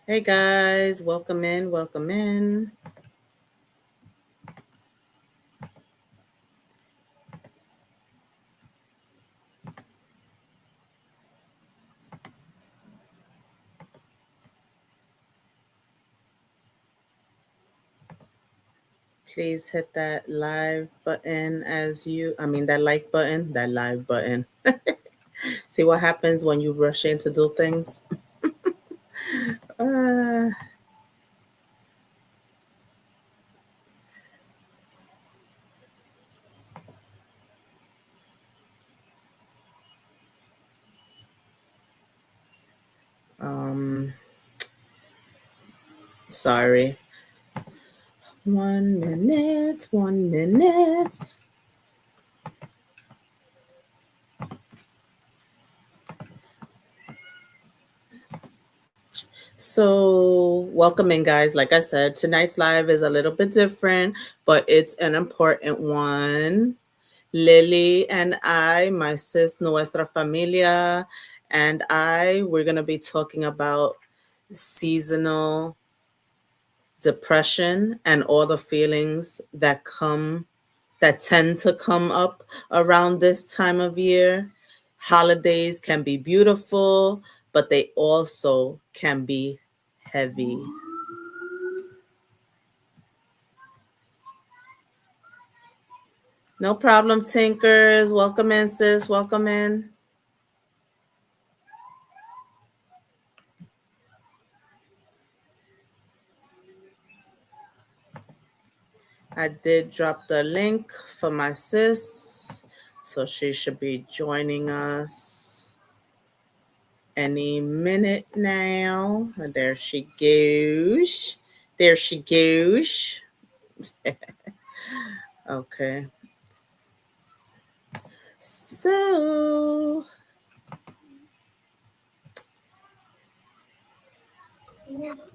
Hey guys, welcome in, welcome in. Please hit that live button that like button, that live button. See what happens when you rush in to do things? Uh, um, sorry. 1 minute, 1 minute. So, welcome in, guys. Like I said, tonight's live is a little bit different, but it's an important one. Lily and I, my sis, Nuestra Familia, and we're going to be talking about seasonal depression and all the feelings that tend to come up around this time of year. Holidays can be beautiful, but they also can be heavy. No problem, Tinkers. Welcome in, sis. Welcome in. I did drop the link for my sis, so she should be joining us any minute now. There she goes. There she goes. Okay. So,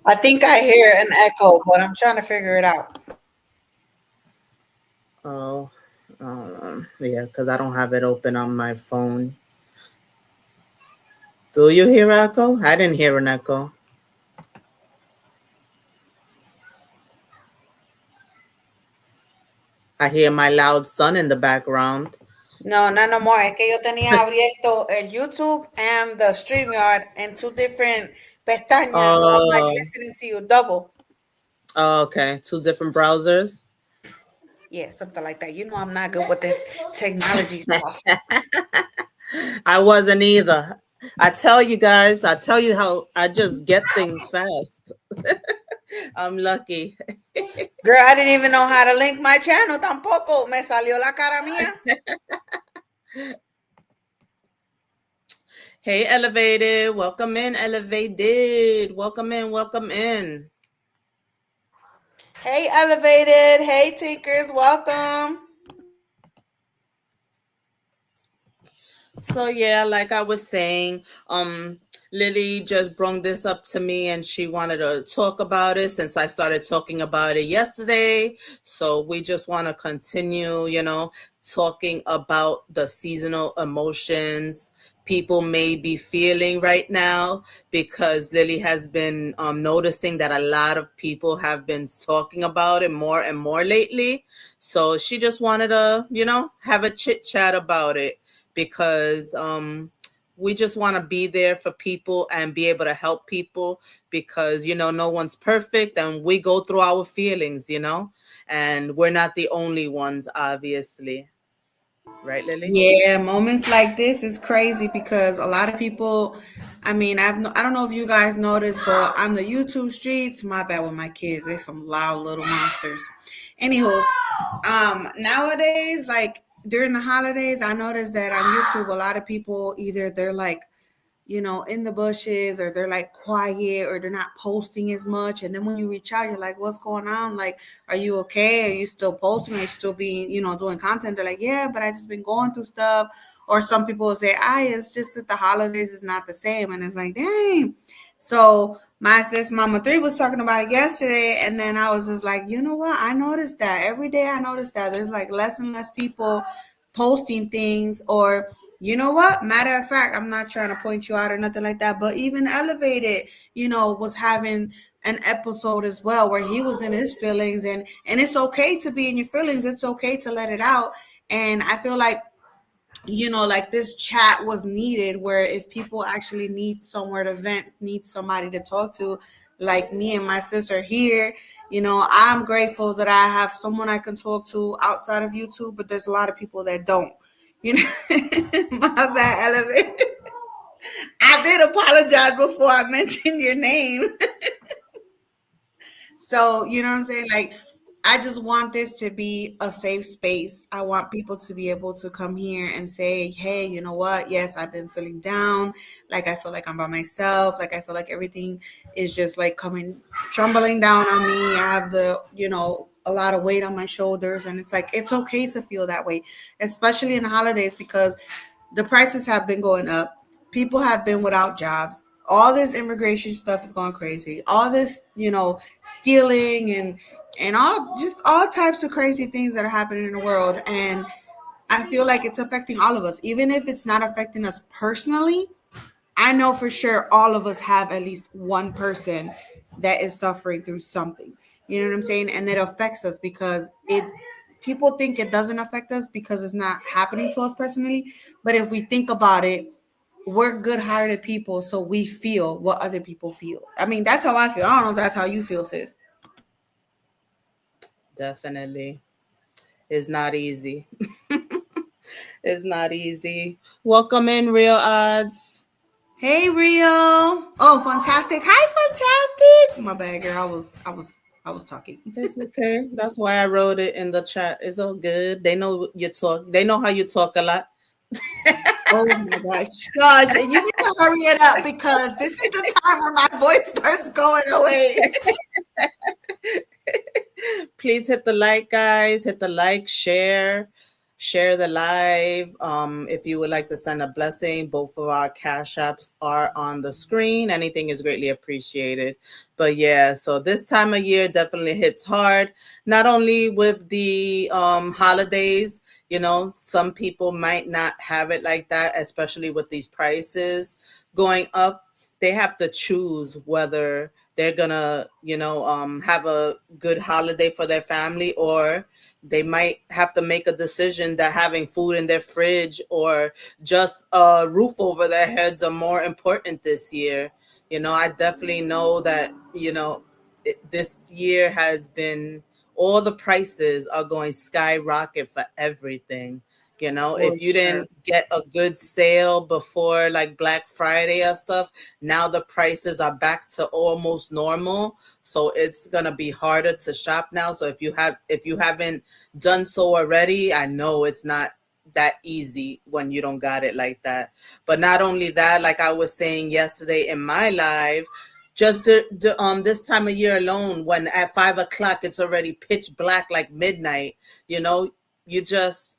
I think I hear an echo, but I'm trying to figure it out. oh, yeah, because I don't have it open on my phone. Do you hear echo? I didn't hear an echo. I hear my loud son in the background. No, no, no more. Es que yo tenía abierto el YouTube and the StreamYard in two different pestañas, so I'm like Oh, listening to you double. okay. Two different browsers. Yeah, something like that. You know I'm not good with this technology stuff. I wasn't either. I tell you guys, I tell you how I just get things fast. I'm lucky. Girl, I didn't even know how to link my channel tampoco. Me salió la cara mía. Hey, Elevated. Welcome in, Elevated. Welcome in, welcome in. Hey, Elevated. Hey, Tinkers. Welcome. So yeah, like I was saying, Lily just brought this up to me and she wanted to talk about it since I started talking about it yesterday. So we just want to continue, talking about the seasonal emotions people may be feeling right now because Lily has been noticing that a lot of people have been talking about it more and more lately. So she just wanted to, have a chit chat about it because we just want to be there for people and be able to help people because no one's perfect and we go through our feelings, and we're not the only ones, obviously. Right, Lily? Yeah, moments like this is crazy because a lot of people. I mean, I don't know if you guys noticed, but on the YouTube streets, my bad with my kids, they're some loud little monsters. Anywho's, nowadays, like during the holidays, I noticed that on YouTube, a lot of people either they're like in the bushes or they're like quiet or they're not posting as much. And then when you reach out, you're like, what's going on? Like, are you okay? Are you still posting? Are you still being, doing content? They're like, yeah, but I just been going through stuff. Or some people will say, it's just that the holidays is not the same. And it's like, dang. So my sis Mama 3 was talking about it yesterday. And then I was just like, you know what? I noticed that every day I noticed that there's like less and less people posting things or You know what? Matter of fact, I'm not trying to point you out or nothing like that, but even Elevated, was having an episode as well where he was in his feelings, and it's okay to be in your feelings. It's okay to let it out. And I feel like like this chat was needed where if people actually need somewhere to vent, need somebody to talk to, like me and my sister here, I'm grateful that I have someone I can talk to outside of YouTube, but there's a lot of people that don't. You know, my bad, Elevate. I did apologize before I mentioned your name. So, you know what I'm saying? Like, I just want this to be a safe space. I want people to be able to come here and say, hey, you know what? Yes, I've been feeling down. Like, I feel like I'm by myself. Like, I feel like everything is just like coming, trembling down on me. I have a lot of weight on my shoulders. And it's like, it's okay to feel that way, especially in the holidays, because the prices have been going up. People have been without jobs. All this immigration stuff is going crazy. All this, stealing and all types of crazy things that are happening in the world. And I feel like it's affecting all of us. Even if it's not affecting us personally, I know for sure all of us have at least one person that is suffering through something. You know what I'm saying? And it affects us because it people think it doesn't affect us because it's not happening to us personally. But if we think about it, we're good-hearted people, so we feel what other people feel. I mean, that's how I feel. I don't know if that's how you feel, sis. Definitely. It's not easy. It's not easy. Welcome in, Real Odds. Hey, Rio. Oh, fantastic. Hi, fantastic. My bad, girl. I was talking. It's okay. That's why I wrote it in the chat. It's all good. They know you talk. They know how you talk a lot. Oh my gosh, gosh, and you need to hurry it up because this is the time where my voice starts going away. Please hit the like, guys. Hit the like, share the live. If you would like to send a blessing, both of our cash apps are on the screen. Anything is greatly appreciated. But yeah, so this time of year definitely hits hard. Not only with the holidays, some people might not have it like that, especially with these prices going up. They have to choose whether they're gonna have a good holiday for their family, or they might have to make a decision that having food in their fridge or just a roof over their heads are more important this year. I definitely know that this year has been, all the prices are going skyrocket for everything. For If you sure. didn't get a good sale before like Black Friday or stuff, now the prices are back to almost normal. So it's gonna be harder to shop now. So if you haven't done so already, I know it's not that easy when you don't got it like that. But not only that, like I was saying yesterday in my live, just this time of year alone, when at 5 o'clock it's already pitch black like midnight, you know, you just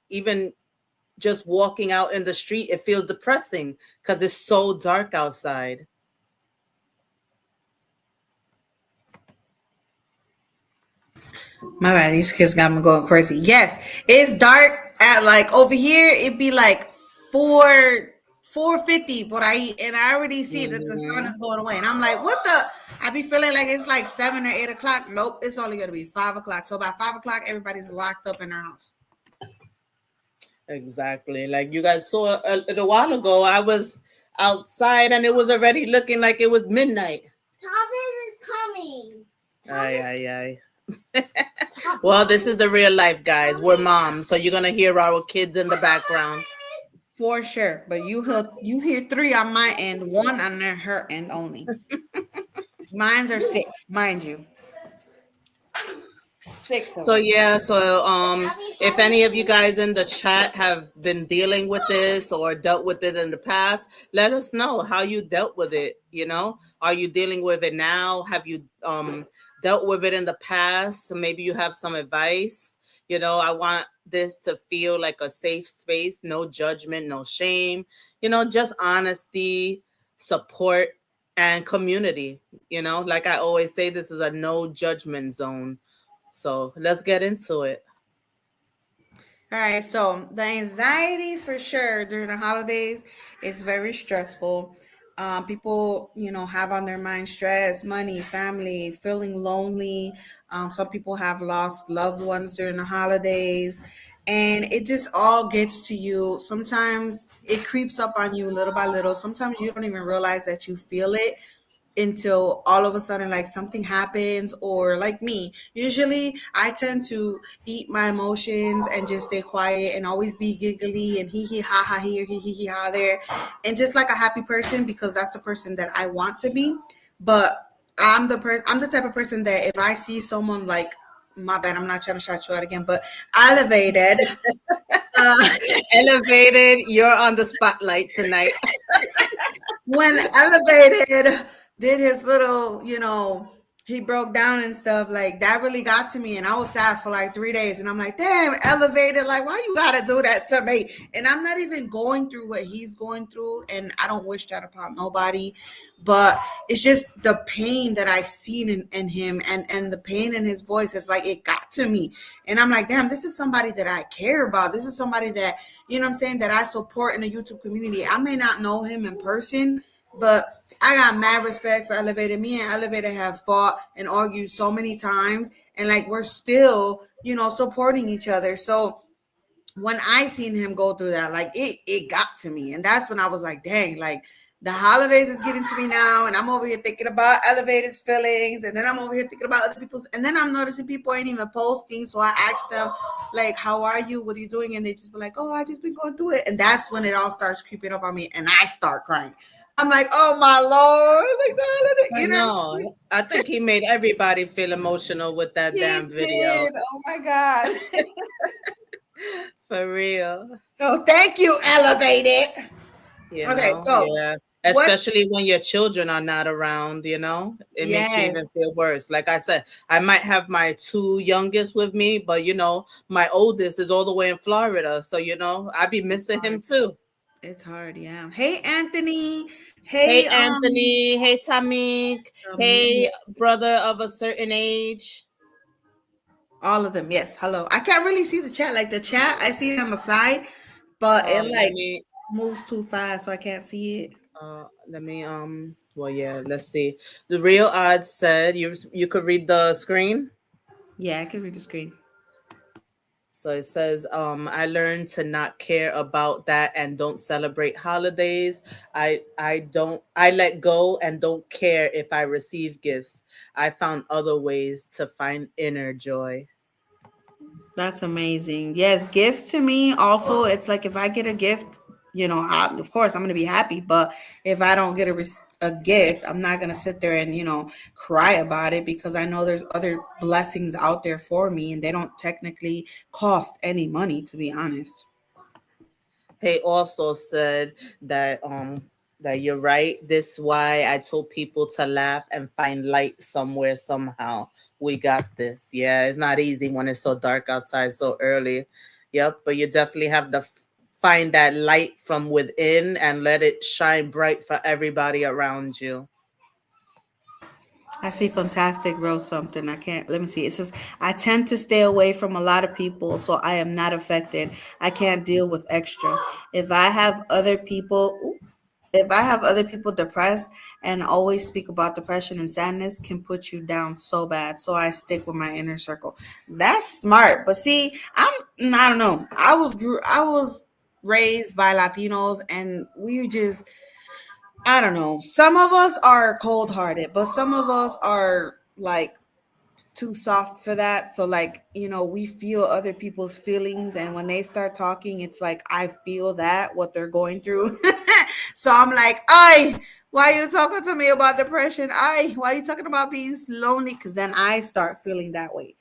walking out in the street, it feels depressing because it's so dark outside. My bad, these kids got me going crazy. Yes, it's dark at like over here. It'd be like 4:50, but I already see that the sun is Hmm. going away, and I'm like, what the? I be feeling like it's like 7 or 8 o'clock. Nope, it's only gonna be 5 o'clock. So by 5 o'clock, everybody's locked up in their house. Exactly. Like you guys saw a little while ago, I was outside and it was already looking like it was midnight. Thomas is coming. Ay, ay, ay. Well, this is the real life, guys. We're moms, so you're gonna hear our kids in the background. For sure. But you hear three on my end, one on her end only. Mine's are six, mind you. Six of So them. yeah, if any of you guys in the chat have been dealing with this or dealt with it in the past, let us know how you dealt with it. Are you dealing with it now? Have you dealt with it in the past? So maybe you have some advice. I want this to feel like a safe space, no judgment, no shame. Just honesty, support, and community. Like I always say, this is a no judgment zone. So let's get into it. All right, so the anxiety for sure during the holidays is very stressful. People, have on their mind stress, money, family, feeling lonely. Some people have lost loved ones during the holidays, and it just all gets to you. Sometimes it creeps up on you little by little. Sometimes you don't even realize that you feel it until all of a sudden like something happens, or like me, usually I tend to eat my emotions and just stay quiet and always be giggly and hee hee ha ha here, hee hee hee ha there, and just like a happy person, because that's the person that I want to be. But I'm the type of person that if I see someone like, my bad, I'm not trying to shout you out again, but elevated, uh, Elevated, you're on the spotlight tonight. when Elevated did his little, he broke down and stuff, like that really got to me. And I was sad for like 3 days. And I'm like, damn, Elevated, like, why you gotta do that to me? And I'm not even going through what he's going through. And I don't wish that upon nobody. But it's just the pain that I seen in him, and the pain in his voice is like it got to me. And I'm like, damn, this is somebody that I care about. This is somebody that, I'm saying, that I support in the YouTube community. I may not know him in person, but I got mad respect for Elevator. Me and Elevator have fought and argued so many times, and like we're still, supporting each other. So when I seen him go through that, like it got to me. And that's when I was like, dang, like the holidays is getting to me now, and I'm over here thinking about Elevator's feelings, and then I'm over here thinking about other people's, and then I'm noticing people ain't even posting. So I asked them, like, how are you? What are you doing? And they just be like, oh, I just been going through it. And that's when it all starts creeping up on me, and I start crying. I'm like, oh my Lord, like the holiday, I know. I think he made everybody feel emotional with that He damn video. did. Oh my God. For real. So thank you, Elevated. Okay, so Yeah. what? Especially when your children are not around, it makes you even Yes, feel worse. Like I said, I might have my two youngest with me, but my oldest is all the way in Florida. So, I be missing him hard. too. It's hard, yeah. Hey, Anthony. Hey, Hey, Anthony. Hey, Tamik. yeah, Hey, brother of a certain age. all of them. Yes, hello. I can't really see the chat. Like the chat, I see it on the side, but it Let like me moves too fast, so I can't see it. well, yeah, let's see. The real odds said you could read the screen. Yeah, I can read the screen. So it says, I learned to not care about that and don't celebrate holidays. I let go and don't care if I receive gifts. I found other ways to find inner joy. That's amazing. Yes, gifts to me also, it's like if I get a gift, of course I'm going to be happy, but if I don't get a gift, I'm not going to sit there and, cry about it, because I know there's other blessings out there for me, and they don't technically cost any money, to be honest. He also said that you're right. This why I told people to laugh and find light somewhere somehow. We got this. Yeah, it's not easy when it's so dark outside so early. Yep, but you definitely have to find that light from within and let it shine bright for everybody around you. I see Fantastic wrote something. I can't, let me see. It says, I tend to stay away from a lot of people, so I am not affected. I can't deal with extra. If I have other people, if I have other people depressed, and always speak about depression and sadness can put you down so bad. So I stick with my inner circle. That's smart. But see, I don't know. I was raised by Latinos, and we just, I don't know. Some of us are cold hearted, but some of us are like too soft for that. So like, we feel other people's feelings, and when they start talking, it's like I feel that what they're going through. So I'm like, I why are you talking to me about depression? Why are you talking about being lonely? Because then I start feeling that way.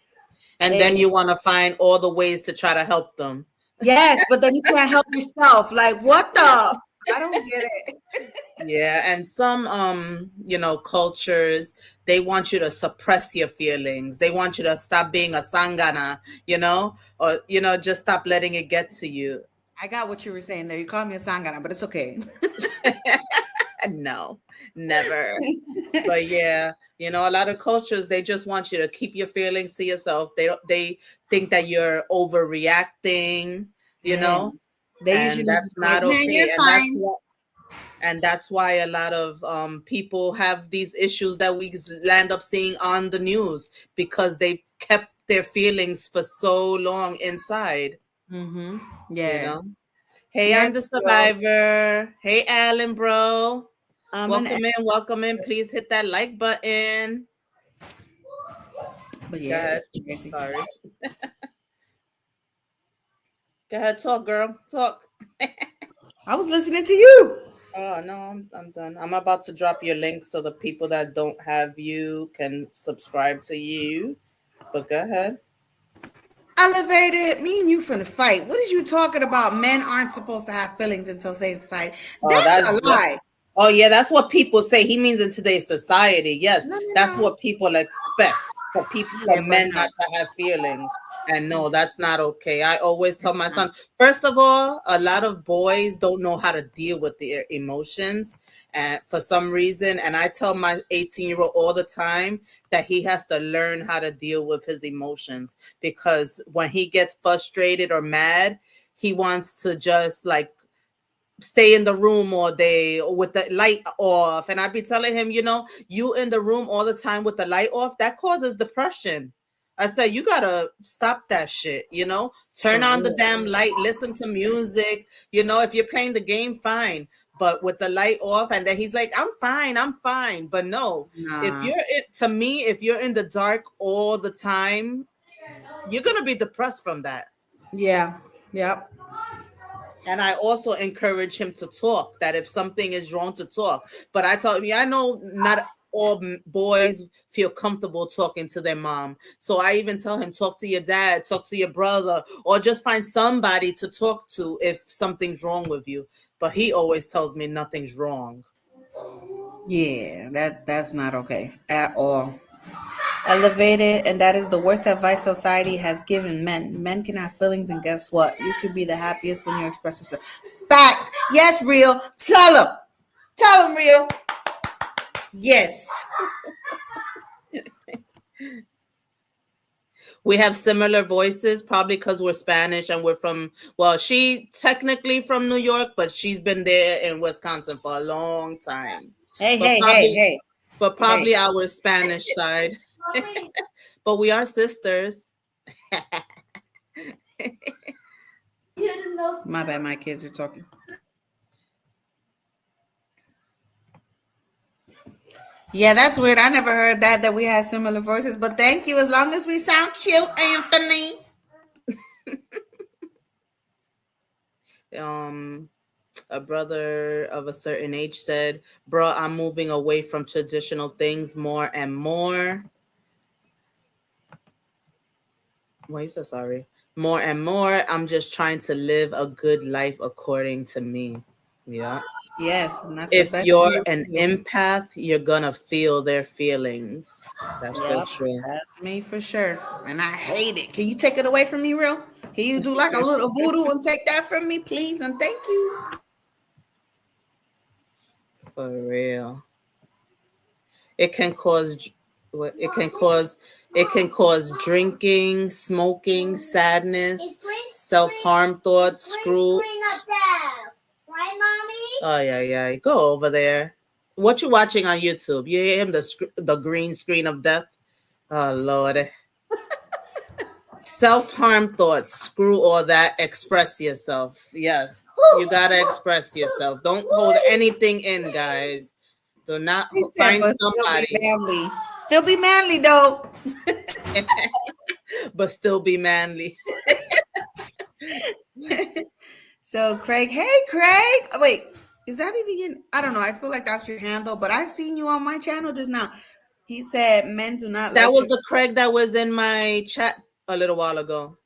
And then And you want to find all the ways to try to help them. yes, but then you can't help yourself. Like, what the? I don't get it. Yeah, and some cultures, they want you to suppress your feelings. They want you to stop being a sangana, or just stop letting it get to you. I got what you were saying there. You called me a sangana, but it's okay. No, never. But yeah, a lot of cultures, they just want you to keep your feelings to yourself. They think that you're overreacting, you Yeah. know, They and usually that's just like, not man, you're okay. fine. And that's why a lot of people have these issues that we land up seeing on the news because they kept their feelings for so long inside, Mm-hmm. you Yeah. know. Hey, Yes, I'm the girl. survivor. Hey, Alan, bro. I'm an Welcome in, welcome in. Please hit that like button. but Go yeah, ahead. it's crazy. Sorry. Go ahead, talk, girl. Talk. I was listening to you. Oh no, I'm done. I'm about to drop your link so the people that don't have you can subscribe to you. But go ahead. Elevated, me and you finna fight. What is you talking about? Men aren't supposed to have feelings in today's society. Oh, That's a that. lie. Oh yeah, that's what people say. He means in today's society. Yes, No, no, that's no. what people expect for Yeah, but men no. not to have feelings. And no, that's not okay. I always tell It's my not. son, first of all, a lot of boys don't know how to deal with their emotions and for some reason. And I tell my 18-year-old all the time that he has to learn how to deal with his emotions because when he gets frustrated or mad, he wants to just like stay in the room all day or with the light off. And I'd be telling him, you in the room all the time with the light off, that causes depression. I said, you gotta stop that shit, turn For on the real. damn light, listen to music, if you're playing the game, fine. But with the light off, and then he's like, I'm fine. But no, Nah. to me, if you're in the dark all the time, you're gonna be depressed from that. Yeah. Yep. And I also encourage him to talk, that if something is wrong, to talk. But I know not all boys feel comfortable talking to their mom. So I even tell him, talk to your dad, talk to your brother, or just find somebody to talk to if something's wrong with you. But he always tells me nothing's wrong. Yeah, that's not okay at all. Elevated, and that is the worst advice society has given men. Men can have feelings, and guess what? You can be the happiest when you express yourself. Facts. Yes, real. Tell them. Tell them, real. Yes. We have similar voices, probably because we're Spanish and we're from, well, she technically from New York, but she's been there in Wisconsin for a long time. Hey, But hey, hey, probably, hey, but hey. probably our Spanish side. But we are sisters. My bad, my kids are talking. Yeah, that's weird. I never heard that we had similar voices, but thank you. As long as we sound cute, Anthony. um a brother of a certain age said, bro, I'm moving away from traditional things more and more. Wait, he said sorry. More and more, I'm just trying to live a good life according to me. Yeah. Yes, and that's the If best thing you're you an can do. empath, you're gonna feel their feelings. That's so Yep, true. that's me for sure. And I hate it. Can you take it away from me, real? Can you do like a little voodoo and take that from me, please? And thank you. For real. It can cause what it can cause drinking, smoking, sadness, self-harm thoughts, screw. Right, mommy? Oh yeah. Go over there. What you watching on YouTube? You hear him, the green screen of death. Oh Lord. Self-harm thoughts. Screw all that. Express yourself. Yes. You gotta express yourself. Don't hold anything in, guys. Do not He said, find but still be somebody, manly. Still be manly though. but still be manly. So Craig, hey Craig. Oh, wait, is that even your, I don't know. I feel like that's your handle, but I seen you on my channel just now. He said men do not That like was to. the Craig that was in my chat a little while ago.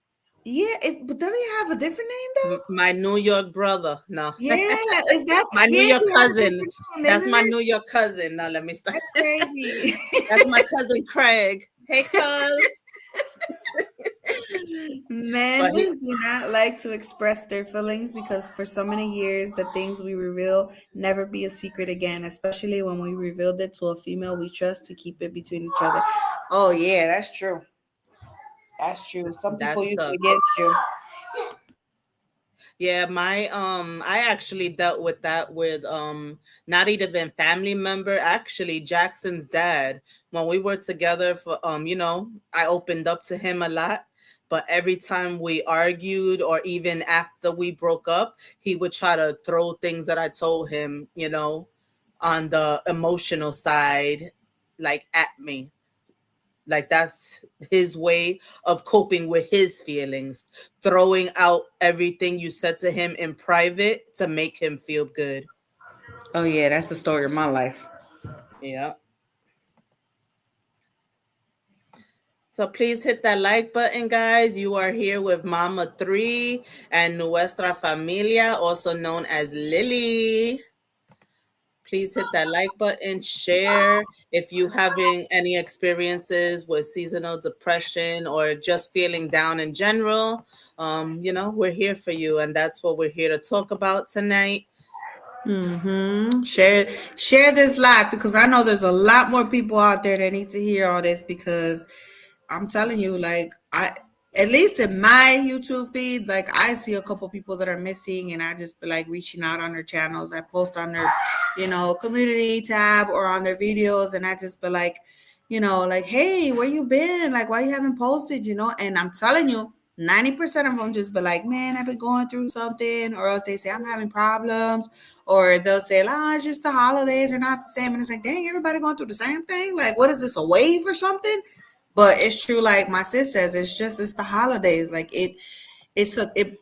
Yeah, but doesn't he have a different name though? My New York brother. No. Yeah, is that My New yeah, York he has a cousin. different name, That's isn't my it? New York cousin. Now let me stop. That's crazy. That's my cousin Craig. Hey, cuz. Men But he do not like to express their feelings because for so many years, the things we reveal never be a secret again, especially when we revealed it to a female we trust to keep it between each other. Oh, yeah, that's true. That's true. Some that people use it sucks. against you. Yeah, my I actually dealt with that with not even family member, actually Jackson's dad. When we were together for I opened up to him a lot, but every time we argued or even after we broke up, he would try to throw things that I told him, on the emotional side like at me. Like that's his way of coping with his feelings, throwing out everything you said to him in private to make him feel good. Oh, yeah, that's the story of my life. Yeah. So please hit that like button, guys. You are here with Mama 3 and Nuestra Familia, also known as Lily. Please hit that like button, share if you having any experiences with seasonal depression or just feeling down in general. We're here for you, and that's what we're here to talk about tonight. Share this live because I know there's a lot more people out there that need to hear all this because I'm telling you, like I at least in my YouTube feed, like I see a couple people that are missing and I just be like reaching out on their channels. I post on their, community tab or on their videos and I just be like, like, hey, where you been? Like, why you haven't posted, And I'm telling you, 90% of them just be like, man, I've been going through something, or else they say I'm having problems, or they'll say, it's just the holidays are not the same. And it's like, dang, everybody going through the same thing. Like, what is this, a wave or something? But it's true, like my sis says, it's the holidays. Like it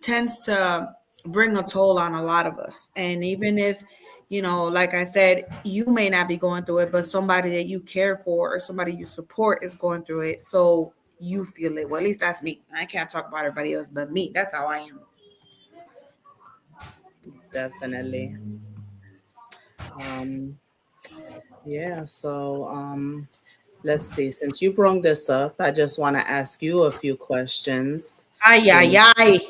tends to bring a toll on a lot of us. And even if, like I said, you may not be going through it, but somebody that you care for or somebody you support is going through it. So you feel it. Well, at least that's me. I can't talk about everybody else, but me. That's how I am. Definitely. Um, yeah. So let's see. Since you brought this up, I just want to ask you a few questions. Ay, You ay, know, ay.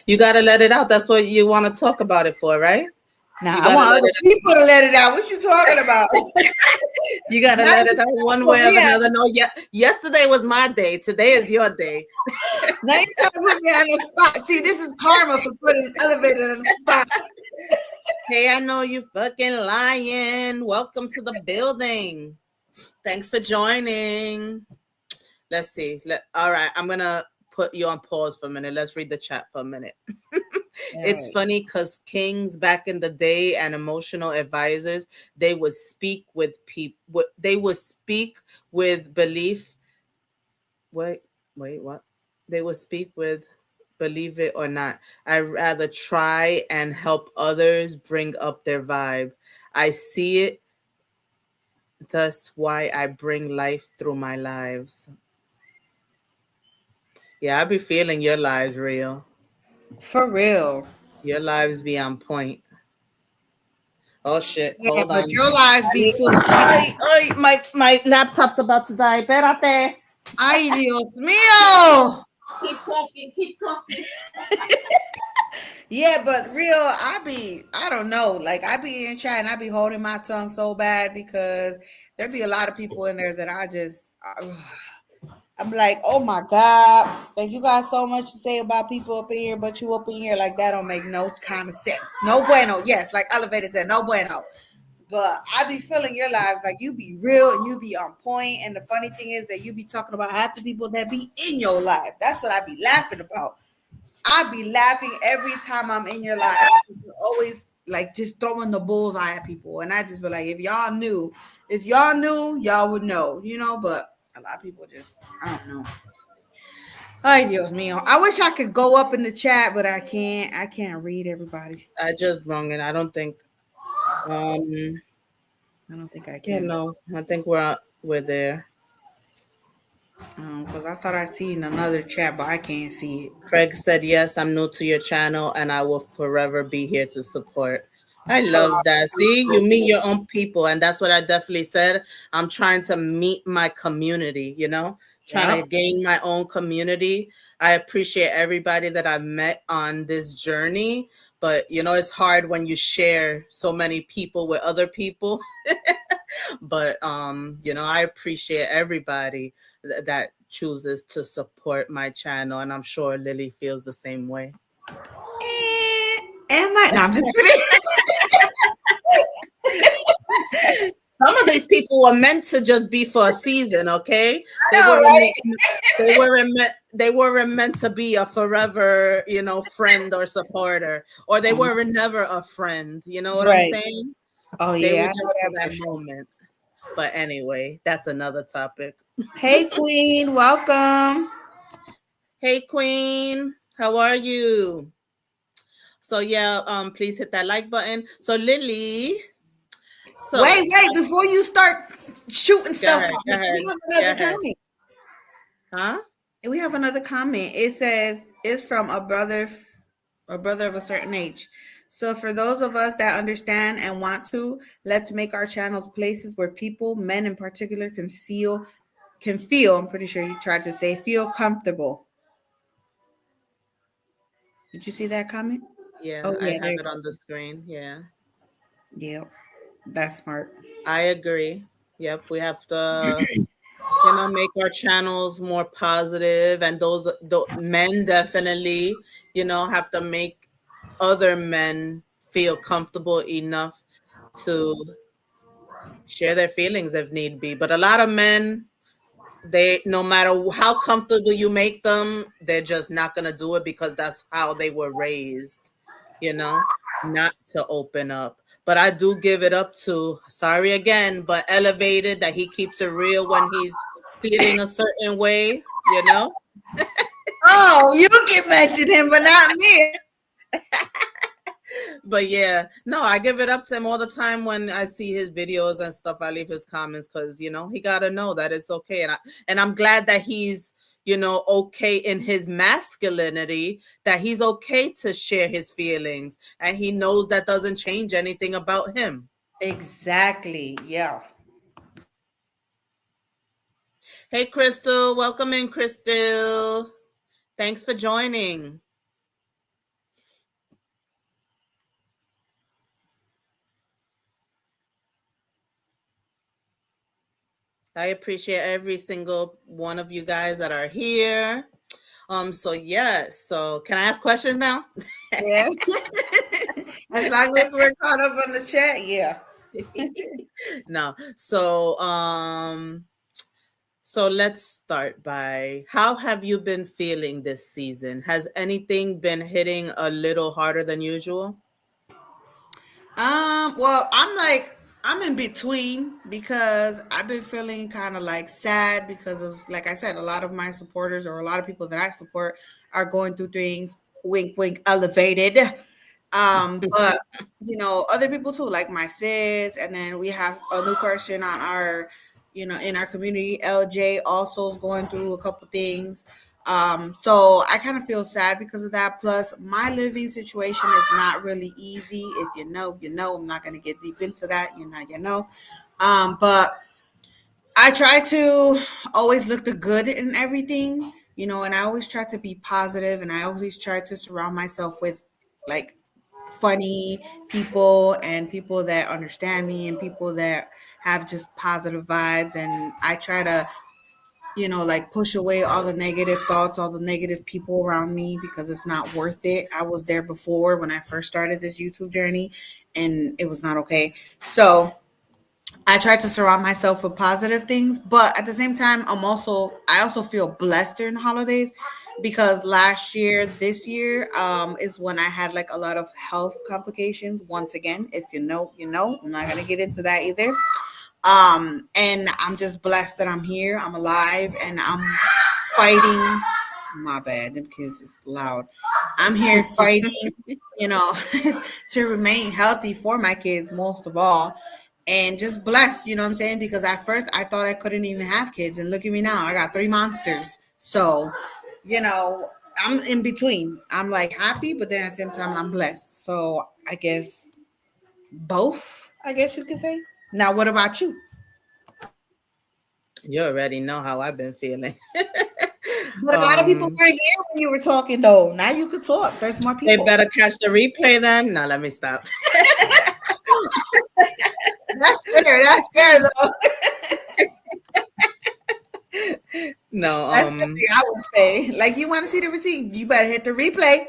you got to let it out. That's what you want to talk about it for, right? Now You I got to want let other it people to let it out. What you talking about? You gotta Not let you it out trying to one put way or me on. another. No, yeah, yesterday was my day. Today is your day. Now you trying to put me on the spot. See, this is karma for putting an elevator on the spot. Hey, I know you fucking lying. Welcome to the building. Thanks for joining. Let's see. All right, I'm gonna put you on pause for a minute. Let's read the chat for a minute. All It's right. funny because kings back in the day and emotional advisors, they would speak with people. They would speak with belief. Wait, wait, what? They would speak with, believe it or not. I rather try and help others bring up their vibe. I see it, thus why I bring life through my lives. Yeah, I be feeling your lives real. For real. Your lives be on point. Oh shit, Yeah, hold but on. your lives I be need, full of evil. my laptop's about to die. Espérate. Ay, Dios mío. Keep talking, keep talking. Yeah, but real, I don't know. Like, I be in chat and I be holding my tongue so bad because there be a lot of people in there that I'm like, oh my God. Like, you got so much to say about people up in here, but you up in here, like, that don't make no kind of sense. No bueno. Yes, like Elevator said, no bueno. But I be feeling your lives like you be real and you be on point. And the funny thing is that you be talking about half the people that be in your life. That's what I be laughing about. I be laughing every time I'm in your life. You're always like just throwing the bullseye at people. And I just be like, if y'all knew, y'all would know, but a lot of people just, I don't know. Ay, Dios mío. I wish I could go up in the chat, but I can't. I can't read everybody's. I just wrong it. I don't think. Um. I don't think I Yeah, can. no. I think we're there. Because I thought I seen another chat, but I can't see it. Craig said, "Yes, I'm new to your channel, and I will forever be here to support." I Oh, love that. See, you meet your own people, and that's what I definitely said. I'm trying to meet my community. trying Yep. to gain my own community. I appreciate everybody that I've met on this journey, but it's hard when you share so many people with other people. But I appreciate everybody that chooses to support my channel, and I'm sure Lily feels the same way. Am I? No, I'm just kidding. Some of these people were meant to just be for a season, okay? I know, right? They weren't meant to be a forever, friend or supporter, or they were never a friend. You know what I'm Right. saying? Oh They were yeah, I know just for that that for sure. moment. But anyway, that's another topic. Hey, Queen, welcome. Hey, Queen, how are you? So yeah, please hit that like button. So Lily, Wait, so wait, before you start shooting go stuff ahead, at go me, we ahead, have go another ahead. comment. Huh? We have another comment. It says it's from a brother of a certain age. So for those of us that understand and want to, let's make our channels places where people, men in particular, can feel. I'm pretty sure you tried to say feel comfortable. Did you see that comment? Yeah, Oh I yeah, there have you it go. on the screen. Yeah, Yeah, that's smart. I agree. Yep, we have to, make our channels more positive, and the men definitely, have to make other men feel comfortable enough to share their feelings if need be. But a lot of men, they no matter how comfortable you make them, they're just not gonna do it because that's how they were raised, you know, not to open up. But I do give it up to, sorry again, but Elevated, that he keeps it real when he's feeling a certain way. Oh, you can mention him, but not me. But yeah, no, I give it up to him all the time when I see his videos and stuff. I leave his comments because he gotta know that it's okay, and I'm glad that he's okay in his masculinity, that he's okay to share his feelings, and he knows that doesn't change anything about him. Exactly. Yeah. Hey, Crystal, welcome in, Crystal. Thanks for joining. I appreciate every single one of you guys that are here. So yes. So can I ask questions now? Yeah. As long as we're caught up on the chat, yeah. No. So let's start by, how have you been feeling this season? Has anything been hitting a little harder than usual? Well, I'm in between because I've been feeling kind of like sad because of, like I said, a lot of my supporters or a lot of people that I support are going through things, wink wink, elevated. But other people too, like my sis, and then we have a new person on our, in our community, LJ also is going through a couple things. So I kind of feel sad because of that. Plus, my living situation is not really easy. If you know, you know. I'm not going to get deep into that. You know. But I try to always look the good in everything, and I always try to be positive, and I always try to surround myself with like funny people and people that understand me and people that have just positive vibes. And I try to like push away all the negative thoughts, all the negative people around me because it's not worth it. I was there before when I first started this YouTube journey and it was not okay. So I try to surround myself with positive things, but at the same time, I also feel blessed during the holidays because last year, this year, is when I had like a lot of health complications. Once again, if you know, you know. I'm not gonna get into that either. And I'm just blessed that I'm here, I'm alive, and I'm fighting. My bad, them kids is loud. I'm here fighting, you know, to remain healthy for my kids most of all. And just blessed, you know what I'm saying? Because at first I thought I couldn't even have kids. And look at me now. I got three monsters. So, I'm in between. I'm like happy, but then at the same time I'm blessed. So I guess both, I guess you could say. Now what about you? You already know how I've been feeling. But a lot of people um, weren't here when you were talking, though. Now you could talk. There's more they people. better catch the replay then. Now let me stop. That's fair. That's fair, though. No, That's something I would say. Like, you want to see the receipt? You better hit the replay.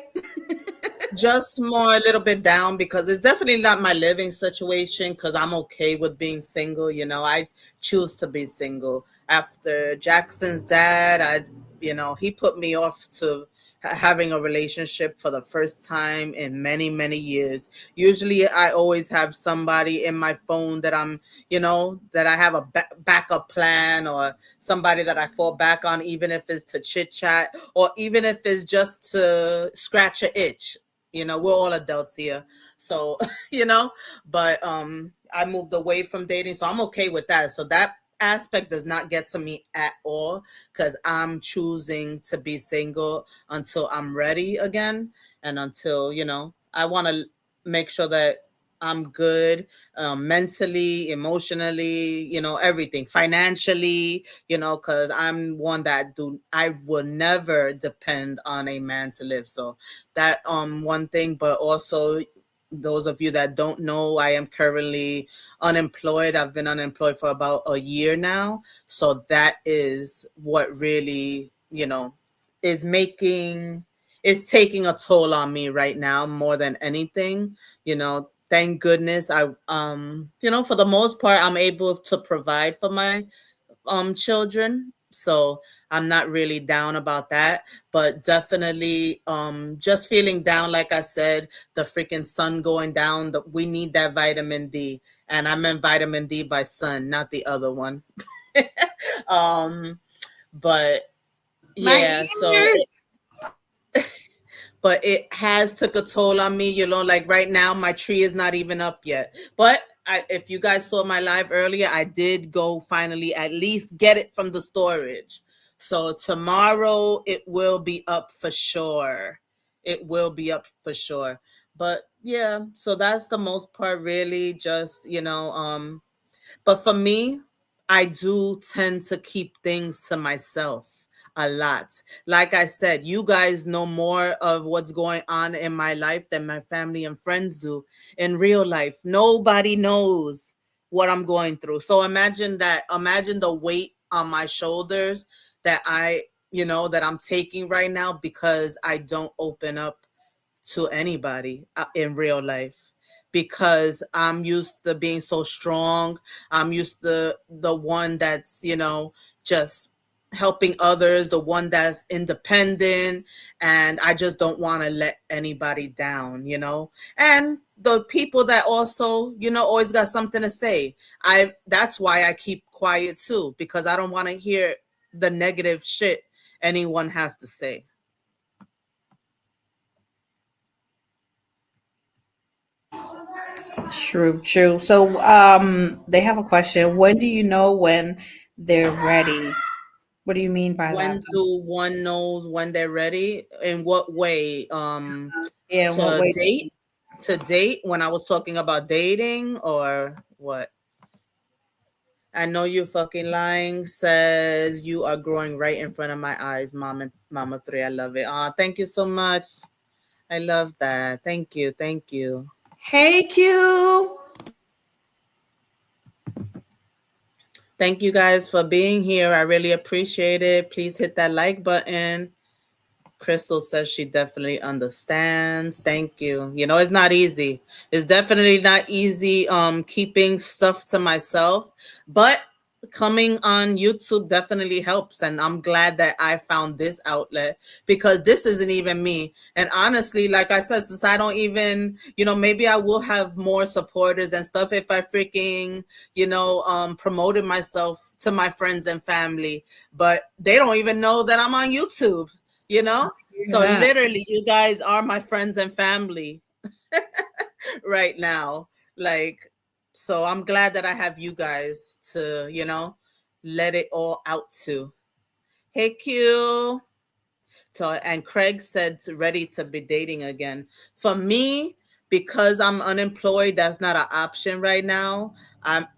just more a little bit down because it's definitely not my living situation because I'm okay with being single. I choose to be single. After Jackson's dad, he put me off to having a relationship for the first time in many, many years. Usually I always have somebody in my phone that that I have a backup plan, or somebody that I fall back on, even if it's to chit chat or even if it's just to scratch an itch. We're all adults here. So, you know, but I moved away from dating, so I'm okay with that. So that aspect does not get to me at all because I'm choosing to be single until I'm ready again, and until, I want to make sure that I'm good, mentally, emotionally, everything, financially, because I'm one that I will never depend on a man to live. So that one thing, but also those of you that don't know, I am currently unemployed. I've been unemployed for about a year now. So that is what really, is making is taking a toll on me right now more than anything. Thank goodness for the most part I'm able to provide for my children. So I'm not really down about that, but definitely just feeling down. Like I said, the freaking sun going down, we need that vitamin D, and I meant vitamin D by sun, not the other one. um but My yeah, so ears. but it has took a toll on me. Like right now my tree is not even up yet, but if you guys saw my live earlier, I did go finally at least get it from the storage. So tomorrow it will be up for sure. It will be up for sure. But yeah, so that's the most part, really. Just but for me, I do tend to keep things to myself a lot. Like I said, you guys know more of what's going on in my life than my family and friends do in real life. Nobody knows what I'm going through. So imagine that. Imagine the weight on my shoulders that that I'm taking right now because I don't open up to anybody in real life, because I'm used to being so strong. I'm used to the one that's, just helping others, the one that's independent, and I just don't want to let anybody down. And the people that also, always got something to say. That's why I keep quiet too, because I don't want to hear the negative shit anyone has to say. True, true. So, they have a question. When do you know when they're ready? What do you mean by that? When do one knows when they're ready? In what way? Yeah, in what To way? date? To date? When I was talking about dating, or what? I know you fucking lying. Says you are growing right in front of my eyes, Mama Three. I love it. Thank you so much. I love that. Thank you. Thank you. Hey, Q. Thank you guys for being here. I really appreciate it. Please hit that like button. Crystal says she definitely understands. Thank you. It's not easy. It's definitely not easy keeping stuff to myself, but coming on YouTube definitely helps, and I'm glad that I found this outlet, because this isn't even me. And honestly, like I said, since I don't even, maybe I will have more supporters and stuff if I freaking, promoted myself to my friends and family, but they don't even know that I'm on YouTube you know so Yeah. literally you guys are my friends and family right now. Like, so I'm glad that I have you guys to let it all out to. Hey, Q. So, and Craig said ready to be dating again. For me, because I'm unemployed, that's not an option right now.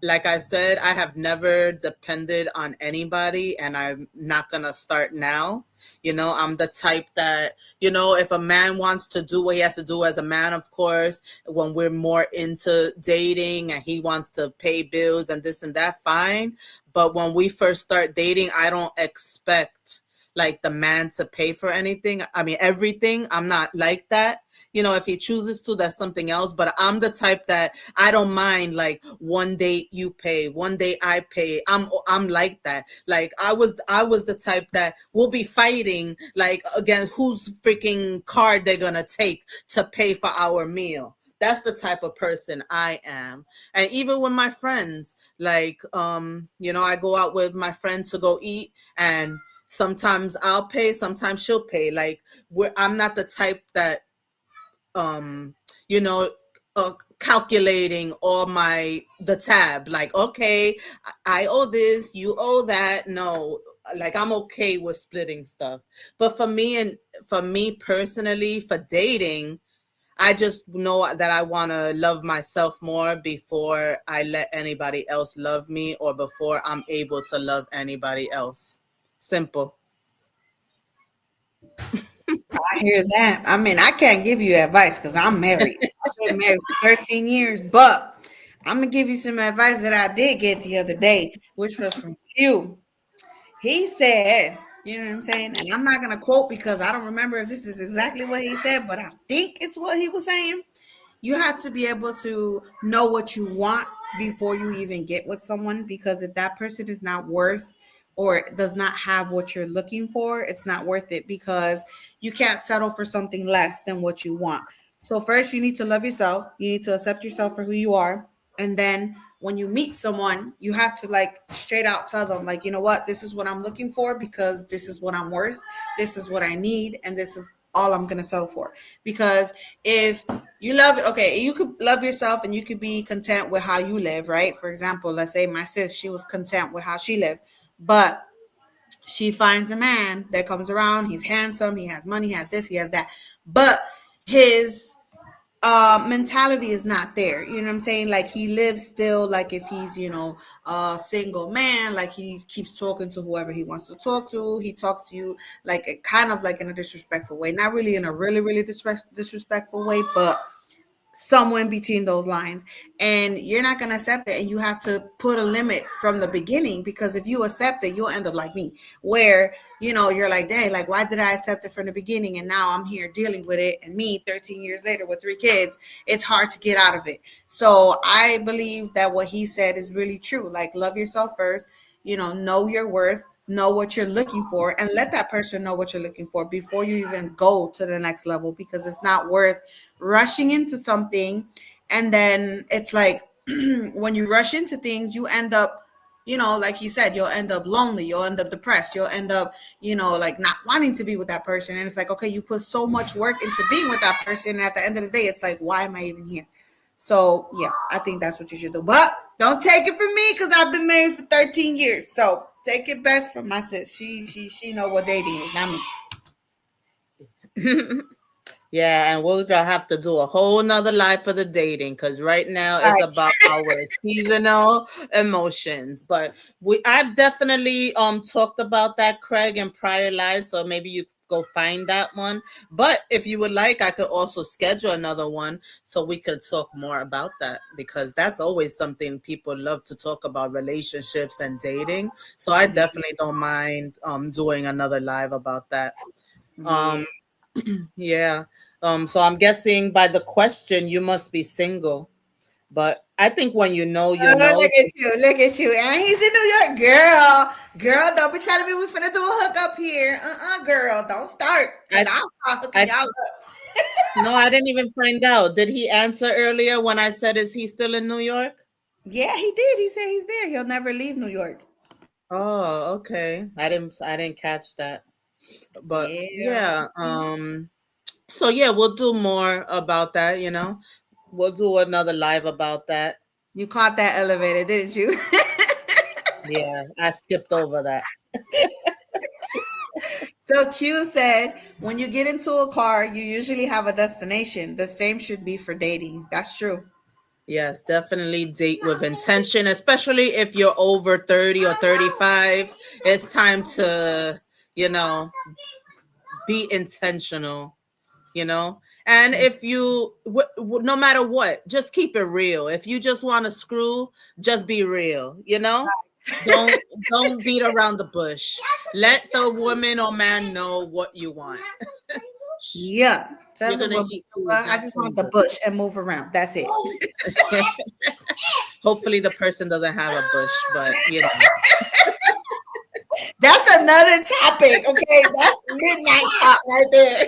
Like I said, I have never depended on anybody, and I'm not gonna start now. I'm the type that, if a man wants to do what he has to do as a man, of course, when we're more into dating and he wants to pay bills and this and that, fine. But when we first start dating, I don't expect like the man to pay for anything. I mean, everything. I'm not like that. If he chooses to, that's something else. But I'm the type that I don't mind like one day you pay, one day I pay. I'm like that. Like I was the type that will be fighting like against whose freaking card they're gonna take to pay for our meal. That's the type of person I am. And even with my friends, like I go out with my friend to go eat, and sometimes I'll pay, sometimes she'll pay. Like I'm not the type that um you know calculating all the tab, like, okay, I owe this, you owe that. No, like I'm okay with splitting stuff. But for me personally, for dating, I just know that I want to love myself more before I let anybody else love me, or before I'm able to love anybody else. Simple. I hear that. I mean, I can't give you advice because I'm married. I've been married for 13 years, but I'm gonna give you some advice that I did get the other day, which was from you. He said, you know what I'm saying? And I'm not gonna quote because I don't remember if this is exactly what he said, but I think it's what he was saying. You have to be able to know what you want before you even get with someone, because if that person is not worth or does not have what you're looking for, it's not worth it, because you can't settle for something less than what you want. So first you need to love yourself, you need to accept yourself for who you are, and then when you meet someone, you have to like straight out tell them, like, you know what, this is what I'm looking for, because this is what I'm worth, this is what I need, and this is all I'm gonna settle for. Because if you love it, okay, you could love yourself and you could be content with how you live, right? For example, let's say my sis, she was content with how she lived, but she finds a man that comes around, he's handsome, he has money, he has this, he has that, but his mentality is not there. You know what I'm saying? Like he lives still like if he's, a single man, like he keeps talking to whoever he wants to talk to. He talks to you like kind of like in a disrespectful way, not really in a really, really disrespectful way, but somewhere in between those lines. And you're not going to accept it, and you have to put a limit from the beginning, because if you accept it, you'll end up like me, where you're like, dang, like, why did I accept it from the beginning, and now I'm here dealing with it, and me 13 years later with 3 kids, it's hard to get out of it. So I believe that what he said is really true. Like, love yourself first, know your worth, know what you're looking for, and let that person know what you're looking for before you even go to the next level, because it's not worth rushing into something. And then it's like when you rush into things, you end up, like he said, you'll end up lonely, you'll end up depressed, you'll end up, like not wanting to be with that person. And it's like, okay, you put so much work into being with that person, and at the end of the day, it's like, why am I even here? So yeah, I think that's what you should do. But don't take it from me, because I've been married for 13 years. So take it best from my sis. She know what dating is, not me. Yeah, and we'll have to do a whole nother live for the dating, because right now All it's right. about our seasonal emotions. But I've definitely talked about that, Craig, in prior lives, so maybe you go find that one. But if you would like, I could also schedule another one so we could talk more about that, because that's always something people love to talk about, relationships and dating. So I definitely don't mind doing another live about that. Yeah. Um yeah. So I'm guessing by the question you must be single. But I think when you know, you Oh, know. look at you, look at you. And he's in New York. Girl, don't be telling me we finna do a hookup here. Girl, don't start. Cause I I'll start hooking I y'all up. No, I didn't even find out. Did he answer earlier when I said, is he still in New York? Yeah, he did. He said he's there. He'll never leave New York. Oh, okay. I didn't catch that. But Yeah. yeah, so yeah, we'll do more about that. We'll do another live about that. You caught that elevator, didn't you? Yeah, I skipped over that. So Q said, when you get into a car, you usually have a destination. The same should be for dating. That's true. Yes, definitely date with intention, especially if you're over 30 or 35. It's time to, you know, be intentional, you know? And if you, no matter what, just keep it real. If you just want to screw, just be real, you know? Don't don't beat around the bush. Let the woman or man know what you want. Yeah. Tell You're the gonna woman, eat "You know food, what? I not just want the fingers. bush and move around. That's it." Hopefully the person doesn't have a bush, but you know. That's another topic. Okay. That's midnight talk right there.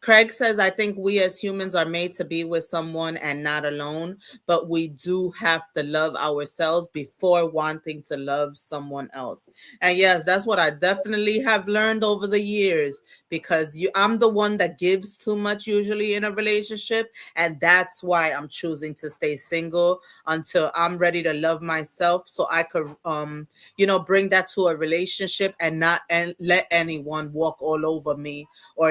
Craig says, I think we as humans are made to be with someone and not alone, but we do have to love ourselves before wanting to love someone else. And yes, that's what I definitely have learned over the years because I'm the one that gives too much usually in a relationship. And that's why I'm choosing to stay single until I'm ready to love myself so I could, bring that to a relationship and not let anyone walk all over me or,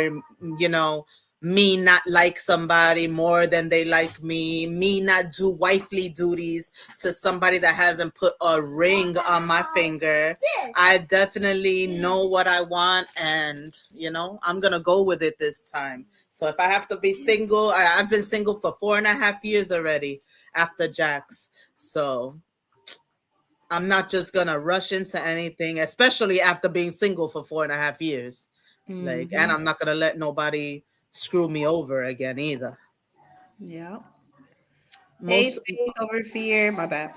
you know, me not like somebody more than they like me not do wifely duties to somebody that hasn't put a ring on my finger. I definitely know what I want and, I'm going to go with it this time. So if I have to be single, I've been single for 4.5 years already after Jax. So I'm not just going to rush into anything, especially after being single for 4.5 years. Like, and Hmm. I'm not gonna let nobody screw me over again either. Yeah. Hate Most faith over fear. My bad.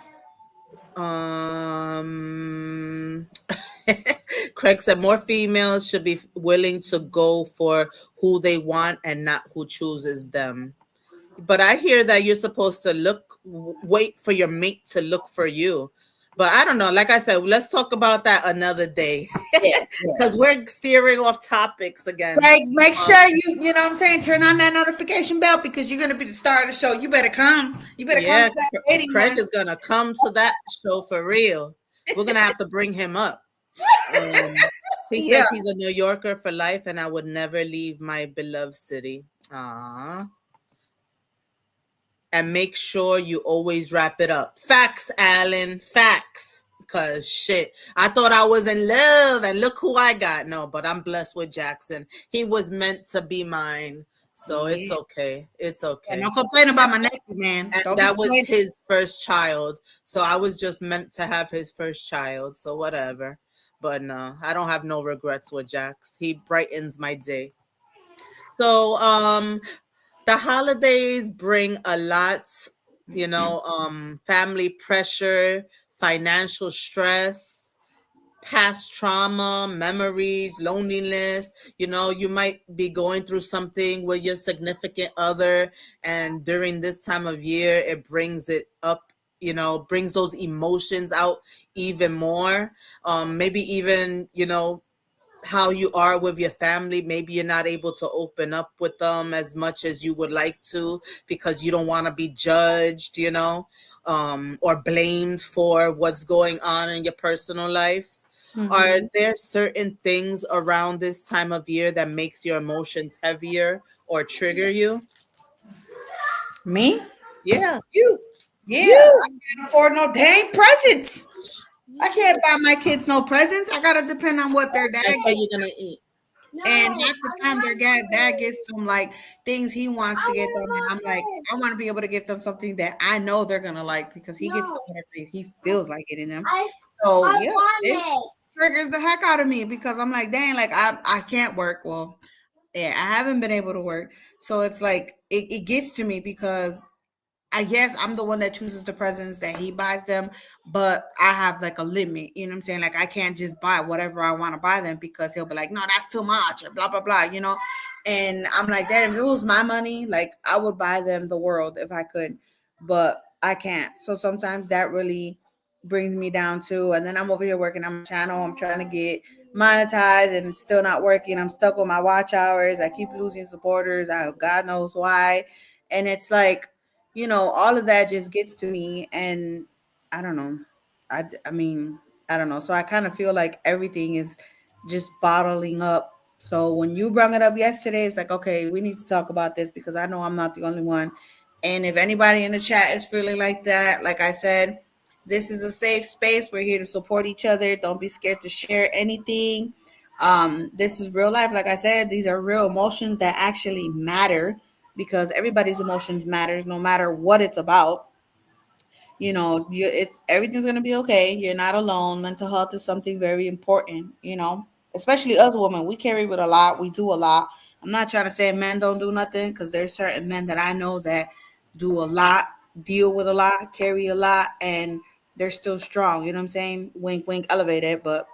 um Craig said more females should be willing to go for who they want and not who chooses them. But I hear that you're supposed to wait for your mate to look for you. But I don't know. Like I said, let's talk about that another day Yeah. Yeah. because we're steering off topics again. Like, make Um, sure you know what I'm saying, turn on that notification bell because you're gonna be the star of the show. You better come. You better come Yeah, to that dating Craig one. is gonna come to that show for real. We're gonna have to bring him up. Um, he Yeah. says he's a New Yorker for life, and I would never leave my beloved city. Aww. And make sure you always wrap it up. Facts, Alan. Facts. Cause shit, I thought I was in love, and look who I got. No, but I'm blessed with Jackson. He was meant to be mine, so it's Yeah. okay. It's And don't okay. complain about my nephew, man. And Don't be that was complaining. his first child, so I was just meant to have his first child, so whatever. But no, I don't have no regrets with Jax. He brightens my day. So the holidays bring a lot, family pressure, financial stress, past trauma, memories, loneliness. You might be going through something with your significant other, and during this time of year, it brings it up. Brings those emotions out even more. Maybe even how you are with your family. Maybe you're not able to open up with them as much as you would like to because you don't want to be judged, or blamed for what's going on in your personal life. Are Hmm. there certain things around this time of year that makes your emotions heavier or trigger you? Me? Yeah, you. Yeah. I You. can't afford no dang presents. I can't buy my kids no presents. I gotta depend on what their dad That's what gets. you're gonna eat. No, And I half the time their want dad to. gets them like things he wants to I get them. And I'm like, want I want to be able to get them something that I know they're gonna like because it. he gets them No, whatever he feels like getting them. I So I yeah, it want triggers the heck out of me because I'm like, dang, like I can't work. Well, yeah, I haven't been able to work. So it's like it gets to me because I guess I'm the one that chooses the presents that he buys them, but I have like a limit. You know what I'm saying? Like I can't just buy whatever I want to buy them because he'll be like, "No, that's too much," or blah blah blah. And I'm like, "That if it was my money, like I would buy them the world if I could, but I can't." So sometimes that really brings me down too. And then I'm over here working on my channel. I'm trying to get monetized, and it's still not working. I'm stuck with my watch hours. I keep losing supporters. God knows why, and it's like all of that just gets to me, and I don't know. I mean, I don't know. So I kind of feel like everything is just bottling up. So when you brought it up yesterday, it's like, okay, we need to talk about this because I know I'm not the only one. And if anybody in the chat is feeling like that, like I said, this is a safe space. We're here to support each other. Don't be scared to share anything. This is real life. Like I said, these are real emotions that actually matter because everybody's emotions matters no matter what it's about. It's everything's gonna be okay. You're not alone. Mental health is something very important, especially us women. We carry with a lot, we do a lot. I'm not trying to say men don't do nothing, because there's certain men that I know that do a lot, deal with a lot, carry a lot, and they're still strong. You know what I'm saying? Wink wink, elevated. But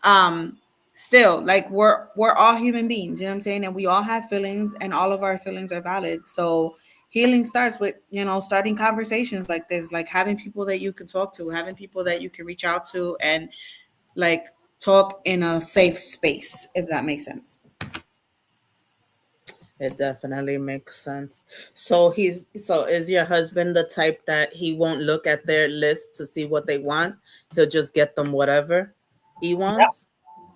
um still, like, we're all human beings, you know what I'm saying? And we all have feelings, and all of our feelings are valid. So healing starts with, starting conversations like this, like having people that you can talk to, having people that you can reach out to, and like talk in a safe space, if that makes sense. It definitely makes sense. So is your husband the type that he won't look at their list to see what they want? He'll just get them whatever he Yep. wants?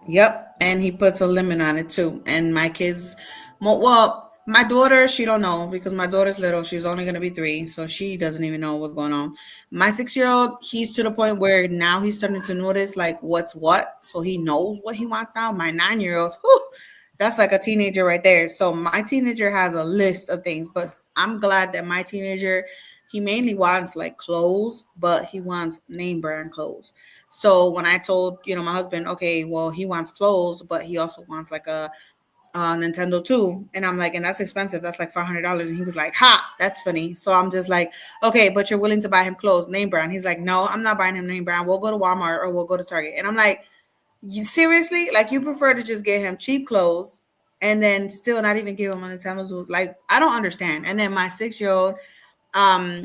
Yep, and he puts a limit on it too. And my kids, well, my daughter, she don't know because my daughter's little. She's only gonna be 3, so she doesn't even know what's going on. My 6-year-old, he's to the point where now he's starting to notice like what's what, so he knows what he wants now. My 9-year-old, whew, that's like a teenager right there. So my teenager has a list of things, but I'm glad that my teenager, he mainly wants like clothes, but he wants name brand clothes. So when I told, my husband, okay, well, he wants clothes, but he also wants like a Nintendo too. And I'm like, and that's expensive. That's like $400. And he was like, ha, that's funny. So I'm just like, okay, but you're willing to buy him clothes, name brand. He's like, no, I'm not buying him name brand. We'll go to Walmart or we'll go to Target. And I'm like, you seriously? Like, you prefer to just get him cheap clothes and then still not even give him a Nintendo? Like, I don't understand. And then my 6-year-old,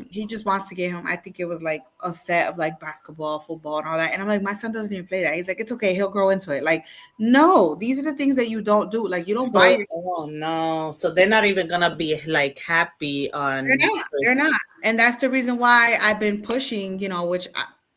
he just wants to get him, I think it was like a set of like basketball, football, and all that. And I'm like, my son doesn't even play that. He's like, it's okay, he'll grow into it. Like, no, these are the things that you don't do. Like, you don't buy So, your. oh no. So they're not even gonna be like happy They're on not. They're Christmas. not. And that's the reason why I've been pushing, which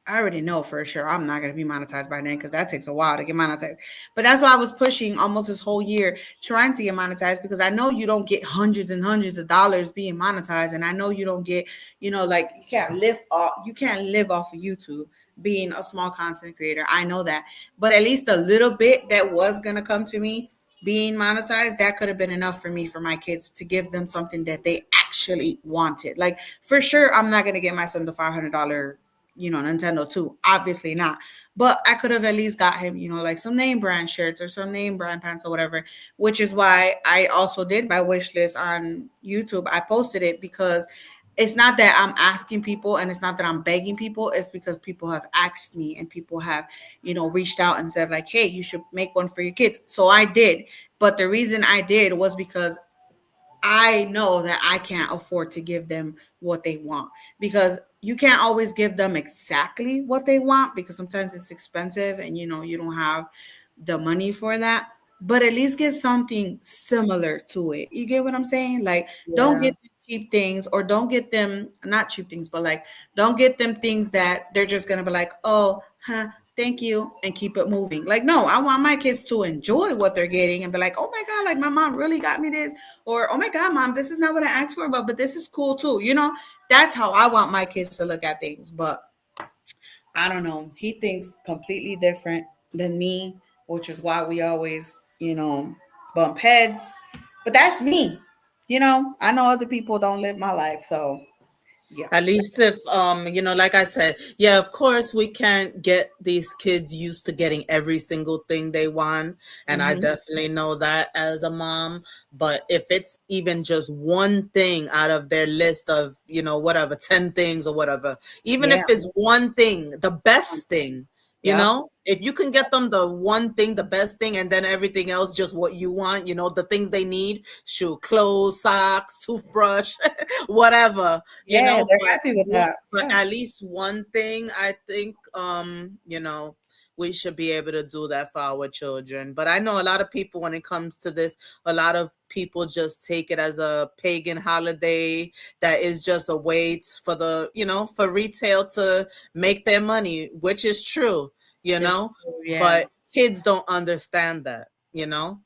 I already know for sure I'm not going to be monetized by then because that takes a while to get monetized. But that's why I was pushing almost this whole year trying to get monetized, because I know you don't get hundreds and hundreds of dollars being monetized. And I know you don't get, like, you can't live off of YouTube being a small content creator. I know that. But at least a little bit that was going to come to me being monetized, that could have been enough for me, for my kids, to give them something that they actually wanted. Like, for sure, I'm not going to get my son the $500, Nintendo too. Obviously not. But I could have at least got him, like some name brand shirts or some name brand pants or whatever, which is why I also did my wish list on YouTube. I posted it because it's not that I'm asking people, and it's not that I'm begging people. It's because people have asked me, and people have, reached out and said like, hey, you should make one for your kids. So I did. But the reason I did was because I know that I can't afford to give them what they want, because you can't always give them exactly what they want, because sometimes it's expensive and you don't have the money for that. But at least get something similar to it. You get what I'm saying? Like, don't Yeah. get them cheap things, or don't get them, not cheap things, but like, don't get them things that they're just gonna be like, oh, huh, thank you, and keep it moving. Like, no, I want my kids to enjoy what they're getting and be like, oh my God, like my mom really got me this, or oh my God, mom, this is not what I asked for, but this is cool too. That's how I want my kids to look at things. But I don't know. He thinks completely different than me, which is why we always, bump heads. But that's me. I know other people don't live my life. So yeah. At least if like I said, yeah, of course we can't get these kids used to getting every single thing they want, and I Hmm. definitely know that as a mom. But if it's even just one thing out of their list of, whatever, 10 things or whatever, even if Yeah. it's one thing, the best thing, Yep. if you can get them the one thing, the best thing, and then everything else just what you want, the things they need, shoe, clothes, socks, toothbrush, whatever, Yeah, they're but happy with that. but Yeah. at least one thing, I think, we should be able to do that for our children. But I know a lot of people, when it comes to this, a lot of people just take it as a pagan holiday that is just a way for for retail to make their money, which is true, It's true. but Yeah. kids don't understand that, you know.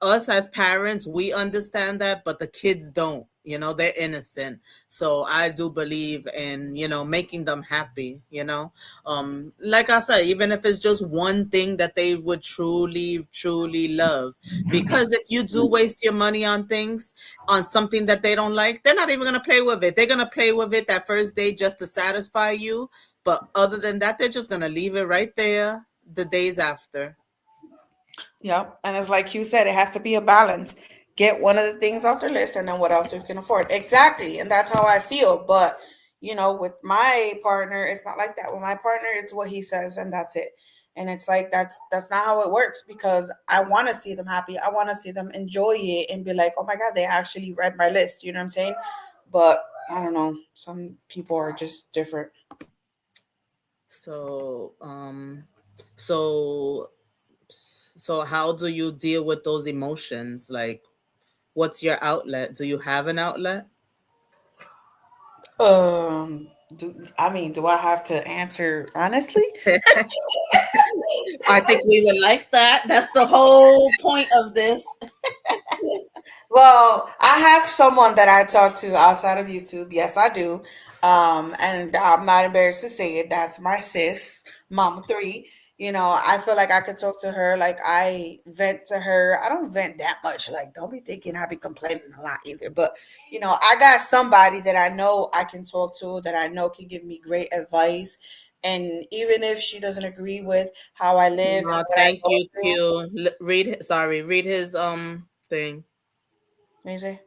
Us as parents, we understand that, but the kids don't, you know. They're innocent. So I do believe in, you know, making them happy, you know. Like I said, even if it's just one thing that they would truly truly love, because if you do waste your money on things, on something that they don't like, they're not even going to play with it. They're going to play with it that first day just to satisfy you, but other than that, they're just going to leave it right there the days after. Yep. And it's like you said, it has to be a balance. Get one of the things off the list and then what else you can afford. Exactly. And that's how I feel. But, with my partner, it's not like that. With my partner, it's what he says and that's it. And it's like that's not how it works because I want to see them happy. I want to see them enjoy it and be like, "Oh my god, they actually read my list." You know what I'm saying? But I don't know. Some people are just different. So, so, so how do you deal with those emotions? Like, what's your outlet? Do you have an outlet? Do I have to answer honestly? I think we would like that. That's the whole point of this. Well, I have someone that I talk to outside of YouTube. Yes, I do. And I'm not embarrassed to say it. That's my sis, Mama Three. I feel like I could talk to her. Like I vent to her. I don't vent that much. Like, don't be thinking I be complaining a lot either. But I got somebody that I know I can talk to that I know can give me great advice. And even if she doesn't agree with how I live and what I Thank go you, through, Q. Sorry, read his thing. amazing.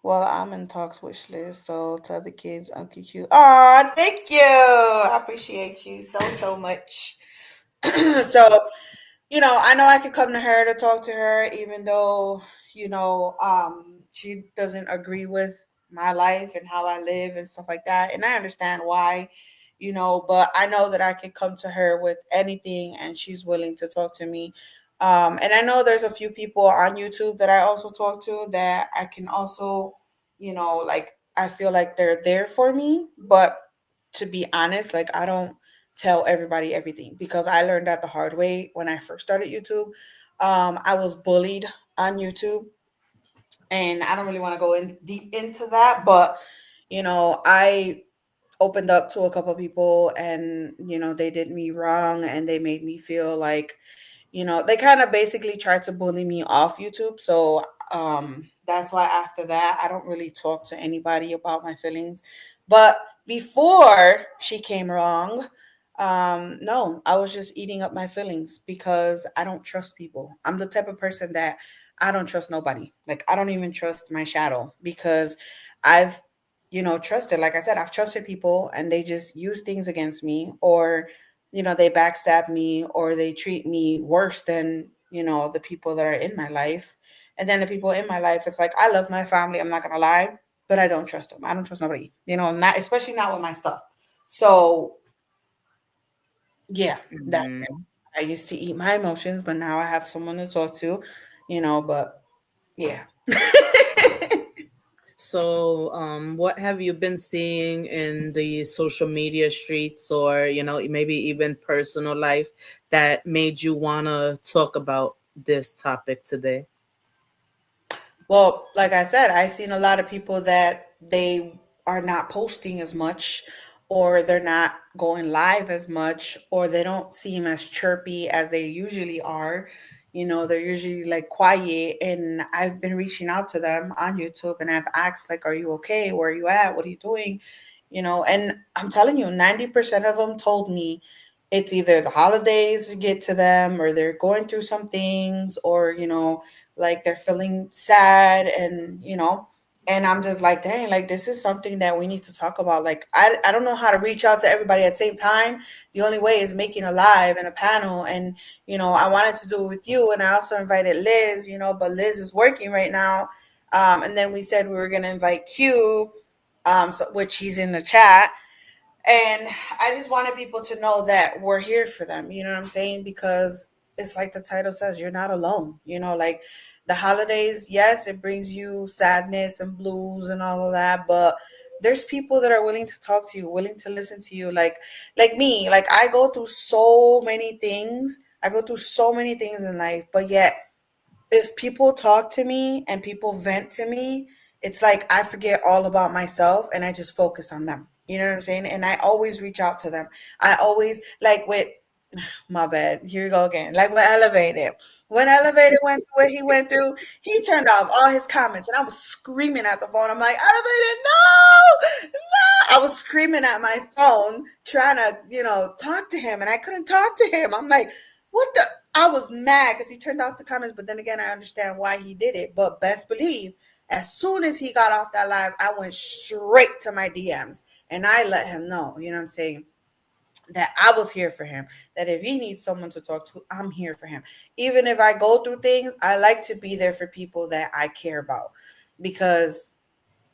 Well, I'm in talks with Liz, so tell the kids Uncle Q. Oh, thank you. I appreciate you so much. So, I know I could come to her to talk to her, even though, she doesn't agree with my life and how I live and stuff like that. And I understand why, but I know that I can come to her with anything and she's willing to talk to me. And I know there's a few people on YouTube that I also talk to that I can also, like, I feel like they're there for me. But to be honest, like, I don't tell everybody everything because I learned that the hard way when I first started YouTube. I was bullied on YouTube, and I don't really want to go in deep into that, but I opened up to a couple of people, and they did me wrong, and they made me feel like they kind of basically tried to bully me off YouTube. So that's why after that, I don't really talk to anybody about my feelings. But before she came wrong, no, I was just eating up my feelings because I don't trust people. I'm the type of person that I don't trust nobody. Like, I don't even trust my shadow because I've, trusted, like I said, I've trusted people and they just use things against me, or they backstab me, or they treat me worse than, the people that are in my life. And then the people in my life, it's like, I love my family, I'm not gonna lie, but I don't trust them. I don't trust nobody, not especially not with my stuff. So yeah, that Mhm. I used to eat my emotions, but now I have someone to talk to, but yeah. So, what have you been seeing in the social media streets, or maybe even personal life, that made you wanna talk about this topic today? Well, like I said, I've seen a lot of people that they are not posting as much, or they're not going live as much, or they don't seem as chirpy as they usually are. They're usually like quiet. And I've been reaching out to them on YouTube and I've asked, like, are you okay? Where are you at? What are you doing? And I'm telling you, 90% of them told me it's either the holidays get to them, or they're going through some things, or like they're feeling sad. And and I'm just like, dang, like, this is something that we need to talk about. Like, I don't know how to reach out to everybody at the same time. The only way is making a live and a panel. And I wanted to do it with you, and I also invited Liz, but Liz is working right now. And then we said we were going to invite Q, which he's in the chat. And I just wanted people to know that we're here for them. You know what I'm saying? Because it's like the title says, you're not alone. Like, the holidays, yes, it brings you sadness and blues and all of that, but there's people that are willing to talk to you, willing to listen to you. Like me, like, I go through so many things I go through so many things in life, but yet if people talk to me and people vent to me, it's like I forget all about myself and I just focus on them. You know what I'm saying? And I always reach out to them. I always like with my bad. Here you go again. Like with Elevated. When Elevated went through what he went through, he turned off all his comments and I was screaming at the phone. I'm like, Elevated, no, no. I was screaming at my phone trying to, talk to him and I couldn't talk to him. I'm like, what the? I was mad because he turned off the comments, but then again, I understand why he did it. But best believe, as soon as he got off that live, I went straight to my DMs and I let him know, you know what I'm saying? That I was here for him, that if he needs someone to talk to, I'm here for him. Even if I go through things, I like to be there for people that I care about because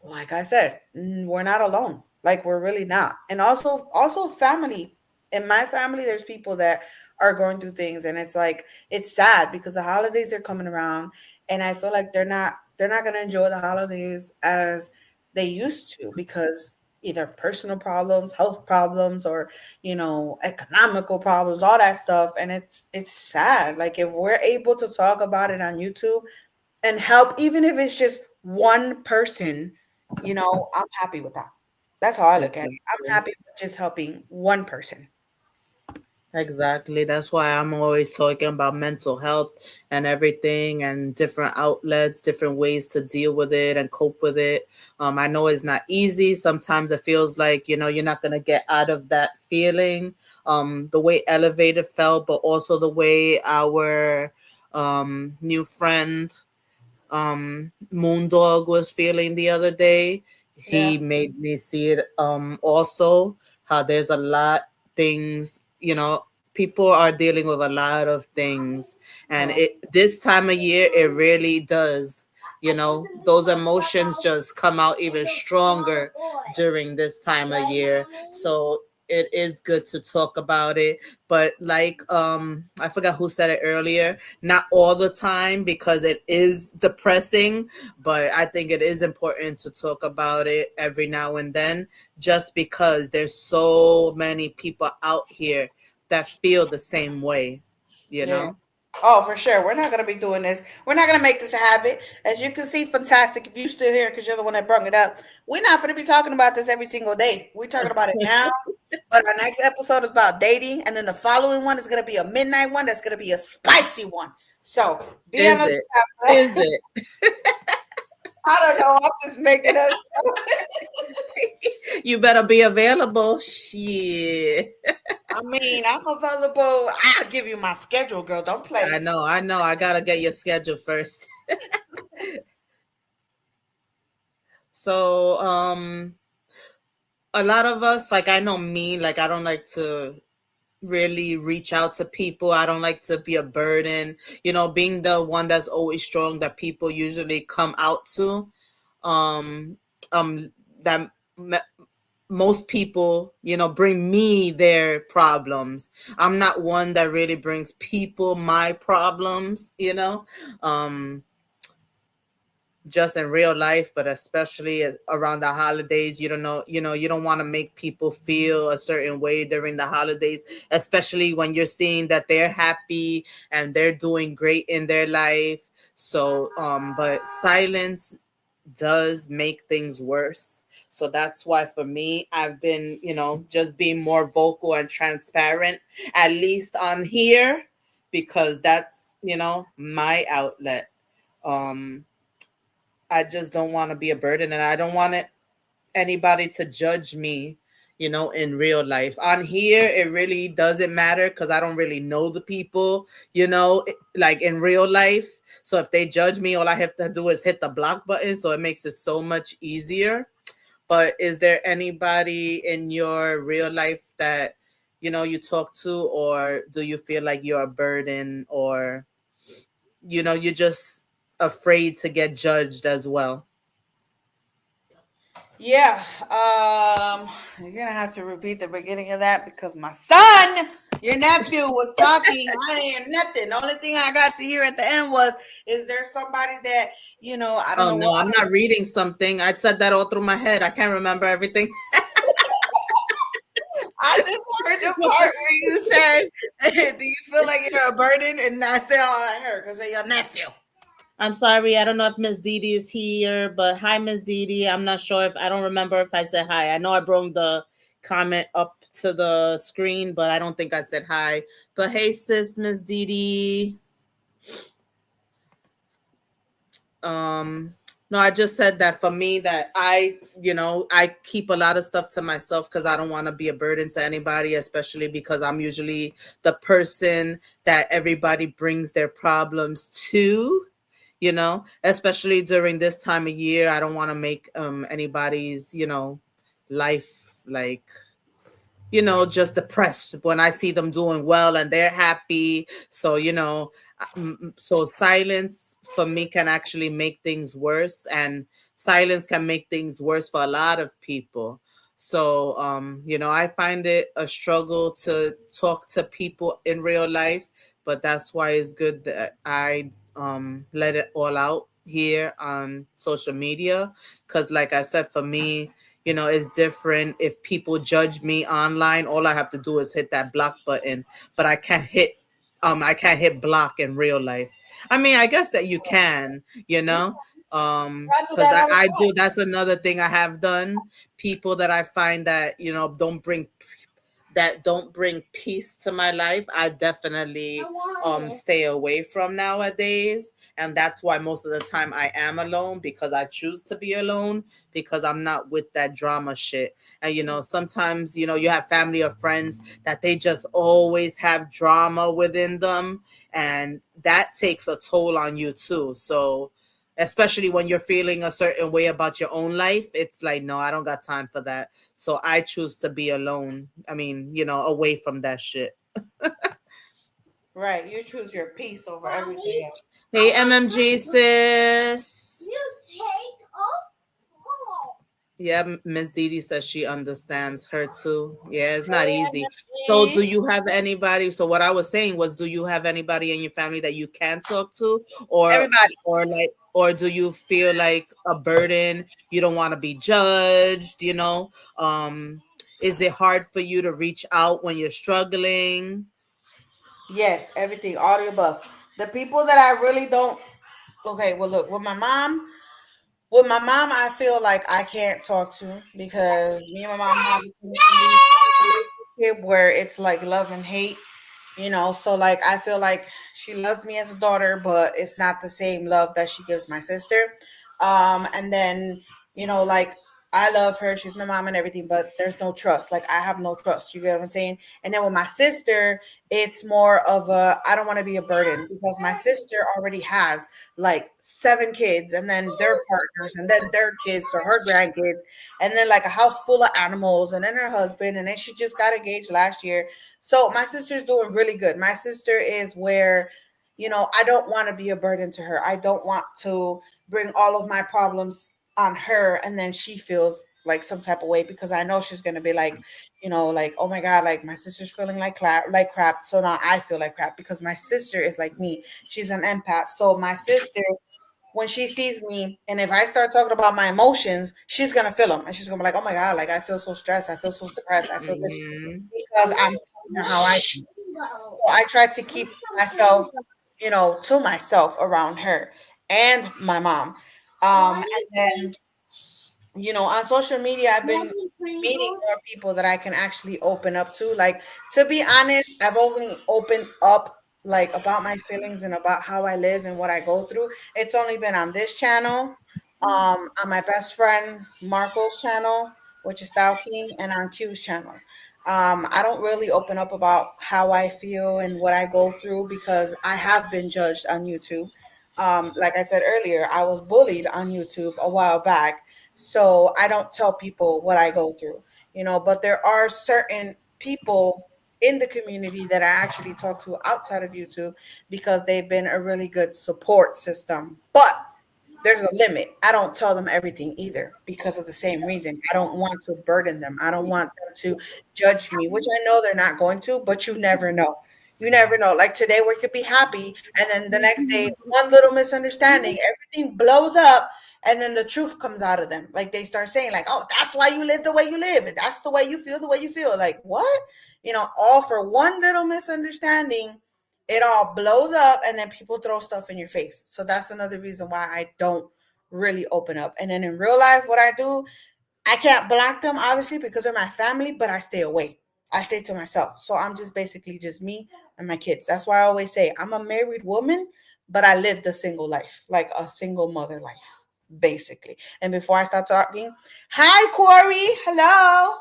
like I said, we're not alone. Like we're really not. And also family. In my family, there's people that are going through things and it's like it's sad because the holidays are coming around and I feel like they're not gonna enjoy the holidays as they used to because either personal problems, health problems, or economical problems, all that stuff. And it's sad. Like if we're able to talk about it on YouTube and help, even if it's just one person, I'm happy with that. That's how I look at it. I'm Exactly. happy with just helping one person. Exactly. That's why I'm always talking about mental health and everything and different outlets, different ways to deal with it and cope with it. I know it's not easy. Sometimes it feels like, you're not going to get out of that feeling. The way Elevated felt, but also the way our new friend Moondog was feeling the other day. He Yeah, made me see it also how there's a lot things, people are dealing with a lot of things, and yeah, it this time of year it really does, those emotions just come out even stronger during this time of year. So it is good to talk about it, but like I forgot who said it earlier, not all the time because it is depressing, but I think it is important to talk about it every now and then just because there's so many people out here that feel the same way, you yeah. know? Oh, for sure. We're not gonna be doing this. We're not gonna make this a habit. As you can see, fantastic. If you still here because you're the one that brought it up, we're not gonna be talking about this every single day. We're talking about it now. But our next episode is about dating, and then the following one is gonna be a midnight one. That's gonna be a spicy one. So be on the Is it? lookout for Is that. it? I don't know. I'm just making up. You better be available. Shit. I mean, I'm available. I'll give you my schedule, girl. Don't I play. know, I know. I gotta get your schedule first. So, a lot of us, like I know me, like I don't like to really reach out to people. I don't like to be a burden, being the one that's always strong that people usually come out to. Um, that most people, bring me their problems. I'm not one that really brings people my problems, just in real life, but especially around the holidays. You don't know, you don't want to make people feel a certain way during the holidays, especially when you're seeing that they're happy and they're doing great in their life. So, but silence does make things worse. So that's why for me, I've been, just being more vocal and transparent, at least on here, because that's, my outlet. Um, I just don't want to be a burden and I don't want anybody to judge me, in real life. On here, it really doesn't matter because I don't really know the people, like in real life. So if they judge me, all I have to do is hit the block button. So it makes it so much easier. But is there anybody in your real life that, you talk to, or do you feel like you're a burden, or, you're just afraid to get judged as well? Yeah. You're gonna have to repeat the beginning of that because my son, your nephew, was talking. I didn't hear nothing. The only thing I got to hear at the end was, "Is there somebody that I don't Oh know no, what." I'm not reading something. I said that all through my head. I can't remember everything. I just heard the part where you said, "Do you feel like you're a burden?" And I said, "Oh, I heard because of your nephew." I'm sorry, I don't know if Miss Didi is here, but hi, Miss Didi. I'm not sure if I don't remember if I said hi. I know I brought the comment up to the screen, but I don't think I said hi. But hey, sis, Miss Didi. Um, no, I just said that for me that I keep a lot of stuff to myself because I don't want to be a burden to anybody, especially because I'm usually the person that everybody brings their problems to. Especially during this time of year, I don't want to make anybody's life like just depressed when I see them doing well and they're happy. So, so silence for me can actually make things worse, and silence can make things worse for a lot of people. So, I find it a struggle to talk to people in real life, but that's why it's good that I let it all out here on social media. Because, like I said, for me, it's different. If people judge me online, all I have to do is hit that block button, but I can't hit block in real life. I mean, I guess that you can, I do because that I, all the I time. do. That's another thing I have done. People that I find that don't bring peace to my life, I definitely stay away from nowadays. And that's why most of the time I am alone, because I choose to be alone, because I'm not with that drama shit. And sometimes you have family or friends that they just always have drama within them, and that takes a toll on you too. So especially when you're feeling a certain way about your own life, it's like, no, I don't got time for that. So I choose to be alone. I mean, away from that shit. Right, you choose your peace over everything Mommy, else. Hey, MMG sis. you take off. Yeah, Miss Didi says she understands her too. Yeah, it's not Hey, easy. So, do MFG. you have anybody? So, what I was saying was, do you have anybody in your family that you can talk to, or Everybody. or do you feel like a burden? You don't want to be judged. Is it hard for you to reach out when you're struggling? Yes, everything, all the above. The people that I really don't. Okay, well, look, with my mom, I feel like I can't talk to because me and my mom have a relationship where it's like love and hate. So like I feel like she loves me as a daughter, but it's not the same love that she gives my sister. And then like I love her, she's my mom and everything, but there's no trust. Like I have no trust. You get what I'm saying? And then with my sister, it's more of a I don't want to be a burden because my sister already has like 7 kids, and then their partners, and then their kids, so her grandkids, and then like a house full of animals, and then her husband, and then she just got engaged last year. So my sister's doing really good. My sister is where, I don't want to be a burden to her. I don't want to bring all of my problems on her and then she feels like some type of way because I know she's gonna be like, like, oh my God, like my sister's feeling like crap. So now I feel like crap because my sister is like me. She's an empath. So my sister, when she sees me, and if I start talking about my emotions, she's gonna feel them, and she's gonna be like, "Oh my God, like I feel so stressed, I feel so depressed, I feel this," Hmm. because I'm telling her how I feel. So I try to keep myself, to myself around her and my mom. And then on social media, I've been meeting more people that I can actually open up to. Like, to be honest, I've only opened up like about my feelings and about how I live and what I go through. It's only been on this channel, on my best friend Marco's channel, which is Style King, and on Q's channel. I don't really open up about how I feel and what I go through because I have been judged on YouTube. Like I said earlier, I was bullied on YouTube a while back, so I don't tell people what I go through, but there are certain people in the community that I actually talk to outside of YouTube because they've been a really good support system. But there's a limit. I don't tell them everything either because of the same reason. I don't want to burden them. I don't want them to judge me, which I know they're not going to, but you never know. You never know. Like today, we could be happy, and then the next day, one little misunderstanding, everything blows up, And then the truth comes out of them. Like they start saying, like, oh, that's why you live the way you live, and that's the way you feel the way you feel. Like, what? All for one little misunderstanding, it all blows up, and then people throw stuff in your face. So that's another reason why I don't really open up. And then in real life, what I do, I can't block them obviously because they're my family, but I stay away. I stay to myself. So I'm just basically just me and my kids. That's why I always say I'm a married woman, but I lived a single life, like a single mother life, basically. And before I start talking, hi Corey, hello.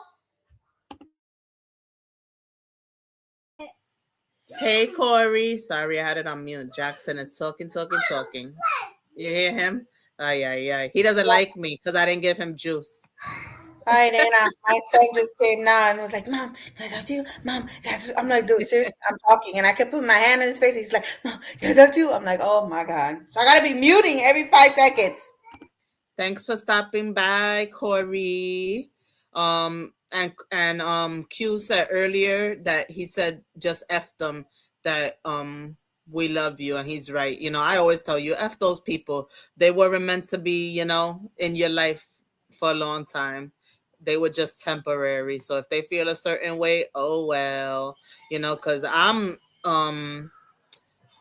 Hey, Corey. Sorry, I had it on mute. Jackson is talking, talking, talking. You hear him? Ay, ay, ay. He doesn't like me because I didn't give him juice. Hi Nana. My son just came now and was like, Mom, can I talk to you? Mom, can I I'm like, dude, seriously, I'm talking. And I kept putting my hand in his face. He's like, Mom, can I talk to you? I'm like, oh my God. So I gotta be muting every 5 seconds. Thanks for stopping by, Corey. And Q said earlier that he said just F them, that we love you, and he's right. I always tell you, F those people. They weren't meant to be, in your life for a long time. They were just temporary. So if they feel a certain way, oh well, because I'm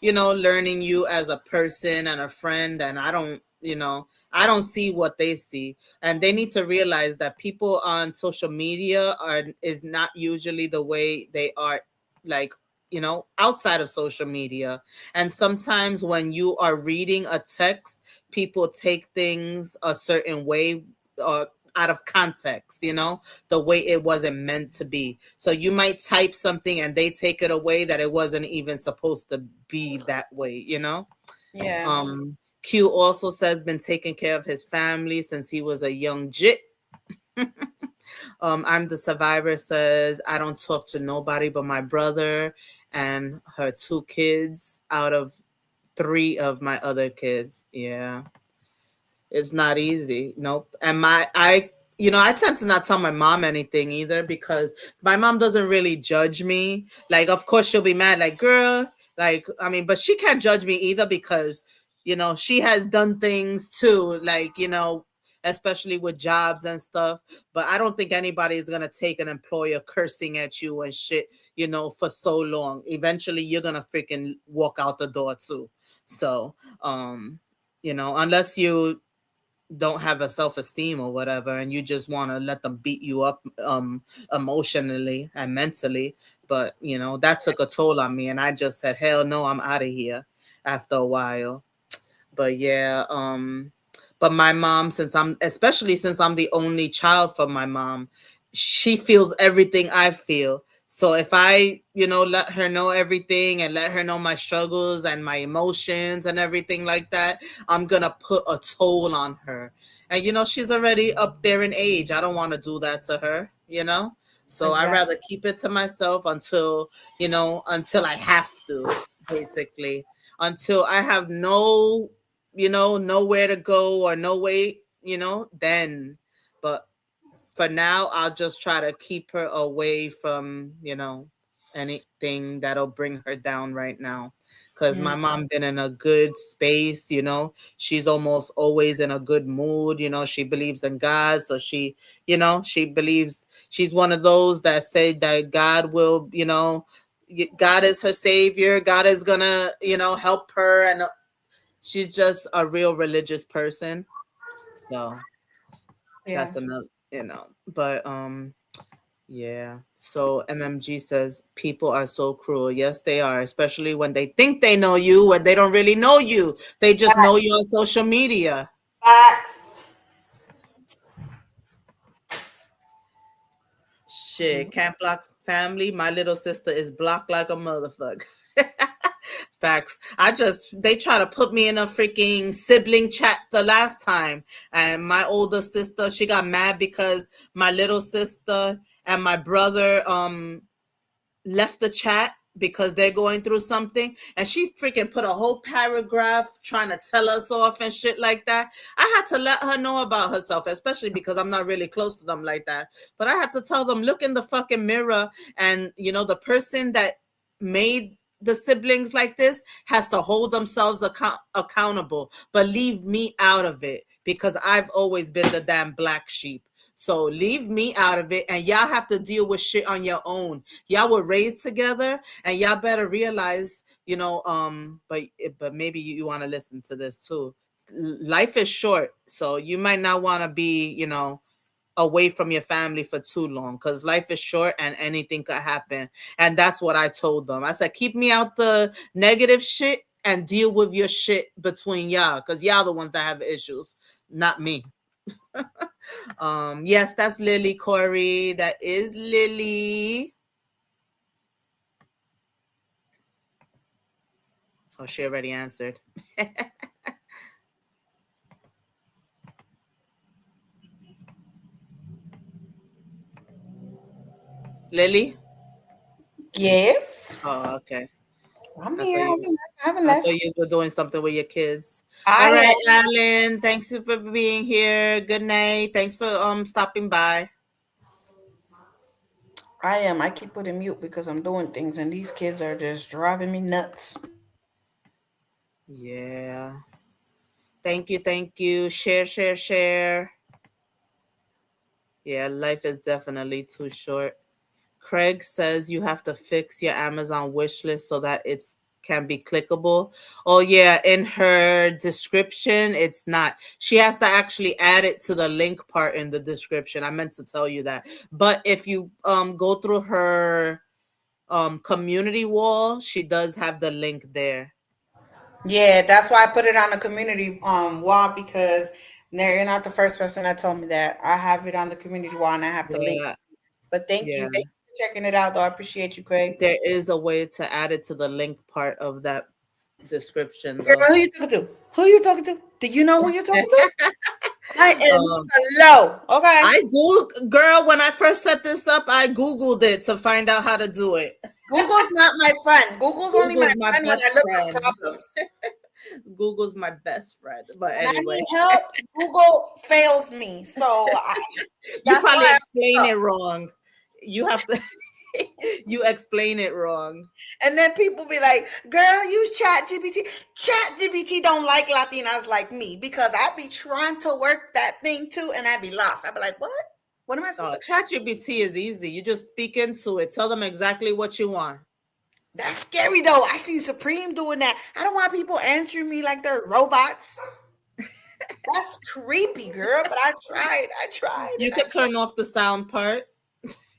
learning you as a person and a friend, and I don't see what they see, and they need to realize that people on social media is not usually the way they are, like, outside of social media. And sometimes when you are reading a text, people take things a certain way, out of context, the way it wasn't meant to be. So you might type something and they take it away that it wasn't even supposed to be that way. Yeah. Q also says been taking care of his family since he was a young jit. I'm the survivor says I don't talk to nobody but my brother and her 2 kids out of 3 of my other kids. Yeah. It's not easy. Nope. And I tend to not tell my mom anything either because my mom doesn't really judge me. Like, of course she'll be mad, like, girl, like, I mean, but she can't judge me either because, she has done things too, like, especially with jobs and stuff. But I don't think anybody is going to take an employer cursing at you and shit, for so long. Eventually you're going to freaking walk out the door too. So, unless you don't have a self-esteem or whatever and you just want to let them beat you up emotionally and mentally, but that took a toll on me and I just said hell no, I'm out of here after a while. But yeah, but my mom, since I'm the only child for my mom, she feels everything I feel. So if I, let her know everything and let her know my struggles and my emotions and everything like that, I'm gonna put a toll on her. And she's already up there in age. I don't want to do that to her. So I Exactly. rather keep it to myself until I have to, basically. Until I have nowhere to go or no way, then. But for now, I'll just try to keep her away from, anything that'll bring her down right now. Because my Mm. mom been in a good space, she's almost always in a good mood, she believes in God. So she believes she's one of those that say that God will, God is her savior. God is gonna, help her. And she's just a real religious person. So Yeah. that's another, but yeah. So MMG says people are so cruel. Yes, they are, especially when they think they know you when they don't really know you. They just know you on social media. Facts. Shit, can't block family. My little sister is blocked like a motherfucker. Facts. They try to put me in a freaking sibling chat the last time. And my older sister, she got mad because my little sister and my brother left the chat because they're going through something, and she freaking put a whole paragraph trying to tell us off and shit like that. I had to let her know about herself, especially because I'm not really close to them like that. But I had to tell them, look in the fucking mirror, and the person that made the siblings like this has to hold themselves accountable, but leave me out of it because I've always been the damn black sheep. So leave me out of it, and y'all have to deal with shit on your own. Y'all were raised together, and y'all better realize, but maybe you want to listen to this too. Life is short, so you might not want to be, away from your family for too long, because life is short and anything could happen. And that's what I told them. I said, keep me out the negative shit and deal with your shit between y'all, because y'all the ones that have issues, not me. Yes, that's Lily, Corey. That is Lily. Oh, she already answered. Lily? Yes, Oh, okay. I'm I thought here. you I haven't I thought left. you were doing something with your kids. All I right, am. Alan. Thanks for being here. Good night. Thanks for stopping by. I am. I keep putting mute because I'm doing things, and these kids are just driving me nuts. Yeah. Thank you, thank you. Share, share, share. Yeah, life is definitely too short. Craig says you have to fix your Amazon wish list so that it's can be clickable. Oh yeah, in her description, it's not. She has to actually add it to the link part in the description. I meant to tell you that. But if you go through her community wall, she does have the link there. Yeah, that's why I put it on the community wall because you're not the first person that told me that. I have it on the community wall and I have to link. Yeah, But thank you. yeah. Thank you for checking it out, though. I appreciate you, Craig. There is a way to add it to the link part of that description Girl, though. who you talking to? Who you talking to? Do you know who you're talking to? I am um, slow. Okay. I Googled, girl, when I first set this up, I Googled it to find out how to do it. Google's not my friend. Google's only my Google's my friend when I best look for friend. problems. Google's my best friend. But When I anyway, need help, Google fails me. you That's probably why explain I'm it up. wrong. You have to, you explain it wrong. And then people be like, girl, use Chat GPT. Chat GPT don't like Latinas like me because I be trying to work that thing too and I be lost. I be like, what? What am I supposed to? ChatGPT is easy. You just speak into it. Tell them exactly what you want. That's scary though. I see Supreme doing that. I don't want people answering me like they're robots. That's creepy, girl. But I tried. I tried You and I could turn off the sound part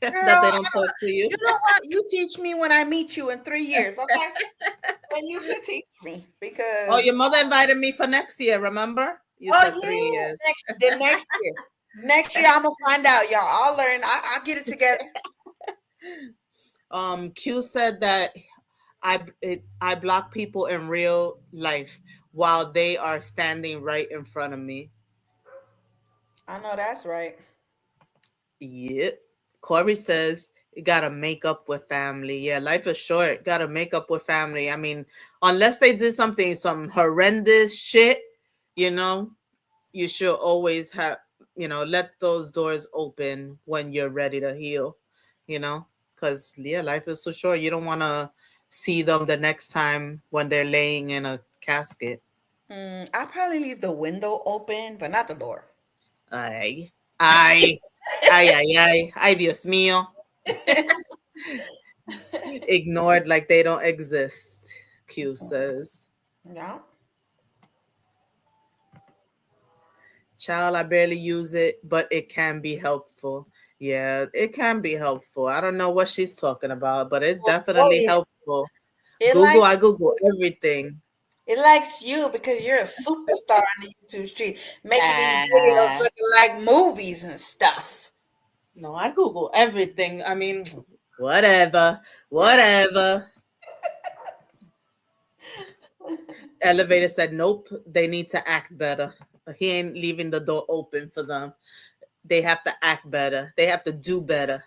that girl, they don't talk to you. you know what? You teach me when I meet you in 3 years, okay? And you can teach me Oh, because your mother invited me for next year, remember? You oh said three yeah, years. next year I'm gonna find out, y'all. I'll learn. I'll get it together. Q said that I block people in real life while they are standing right in front of me. I know that's right. Yep. Corey says you gotta make up with family. Yeah, life is short. Gotta make up with family. I mean, unless they did some horrendous shit, you know, you should always have, let those doors open when you're ready to heal, because, yeah, life is so short. You don't want to see them the next time when they're laying in a casket. I'll probably leave the window open, but not the door. Ay, ay, ay, ay, ay, ay, Dios mío. Ignored like they don't exist, Q says. Yeah. Child, I barely use it, but it can be helpful. Yeah, it can be helpful. I don't know what she's talking about, but it's Oh definitely yeah. helpful. It Google, likes I Google everything. it likes you because you're a superstar on the YouTube street, making these videos Ah, looking like movies and stuff. no, I Google everything. I mean, whatever, whatever. Elevator said, nope, they need to act better. He ain't leaving the door open for them. They have to act better. They have to do better.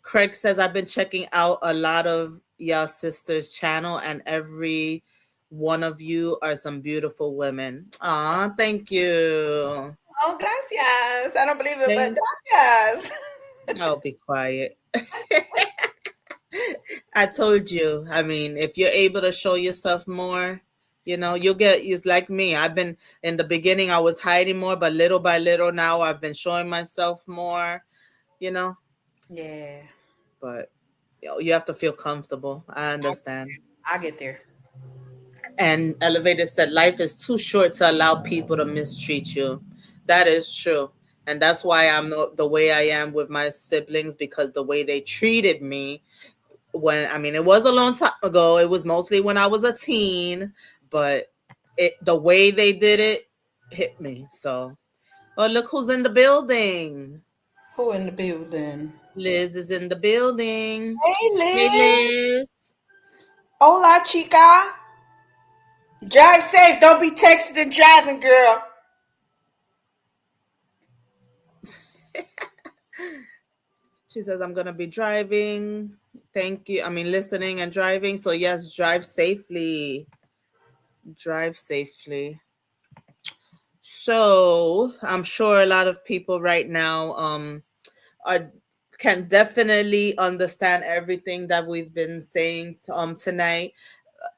Craig says, I've been checking out a lot of y'all sisters' channel, and every one of you are some beautiful women. Aw, thank you. Oh, gracias. I don't believe it, but Thank- gracias. I'll be quiet. I told you. I mean, if you're able to show yourself more, You'll get you like me. I've been in the beginning I was hiding more, but little by little now I've been showing myself more, you know. Yeah, But you have to feel comfortable. I understand. I get there. And Elevator said life is too short to allow people to mistreat you. That is true. And that's why I'm the way I am with my siblings, because the way they treated me when, I mean, it was a long time ago. It was mostly when I was a teen, but the way they did it hit me. So, oh, look who's in the building. Who in the building? Liz is in the building. Hey, Hey, Liz. Liz. Hola, chica. Drive safe. Don't be texting and driving, girl. She says, I'm going to be driving. Thank you. I mean, listening and driving. So, yes, drive safely. Drive safely. So, I'm sure a lot of people right now are can definitely understand everything that we've been saying tonight.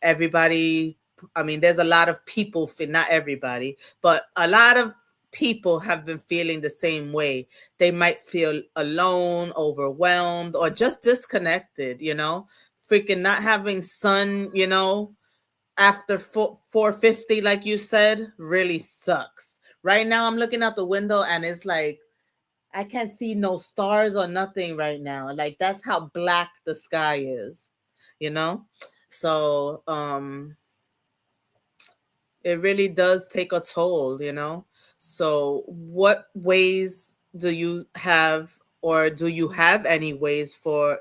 Everybody, I mean, there's a lot of people, not everybody, but a lot of people have been feeling the same way. They might feel alone, overwhelmed, or just disconnected, freaking not having sun, after 450, like you said, really sucks. Right now I'm looking out the window and it's like I can't see no stars or nothing right now. Like that's how black the sky is, you know? So, it really does take a toll. So, what ways do you have, or do you have any ways for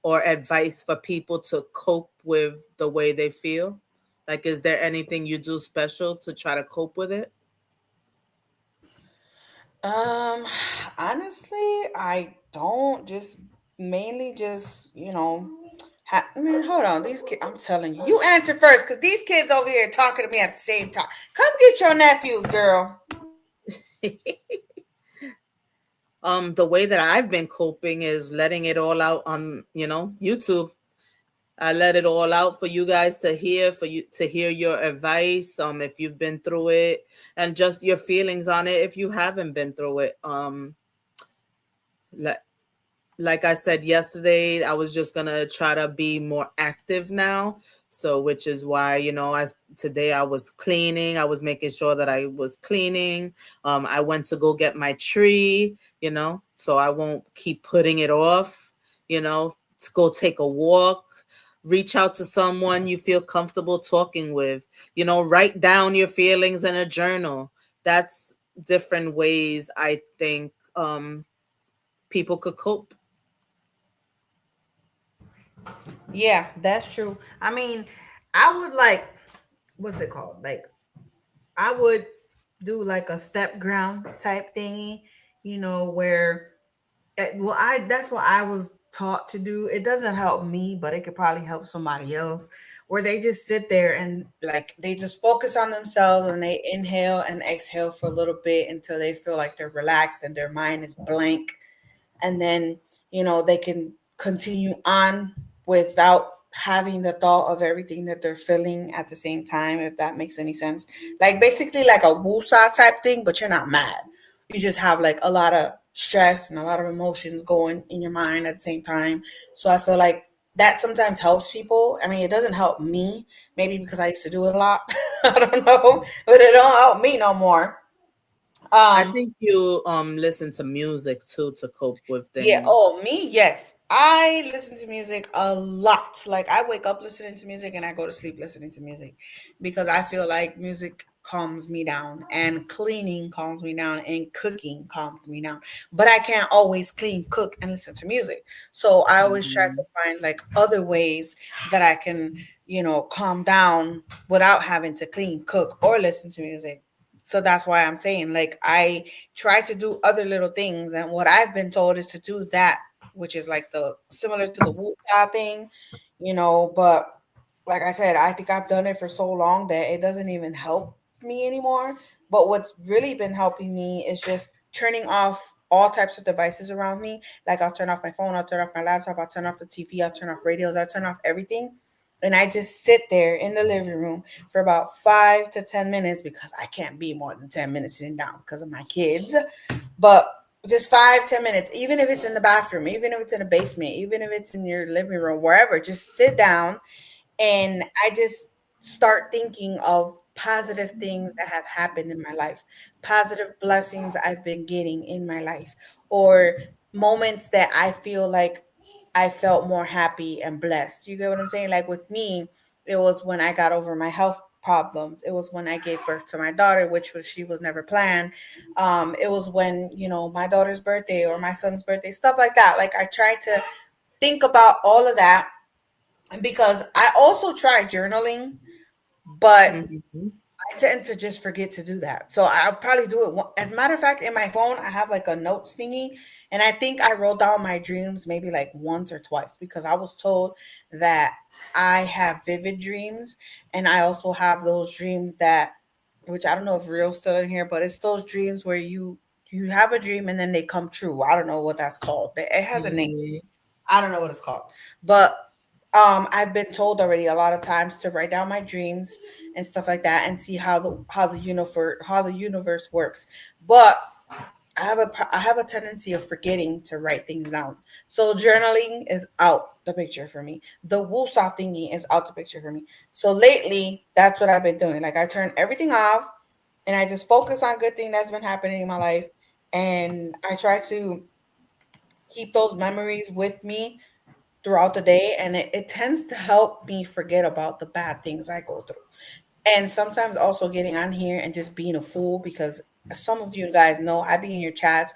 or advice for people to cope with the way they feel? Like, is there anything you do special to try to cope with it? Um, Honestly, I don't just mainly just I mean, hold on, these kids. I'm telling you, you answer first because these kids over here talking to me at the same time. Come get your nephews, girl. The way that I've been coping is letting it all out on, YouTube. I let it all out for you guys to hear, for you to hear your advice, if you've been through it, and just your feelings on it if you haven't been through it. Let like I said yesterday, I was just gonna try to be more active now. So, which is why, as today I was cleaning, I was making sure that I was cleaning. I went to go get my tree, so I won't keep putting it off, to go take a walk, reach out to someone you feel comfortable talking with, write down your feelings in a journal. That's different ways I think people could cope. Yeah, that's true. I mean, I would like, what's it called? Like, I would do like a step ground type thingy, where well, I that's what I was taught to do. It doesn't help me, but it could probably help somebody else. Where they just sit there and like they just focus on themselves and they inhale and exhale for a little bit until they feel like they're relaxed and their mind is blank, and then they can continue on without having the thought of everything that they're feeling at the same time, if that makes any sense. Like basically like a woosah type thing, but you're not mad. You just have like a lot of stress and a lot of emotions going in your mind at the same time. So I feel like that sometimes helps people. I mean, it doesn't help me, maybe because I used to do it a lot. I don't know, but it don't help me no more. I um think you listen to music too to cope with Yeah. things. Oh, me? Yes. I listen to music a lot. Like I wake up listening to music and I go to sleep listening to music because I feel like music calms me down and cleaning calms me down and cooking calms me down. But I can't always clean, cook, and listen to music. So I always try to Mhm. find like other ways that I can, calm down without having to clean, cook, or listen to music. So that's why I'm saying like I try to do other little things. And what I've been told is to do that, which is like the similar to the whoop thing, but like I said, I think I've done it for so long that it doesn't even help me anymore. But what's really been helping me is just turning off all types of devices around me. Like I'll turn off my phone, I'll turn off my laptop, I'll turn off the TV, I'll turn off radios, I'll turn off everything and I just sit there in the living room for about 5 to 10 minutes because I can't be more than 10 minutes sitting down because of my kids. But just 5 10 minutes, even if it's in the bathroom, even if it's in the basement, even if it's in your living room, wherever, just sit down and I just start thinking of positive things that have happened in my life, positive blessings I've been getting in my life, or moments that I feel like I felt more happy and blessed. You get what I'm saying? Like with me, it was when I got over my health problems. It was when I gave birth to my daughter, which was she was never planned. It was when, my daughter's birthday or my son's birthday, stuff like that. Like I try to think about all of that because I also try journaling, but Mhm. I tend to just forget to do that. So I'll probably do it. As a matter of fact, in my phone, I have like a notes thingy, and I think I wrote down my dreams maybe like once or twice because I was told that I have vivid dreams, and I also have those dreams that, which I don't know if real's still in here, but it's those dreams where you have a dream and then they come true. I don't know what that's called. It has a name. Mhm. I don't know what it's called, but I've been told already a lot of times to write down my dreams and stuff like that and see how the universe works. But I have a tendency of forgetting to write things down. So journaling is out the picture for me. The woosah thingy is out the picture for me. So lately, that's what I've been doing. Like I turn everything off and I just focus on good thing that's been happening in my life, and I try to keep those memories with me throughout the day, and it tends to help me forget about the bad things I go through. And sometimes also getting on here and just being a fool because some of you guys know I be in your chats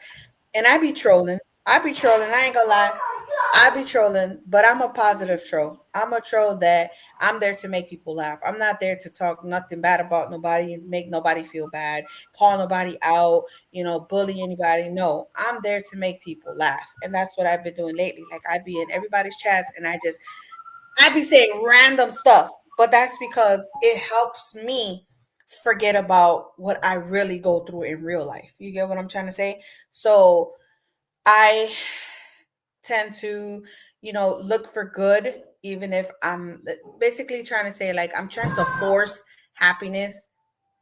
and I be trolling. I be trolling. I ain't gonna lie. I be trolling, but I'm a positive troll. I'm a troll that I'm there to make people laugh. I'm not there to talk nothing bad about nobody, make nobody feel bad, call nobody out, bully anybody. No, I'm there to make people laugh. And that's what I've been doing lately. Like I be in everybody's chats and I be saying random stuff, but that's because it helps me forget about what I really go through in real life. You get what I'm trying to say? So I tend to, look for good, even if I'm basically trying to say, like, I'm trying to force happiness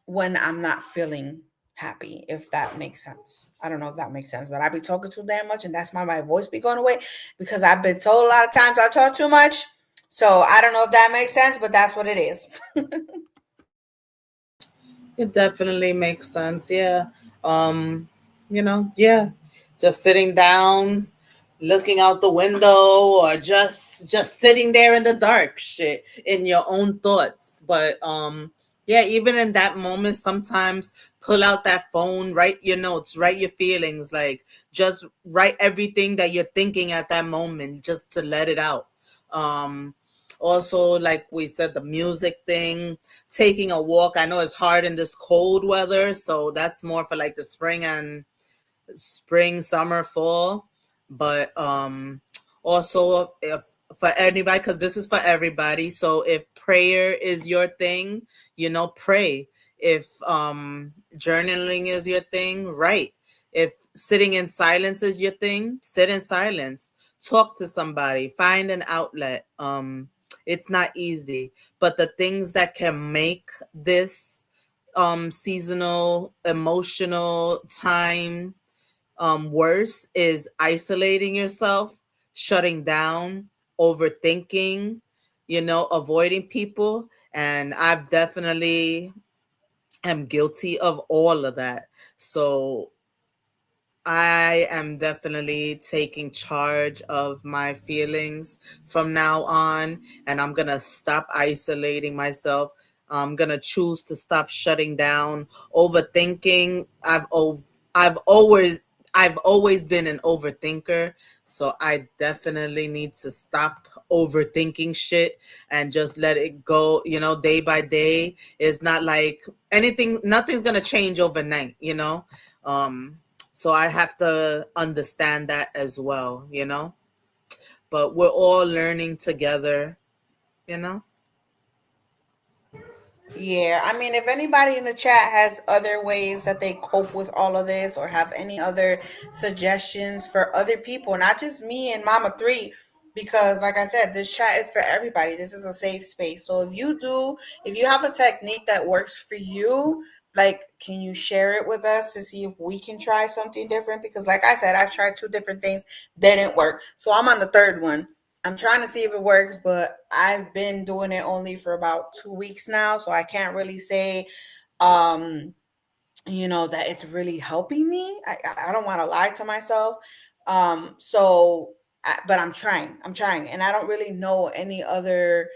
when I'm not feeling happy, if that makes sense. I don't know if that makes sense, but I be talking too damn much, and that's why my voice be going away because I've been told a lot of times I talk too much. So I don't know if that makes sense, but that's what it is. It definitely makes sense. Yeah. Yeah. Just sitting down, looking out the window, or just sitting there in the dark, shit, in your own thoughts. But yeah, even in that moment, sometimes pull out that phone, write your notes, write your feelings, like just write everything that you're thinking at that moment, just to let it out. Um, Also, like we said, the music thing, taking a walk. I know it's hard in this cold weather, so that's more for like the spring, summer, fall. But also, if for anybody, because this is for everybody. So if prayer is your thing, pray. If journaling is your thing, write. If sitting in silence is your thing, sit in silence. Talk to somebody, find an outlet. It's not easy, but the things that can make this seasonal emotional time worse is isolating yourself, shutting down, overthinking, avoiding people. And I've definitely am guilty of all of that. So I am definitely taking charge of my feelings from now on, and I'm gonna stop isolating myself. I'm gonna choose to stop shutting down, overthinking. I've always, I've always been an overthinker, so I definitely need to stop overthinking shit and just let it go. Day by day. It's not like anything. Nothing's gonna change overnight. So I have to understand that as well. But we're all learning together, you know? Yeah, I mean, if anybody in the chat has other ways that they cope with all of this or have any other suggestions for other people, not just me and Mama Three, because like I said, this chat is for everybody. This is a safe space. So if you have a technique that works for you, like can you share it with us to see if we can try something different? Because like I said, I've tried two different things, they didn't work. So I'm on the third one. I'm trying to see if it works, but I've been doing it only for about 2 weeks now, so I can't really say um that it's really helping me. I don't want to lie to myself. But I'm trying, and I don't really know any other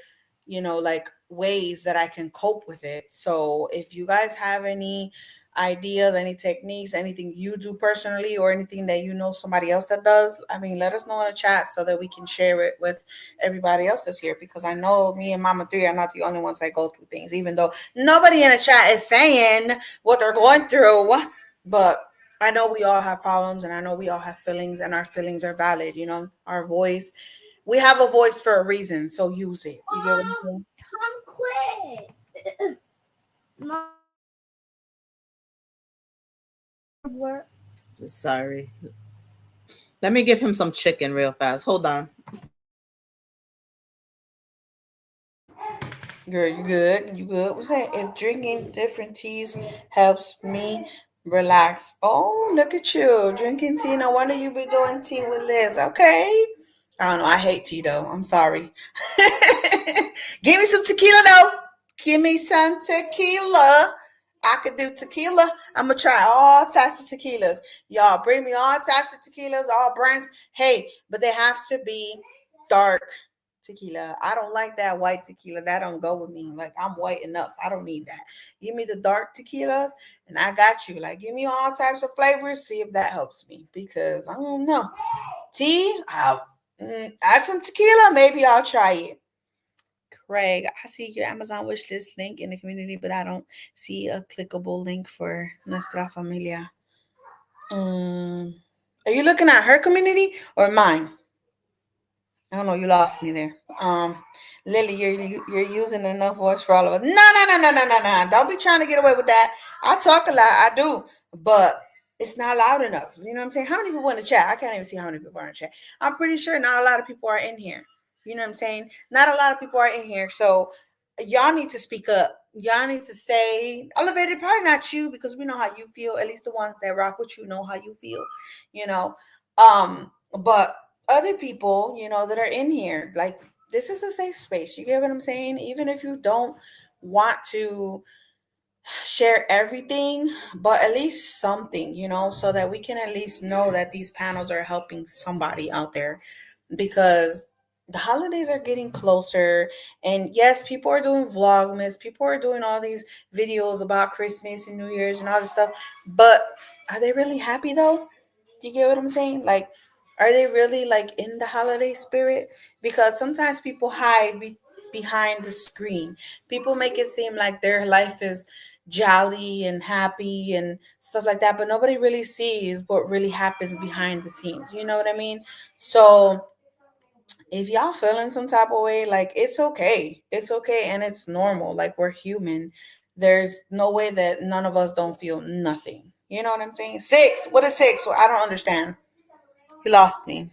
like ways that I can cope with it. So if you guys have any ideas, any techniques, anything you do personally, or anything that you know somebody else that does, I mean, let us know in the chat so that we can share it with everybody else that's here, because I know me and Mama Three are not the only ones that go through things, even though nobody in the chat is saying what they're going through. But I know we all have problems, and I know we all have feelings, and our feelings are valid. Our voice, we have a voice for a reason, so use it. You get what I'm saying? Come quick. Mom, Sorry. Let me give him some chicken real fast. Hold on. Girl, you good? You good? What's that? If drinking different teas helps me relax. Oh, look at you drinking tea. No wonder you be doing tea with Liz. Okay. I don't know. I hate tea though. I'm sorry. Give me some tequila though. Give me some tequila. I could do tequila. I'm gonna try all types of tequilas. Y'all bring me all types of tequilas, all brands. Hey, but they have to be dark tequila. I don't like that white tequila. That don't go with me. Like I'm white enough. I don't need that. Give me the dark tequilas and I got you. Like give me all types of flavors. See if that helps me. Because I don't know. Tea, add some tequila. Maybe I'll try it. Craig, I see your Amazon wish list link in the community, but I don't see a clickable link for Nuestra Familia. Are you looking at her community or mine? I don't know. You lost me there. Lily, you're using enough voice for all of us. No, no, no, no, no, no, no. Don't be trying to get away with that. I talk a lot. I do, but it's not loud enough. You know what I'm saying? How many people in the chat? I can't even see how many people are in the chat. I'm pretty sure not a lot of people are in here. You know what I'm saying? Not a lot of people are in here. So y'all need to speak up. Y'all need to say, elevated, probably not you, because we know how you feel. At least the ones that rock with you know how you feel. You know. But other people, that are in here, like this is a safe space. You get what I'm saying? Even if you don't want to share everything, but at least something, so that we can at least know that these panels are helping somebody out there, because the holidays are getting closer. And yes, people are doing vlogmas, people are doing all these videos about Christmas and New Year's and all this stuff, but are they really happy though? Do you get what I'm saying? Like, are they really like in the holiday spirit? Because sometimes people hide behind the screen. People make it seem like their life is jolly and happy and stuff like that, but nobody really sees what really happens behind the scenes. You know what I mean? So if y'all feeling some type of way, like it's okay. It's okay and it's normal. Like we're human. There's no way that none of us don't feel nothing. You know what I'm saying? Six. What is six? Well, I don't understand. You lost me.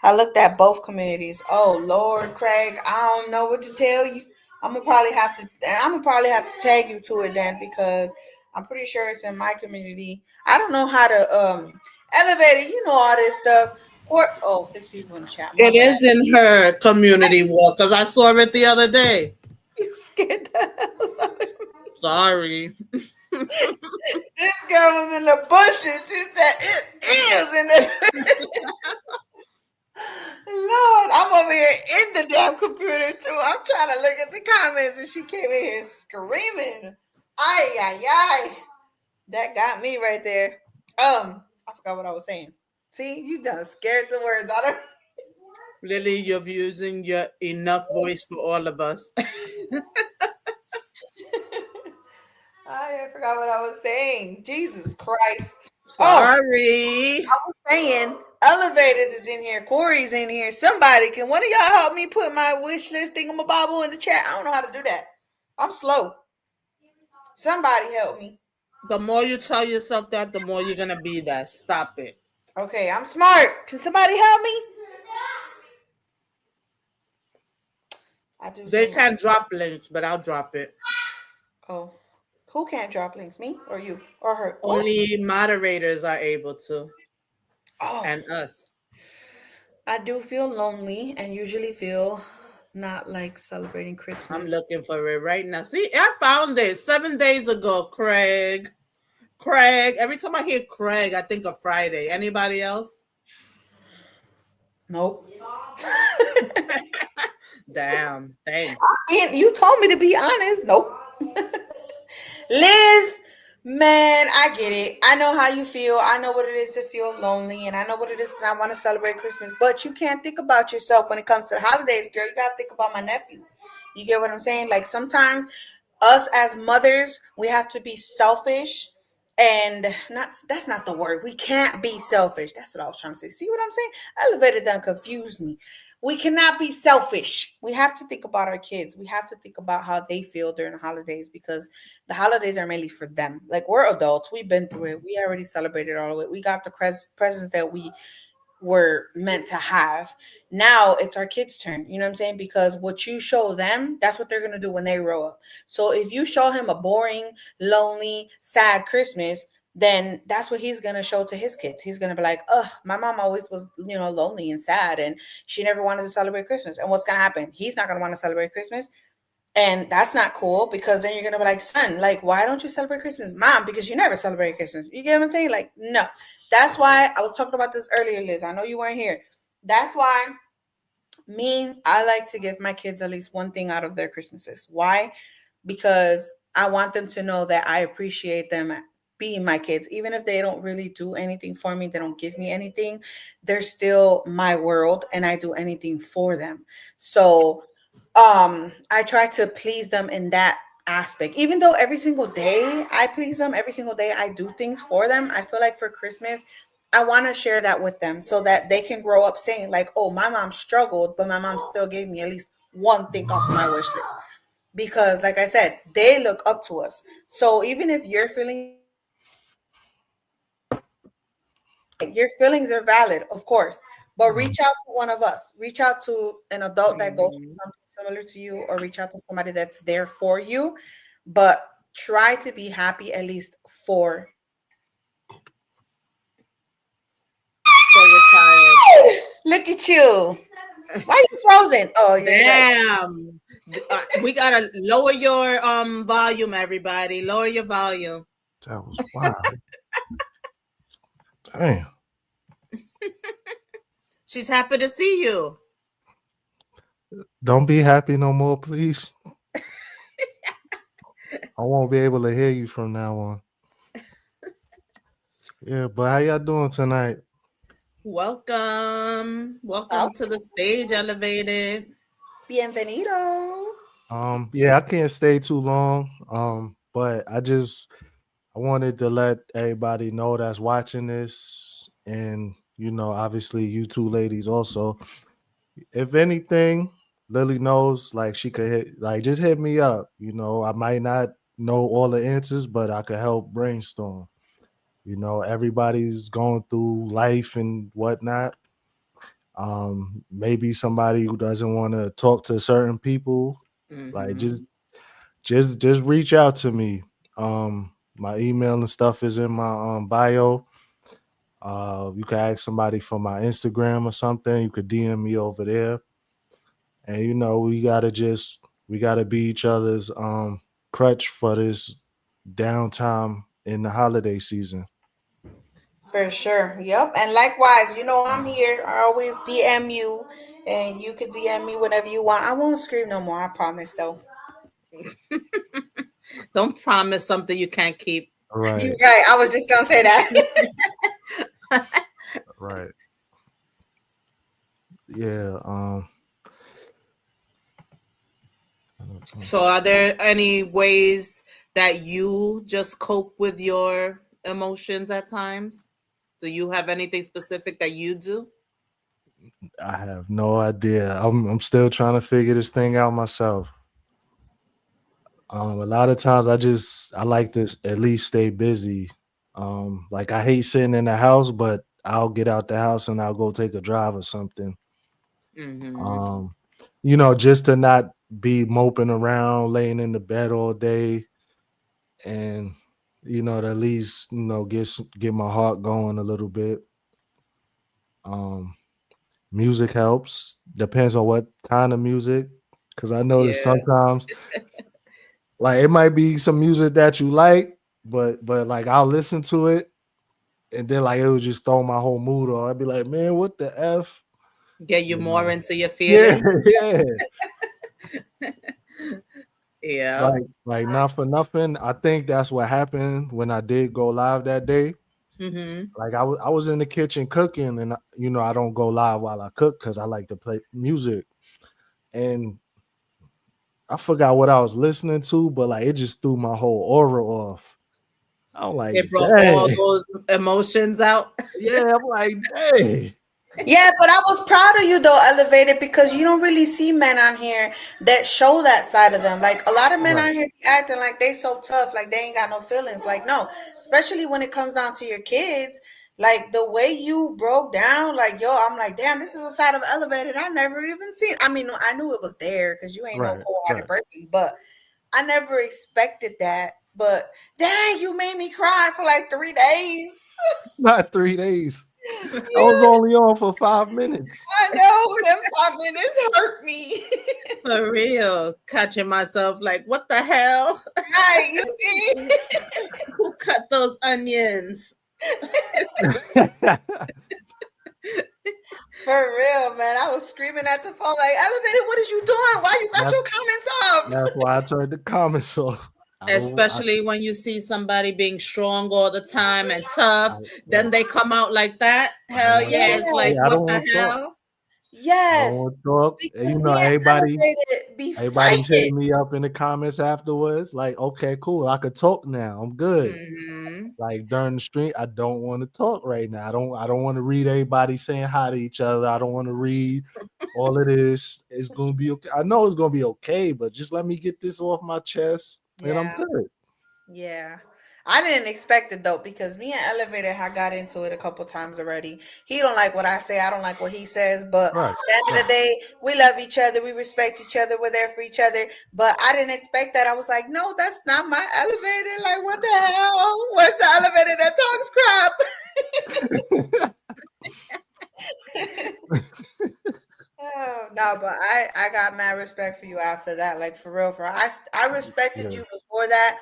I looked at both communities. Oh Lord, Craig, I don't know what to tell you. I'm gonna probably have to tag you to it then, because I'm pretty sure it's in my community. I don't know how to elevate it. You know all this stuff. Or oh, six people in the chat. My It bad. is in her community walk because I saw it the other day. You scared the hell out of me. Sorry. This girl was in the bushes. She said it is in the Lord, I'm over here in the damn computer too. I'm trying to look at the comments, and she came in here screaming. Ay, ay, ay. That got me right there. I forgot what I was saying. See, you done scared the words out of me. Lily, you're using your enough voice for all of us. I forgot what I was saying. Jesus Christ. Oh, Sorry. I was saying Elevated is in here. Corey's in here. Somebody, can one of y'all help me put my wish list thingamabobble in the chat? I don't know how to do that. I'm slow. Somebody help me. The more you tell yourself that, the more you're going to be that. Stop it. Okay, I'm smart. Can somebody help me? I do They feel lonely. can't drop links, but I'll drop it. Oh, who can't drop links? Me or you or her? What? Only moderators are able to, Oh, and us. I do feel lonely and usually feel not like celebrating I'm Christmas. looking for it right now. See, I found it 7 days ago, Craig. Craig. Every time I hear Craig, I think of Friday. Anybody else? Nope. Damn. Thanks. And you told me to be honest. Nope. Liz, man, I get it. I know how you feel. I know what it is to feel lonely, and I know what it is that I want to celebrate Christmas. But you can't think about yourself when it comes to the holidays, girl. You got to think about my nephew. You get what I'm saying? Like sometimes us as mothers, we have to be selfish and not that's not the word. We can't be selfish. That's what I was trying to say. See what I'm saying? Elevator done confused me. We cannot be selfish. We have to think about our kids. We have to think about how they feel during the holidays because the holidays are mainly for them. Like we're adults. We've been through it. We already celebrated all of it. We got the presents that we were meant to have. Now it's our kids' turn. You know what I'm saying? Because what you show them, that's what they're gonna do when they grow up. So if you show him a boring, lonely, sad Christmas, then that's what he's gonna show to his kids. He's gonna be like, "Ugh, my mom always was, lonely and sad, and she never wanted to celebrate Christmas." And what's gonna happen? He's not gonna want to celebrate Christmas, and that's not cool because then you're gonna be like, son, like, why don't you celebrate Christmas? Mom, because you never celebrate Christmas. You get what I'm saying? Like, no. That's why I was talking about this earlier, Liz. I know you weren't here. That's why I like to give my kids at least one thing out of their Christmases. Why? Because I want them to know that I appreciate them being my kids. Even if they don't really do anything for me, they don't give me anything, they're still my world and I do anything for them. So I try to please them in that aspect. Even though every single day I please them, every single day I do things for them, I feel like for Christmas I want to share that with them so that they can grow up saying like, oh, my mom struggled but my mom still gave me at least one thing off my wish list. Because like I said, they look up to us. So even if your feelings are valid, of course, but reach out to one of us. Reach out to an adult that goes through something similar to you, or reach out to somebody that's there for you, but try to be happy at least for yourself. So you're tired. Look at you. Why are you frozen? Oh, you're right. Damn. We gotta lower your volume, everybody. Lower your volume. That was wild. Damn. She's happy to see you. Don't be happy no more, please. I won't be able to hear you from now on. Yeah, but how y'all doing tonight? Welcome. Oh, Welcome to the stage, Elevated. bienvenido. Yeah, I can't stay too long. But I wanted to let everybody know that's watching this, and obviously you two ladies also. If anything, Lily knows like she could just hit me up. I might not know all the answers, but I could help brainstorm. Everybody's going through life and whatnot. Maybe somebody who doesn't want to talk to certain people, like Mm-hmm. just reach out to me. My email and stuff is in my bio. You could ask somebody for my Instagram or something. You could DM me over there. And we gotta be each other's crutch for this downtime in the holiday season. For sure. Yep. And likewise, I'm here. I always DM you and you can DM me whenever you want. I won't scream no more, I promise though. Don't promise something you can't keep. You're Right, right. I was just gonna say that. right. Yeah. So, are there any ways that you just cope with your emotions at times? Do you have anything specific that you do? I have no idea. I'm still trying to figure this thing out myself. A lot of times I like to at least stay busy. Like I hate sitting in the house, but I'll get out the house and I'll go take a drive or something. Mm-hmm. Um, just to not be moping around, laying in the bed all day, and to at least get my heart going a little bit. Um, Music helps. Depends on what kind of music, because I notice Yeah. sometimes like it might be some music that you like, but like I'll listen to it and then like it would just throw my whole mood off. I'd be like, man, what the f? Get you You more know? into your Yeah, feelings. yeah. Yeah. Like not for nothing. I think that's what happened when I did go live that day. Mm-hmm. Like I was in the kitchen cooking, and I don't go live while I cook because I like to play music. And I forgot what I was listening to, but like it just threw my whole aura off. I'm like, It brought all dang. those emotions out. Yeah, I'm like, dang. Yeah, but I was proud of you though, Elevated, because you don't really see men on here that show that side of them. Like a lot of men Right, on here be acting like they so tough, like they ain't got no feelings. Like no, especially when it comes down to your kids. Like the way you broke down, like yo, I'm like, damn, this is a side of Elevated I never even seen. I mean, I knew it was there because you ain't no right, cold-hearted right. person, but I never expected that. But dang, you made me cry for like 3 days. Not 3 days. I was Yeah, only on for 5 minutes. I know them 5 minutes hurt me. For real. Catching myself like, what the hell? Right, you see? Who cut those onions? For real, man. I was screaming at the phone like, Elevated, what is you doing? Why you got that's your comments off? that's why I turned the comments off. I don't I, Especially when you see somebody being strong all the time and tough, I then right. they come out like that. I don't Hell want yeah. to. It's Yes, like, Yeah, I what don't the want to talk. hell? I don't yes. want to talk. And, Because me and everybody Elevated be Everybody's fighting. hitting me up in the comments afterwards, like, okay, cool, I could talk now. I'm good. Mm-hmm. Like during the stream, I don't want to talk right now. I don't want to read everybody saying hi to each other. I don't want to read all of this. It's gonna be okay. I know it's gonna be okay, but just let me get this off my chest and I'm Yeah. good. Yeah. I didn't expect it though because me and Elevator had got into it a couple times already. He don't like what I say, I don't like what he says, but Right. at the end of Right. the day, we love each other, we respect each other, we're there for each other. But I didn't expect that. I was like, no, that's not my elevator. Like, what the hell? Where's the elevator that talks crap? Oh, no, but I got mad respect for you after that. Like for real, for real. I respected Yeah. you before that,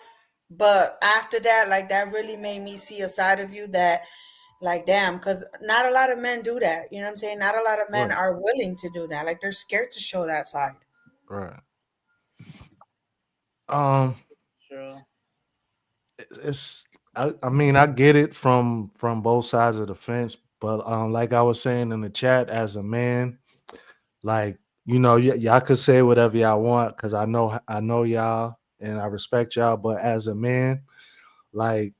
but after that, like that really made me see a side of you that, like, damn, because not a lot of men do that. You know what I'm saying? Not a lot of men Right. are willing to do that. Like they're scared to show that side. Right. Um, True. it's I mean I get it from both sides of the fence, but like I was saying in the chat, as a man, like, y'all could say whatever y'all want because I know y'all and I respect y'all. But as a man, like,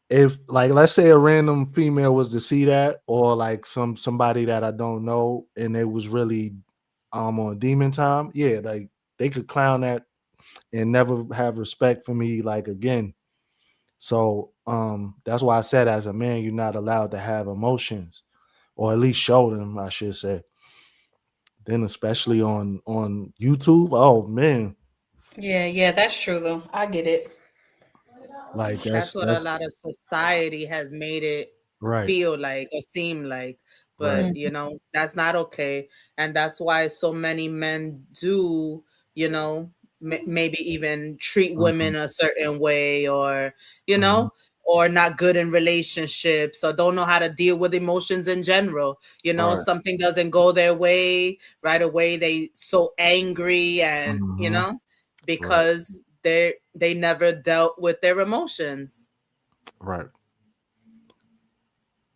if like let's say a random female was to see that, or like somebody that I don't know, and it was really on demon time, yeah, like they could clown that and never have respect for me like again. So that's why I said, as a man, you're not allowed to have emotions, or at least show them, I should say. Then especially on YouTube, oh man, Yeah, yeah, that's true though. I get it. like That's what a that's lot of society has made it right, feel like or seem like. right. But, Mhm. that's not okay. And that's why so many men do, maybe even treat Mhm, women a certain way you mhm, know, or not good in relationships or don't know how to deal with emotions in general. right, Something doesn't go their way right away. They so angry and, mhm, right, because they never dealt with their emotions. right.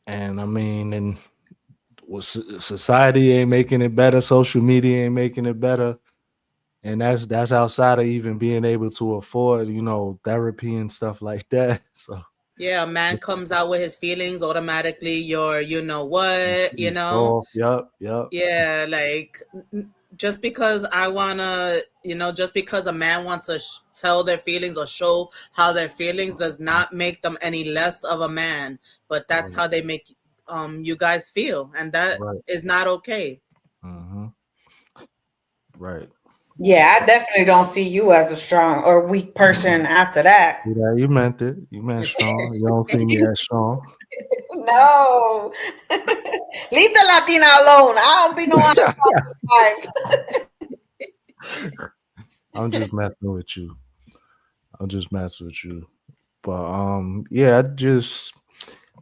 And I mean, and society ain't making it better. Social media ain't making it better. And that's outside of even being able to afford, therapy and stuff like that. So Yeah, a man comes out with his feelings automatically. You're, what, so, yep, yep. Yeah, like just because just because a man wants to tell their feelings or show how their feelings does not make them any less of a man. But that's Right, how they make you guys feel, and that right. is not okay. Hmm. Right. Yeah, I definitely don't see you as a strong or weak person after that. Yeah, you meant it. You meant strong. You don't see me as strong. No. Leave the Latina alone. I don't be no outside. I'm just messing with you. I'm just messing with you. But yeah, I just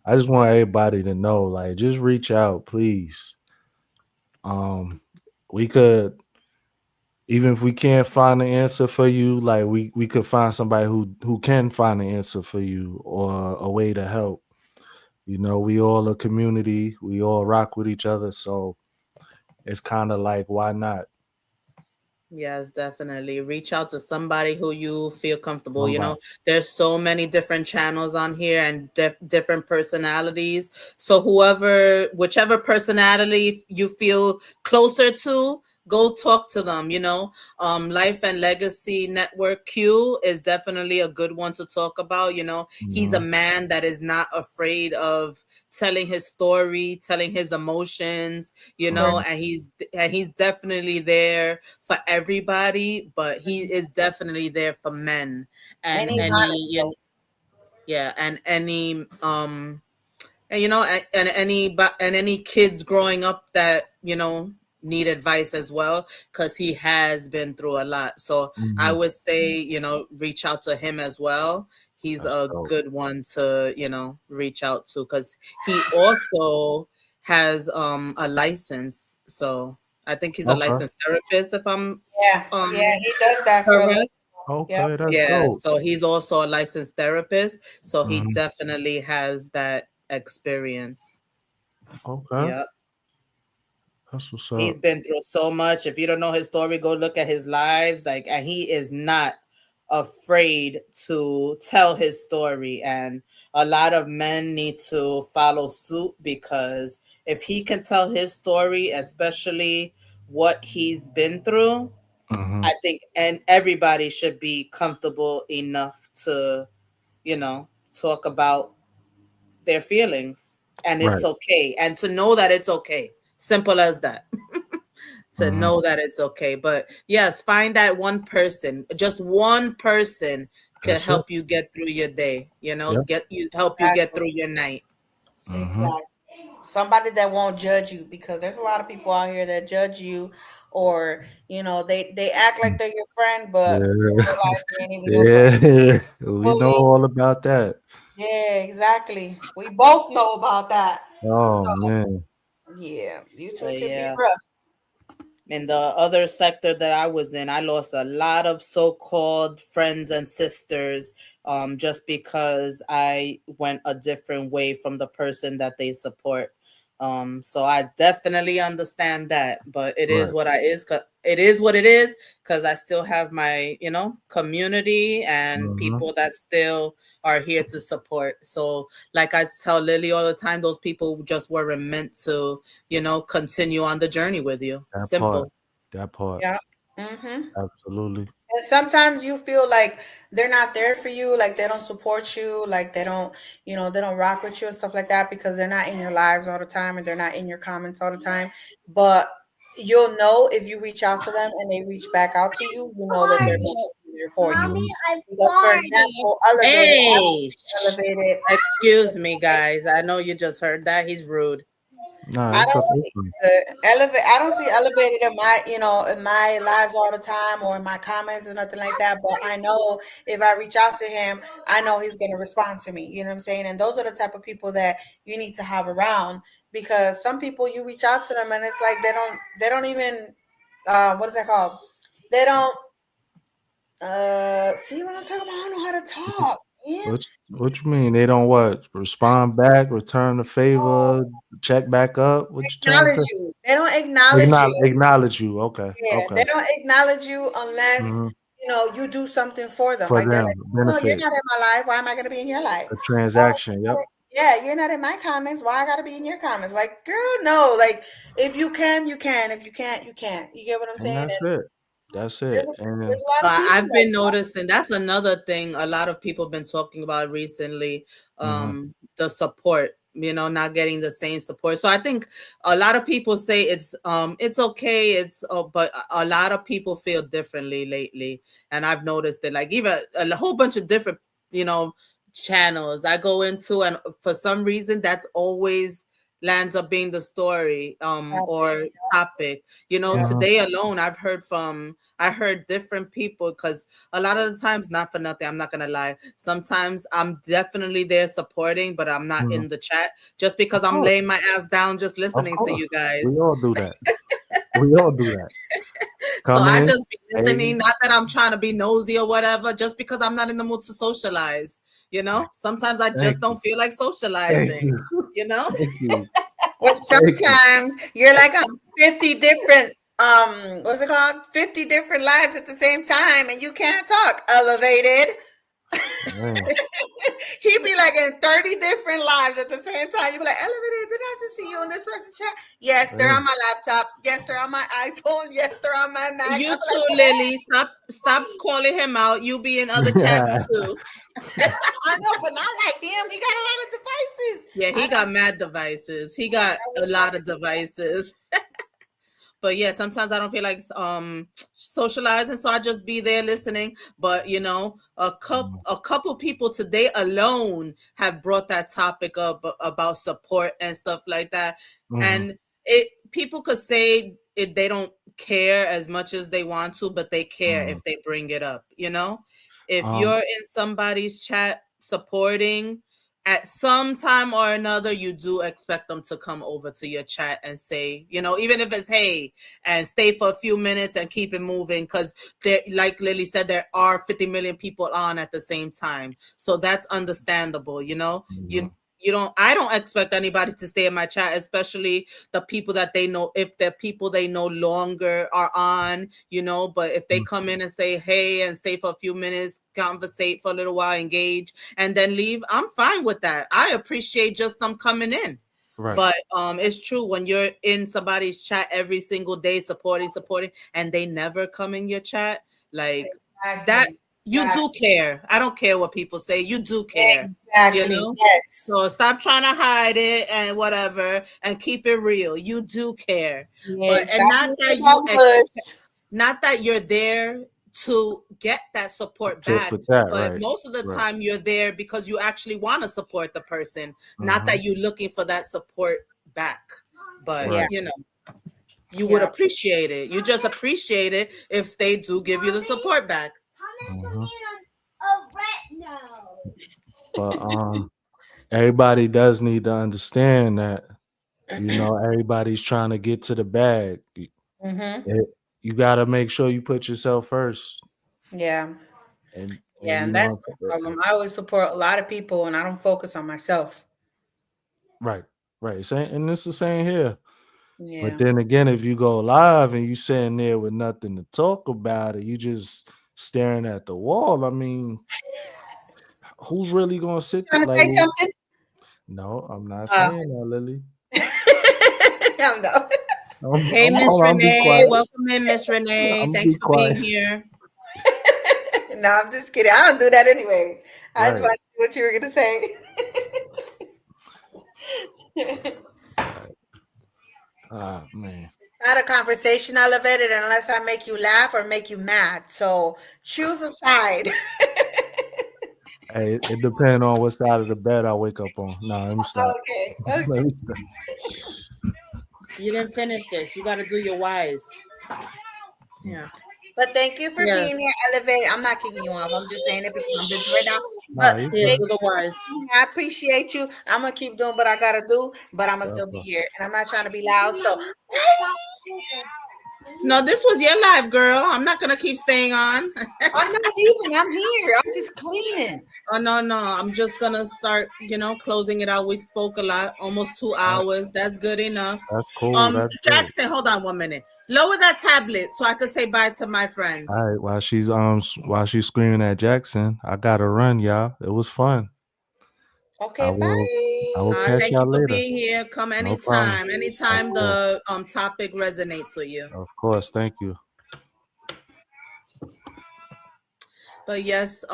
want everybody to know, like, just reach out, please. Um, we could, even if we can't find the answer for you, like we could find somebody who can find the answer for you or a way to help. You know, we all a community. We all rock with each other, so it's kind of like, why not? Yes, definitely. Reach out to somebody who you feel comfortable. You know, Somebody. there's so many different channels on here and different personalities. So whichever personality you feel closer to, go talk to them. Life and Legacy Network Q is definitely a good one to talk about. He's a Hmm. man that is not afraid of telling his story, telling his emotions. Right. And he's definitely there for everybody, but he is definitely there for men And and he's honest though. yeah, and any kids growing up that need advice as well, because he has been through a lot. So I Hmm. would say reach out to him as well. He's That's a dope. good one to reach out to, because he also has a license. So I think he's a Okay. licensed therapist, if I'm Yeah, yeah, um he does that for a living. correct. Yep. Okay, that's Yeah, dope. so he's also a licensed therapist, so he Hmm. definitely has that experience. Okay, Yeah. that's what's He's up. been through so much. If you don't know his story, go look at his lives. Like, and he is not afraid to tell his story. And a lot of men need to follow suit, because if he can tell his story, especially what he's been through, Hmm. I think and everybody should be comfortable enough to, you know, talk about their feelings, and it's Right. okay, and to know that it's okay. Simple as that. To Hmm. know that it's okay. But yes, find that one person. Just one person could That's it. help you get through your day. Yep. Help you get Exactly. through your night. Hmm. Exactly. Somebody that won't judge you, because there's a lot of people out here that judge you, or they act like they're your friend, but Yeah. in real life they ain't even your friend. Yeah. We know Fully. all about that. Yeah, exactly. We both know about that. So Oh man. yeah, you two But can be yeah. rough. In the other sector that I was in, I lost a lot of so-called friends and sisters, just because I went a different way from the person that they support. So I definitely understand that, but it is Right. what I is. It is what it is, because I still have my community and Hmm. people that still are here to support. So, like I tell Lily all the time, those people just weren't meant to continue on the journey with you. That part. Simple. That part. Yeah. Mm-hmm. Absolutely. And sometimes you feel like they're not there for you, like they don't support you, like they don't rock with you and stuff like that, because they're not in your lives all the time and they're not in your comments all the time. But you'll know if you reach out to them and they reach back out to you, you know that they're Farted. going to be there for you. Mommy, Hmm. I Because, for farted. example, Elevated, I don't Hey, see Elevated. excuse me, guys. I know you just heard that. He's rude. Nah, I it's don't okay. see elevate. I don't see elevated in my, in my lives all the time or in my comments or nothing like that. But I know if I reach out to him, I know he's gonna respond to me. You know what I'm saying? And those are the type of people that you need to have around, because some people you reach out to them and it's like they don't even what is that called? They don't see what I'm talking about. I don't know how to talk. Yeah. What you mean? They don't what? Respond back, return the favor, check back up? What you trying to Acknowledge say? you. They don't acknowledge you. Acknowledge you. Okay. Yeah, Okay. they don't acknowledge you unless Hmm. you do something for them. For Like they're them, like, "No, you're benefit, not in my life. Why am I going to be in your life?" a Oh, transaction. Yep. yeah, you're not in my comments. Why I got to be in your comments? Like, girl, no. Like, if you can, you can. If you can't, you can't. You get what I'm And saying? that's And it. That's there's it. a, And there's a lot of people I've like been noticing that's another thing a lot of people have been talking about recently. hmm The support. not getting the same support. So I think a lot of people say it's okay, but a lot of people feel differently lately, and I've noticed that, like, even a whole bunch of different you know channels I go into, and for some reason that's always lands up being the story or topic. Mhm. Today alone I heard different people, because a lot of the times, not for nothing, I'm not gonna lie, sometimes I'm definitely there supporting, but I'm not Mhm. in the chat, just because Of I'm course, laying my ass down just of listening to course, you we guys. all do that. We all do that. So Come I in, just be hey, listening, not that I'm trying to be nosy or whatever, just because I'm not in the mood to socialize. Sometimes I thank just you, don't feel like thank socializing. you, You know? thank you, Which thank you. sometimes you're like on 50 different what's it called? 50 different lives at the same time and you can't talk. Elevated. Man, He'd be like in 30 different lives at the same time. You'd be like, Elevated, did I just see you on this person chat? Yes, they're on man. my laptop. Yes, they're on my iPhone. Yes, they're on my Mac. You I'd be like, too, Lily. Stop calling him out. You be in other chats too. I know, but not like him. He got a lot of devices. Yeah, he got mad devices. He got a lot of devices. But yeah, sometimes I don't feel like socializing, so I just be there listening. But a couple people today alone have brought that topic up about support and stuff like that. Mhm. And it people could say they don't care as much as they want to, but they care Mhm. if they bring it up. If Um, you're in somebody's chat supporting, at some time or another, you do expect them to come over to your chat and say, even if it's hey, and stay for a few minutes and keep it moving, because there, like Lily said, there are 50 million people on at the same time, so that's understandable. mhm. I don't expect anybody to stay in my chat, especially the people that they know, if they're people they no longer are on, but if they come in and say hey and stay for a few minutes, conversate for a little while, engage, and then leave, I'm fine with that. I appreciate just them coming in. Right. But it's true, when you're in somebody's chat every single day, supporting, and they never come in your chat, like that, Exactly. you do care. I don't care what people say. You do care, you Exactly. know? Yes. So stop trying to hide it and whatever, and keep it real. You do care. But Yes. and Stop not being that you about push. not that you're there to get that support Tip back, for that, but right, most of the right. time you're there because you actually want to support the person, not Mhm. that you're looking for that support back. But Yeah. Right. you would Yeah. appreciate it. You just appreciate it if they do give you the support back. Mhm. A red nose. But everybody does need to understand that everybody's trying to get to the bag. Mm-hmm. It- you got to make sure you put yourself first, Yeah. and Yeah. And that's the problem. I always support a lot of people and I don't focus on myself. right, right. Same, and it's the same here. But Yeah. then again, if you go live and you sitting there with nothing to talk about, or you just staring at the wall, I mean, who's really gonna sit there? Trying to Like, say something? no, I'm not Uh, saying that, Lily. I know. Hey, Miss I'm be Renee, quiet. welcome in, Miss Renee. I'm Thanks be for being quiet. here. No, I'm just kidding. I don't do that anyway. I just Right, wanted to see what you were gonna say. right. Ah, man. Not a conversation elevated unless I make you laugh or make you mad. So choose a side. Hey, it depends on what side of the bed I wake up on. No, let me stop. Okay. Okay. Let me stop. You didn't finish this. You got to do your whys. Yeah. But thank you for Yeah. being here, elevated. I'm not kicking you off. I'm just saying it because I'm busy right now. Nah, But you Yeah, thank good. do you the for whys. being here. I appreciate you. I'm gonna keep doing what I gotta do, but I'm gonna That's still be all. here. And I'm not trying to be loud. So No, this was your live, girl. I'm not going to keep staying on. I'm not leaving. I'm here. I'm just cleaning. Oh, no, no. I'm just going to start, closing it out. We spoke a lot, almost two All right, hours. That's good enough. that's cool. That's good. Jackson, hold on 1 minute. Lower that tablet so I could say bye to my friends. All right, while she's screaming at Jackson, I gotta run, y'all. It was fun. I Okay, will I will bye. catch Thank you y'all for later. being here. Come No problem. anytime. Of Anytime course. the topic resonates with you. Of course. Thank you. But yes,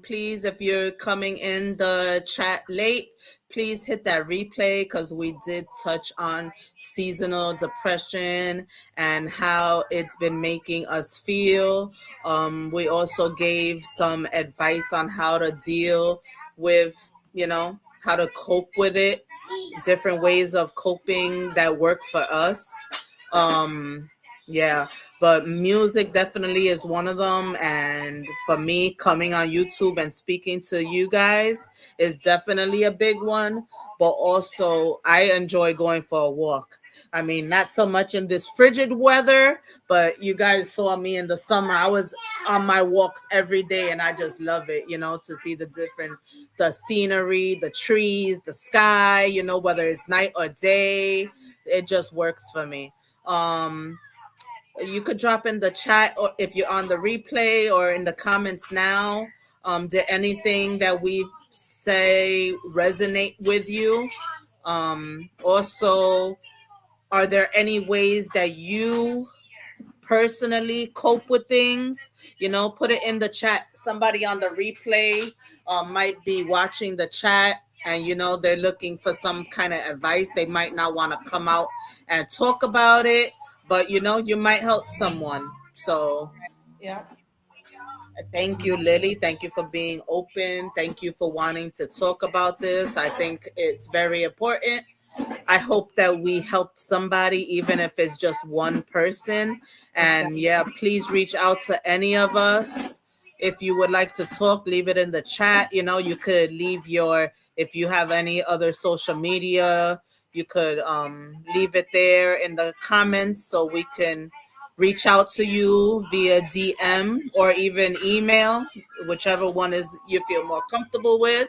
please, if you're coming in the chat late, please hit that replay because we did touch on seasonal depression and how it's been making us feel. We also gave some advice on how to deal with, how to cope with it, different ways of coping that work for us. Um, yeah, but music definitely is one of them. And for me, coming on YouTube and speaking to you guys is definitely a big one. But also, I enjoy going for a walk. I mean, not so much in this frigid weather, but you guys saw me in the summer. I was on my walks every day, and I just love it, to see the scenery, the trees, the sky, whether it's night or day. It just works for me. Um, you could drop in the chat or if you're on the replay or in the comments now. Did anything that we say resonate with you? Also, are there any ways that you personally cope with things? Put it in the chat. Somebody on the replay might be watching the chat and they're looking for some kind of advice. They might not want to come out and talk about it, but you might help someone. So Yeah. thank you, Lily. Thank you for being open. Thank you for wanting to talk about this. I think it's very important. I hope that we helped somebody, even if it's just one person. And Exactly. yeah, please reach out to any of us. If you would like to talk, leave it in the chat. You could leave if you have any other social media, you could leave it there in the comments so we can reach out to you via DM or even email, whichever one is you feel more comfortable with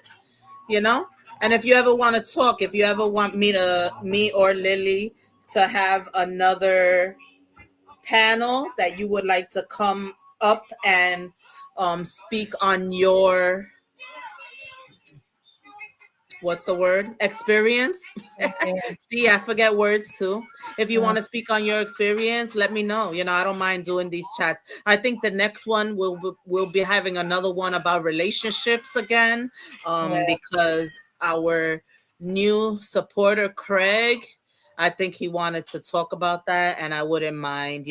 you know and if you ever want to talk, if you ever want me or Lily to have another panel that you would like to come up and speak on your, what's the word, experience. Okay. See, I forget words too. If you Mm, want to speak on your experience, let me know. I don't mind doing these chats. I think the next one we'll be having another one about relationships again, yeah. because our new supporter Craig, I think he wanted to talk about that, and I wouldn't mind,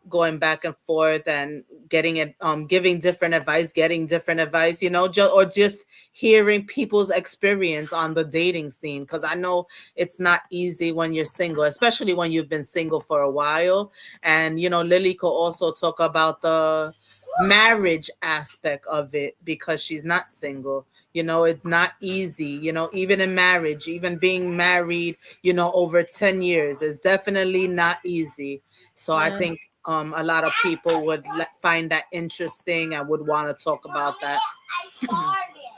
going back and forth and getting it giving different advice, getting different advice, or just hearing people's experience on the dating scene, because I know it's not easy when you're single, especially when you've been single for a while. And Lily could also talk about the marriage aspect of it because she's not single. It's not easy, even in marriage, even being married, over 10 years is definitely not easy. So I Mm. think a lot of people would find that interesting and would want to talk about that.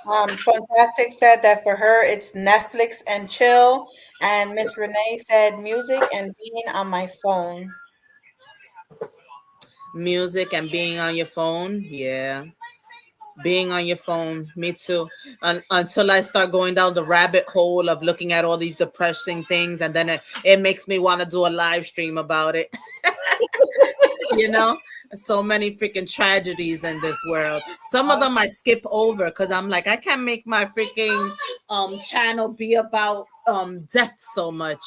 Fantastic said that for her it's Netflix and chill, and Miss Renee said music and being on my phone. Music and being on your phone, yeah. Being on your phone, me too. Until I start going down the rabbit hole of looking at all these depressing things, and then it makes me want to do a live stream about it. you know so many freaking tragedies in this world. Some of them I skip over because I'm like, I can't make my freaking channel be about death so much.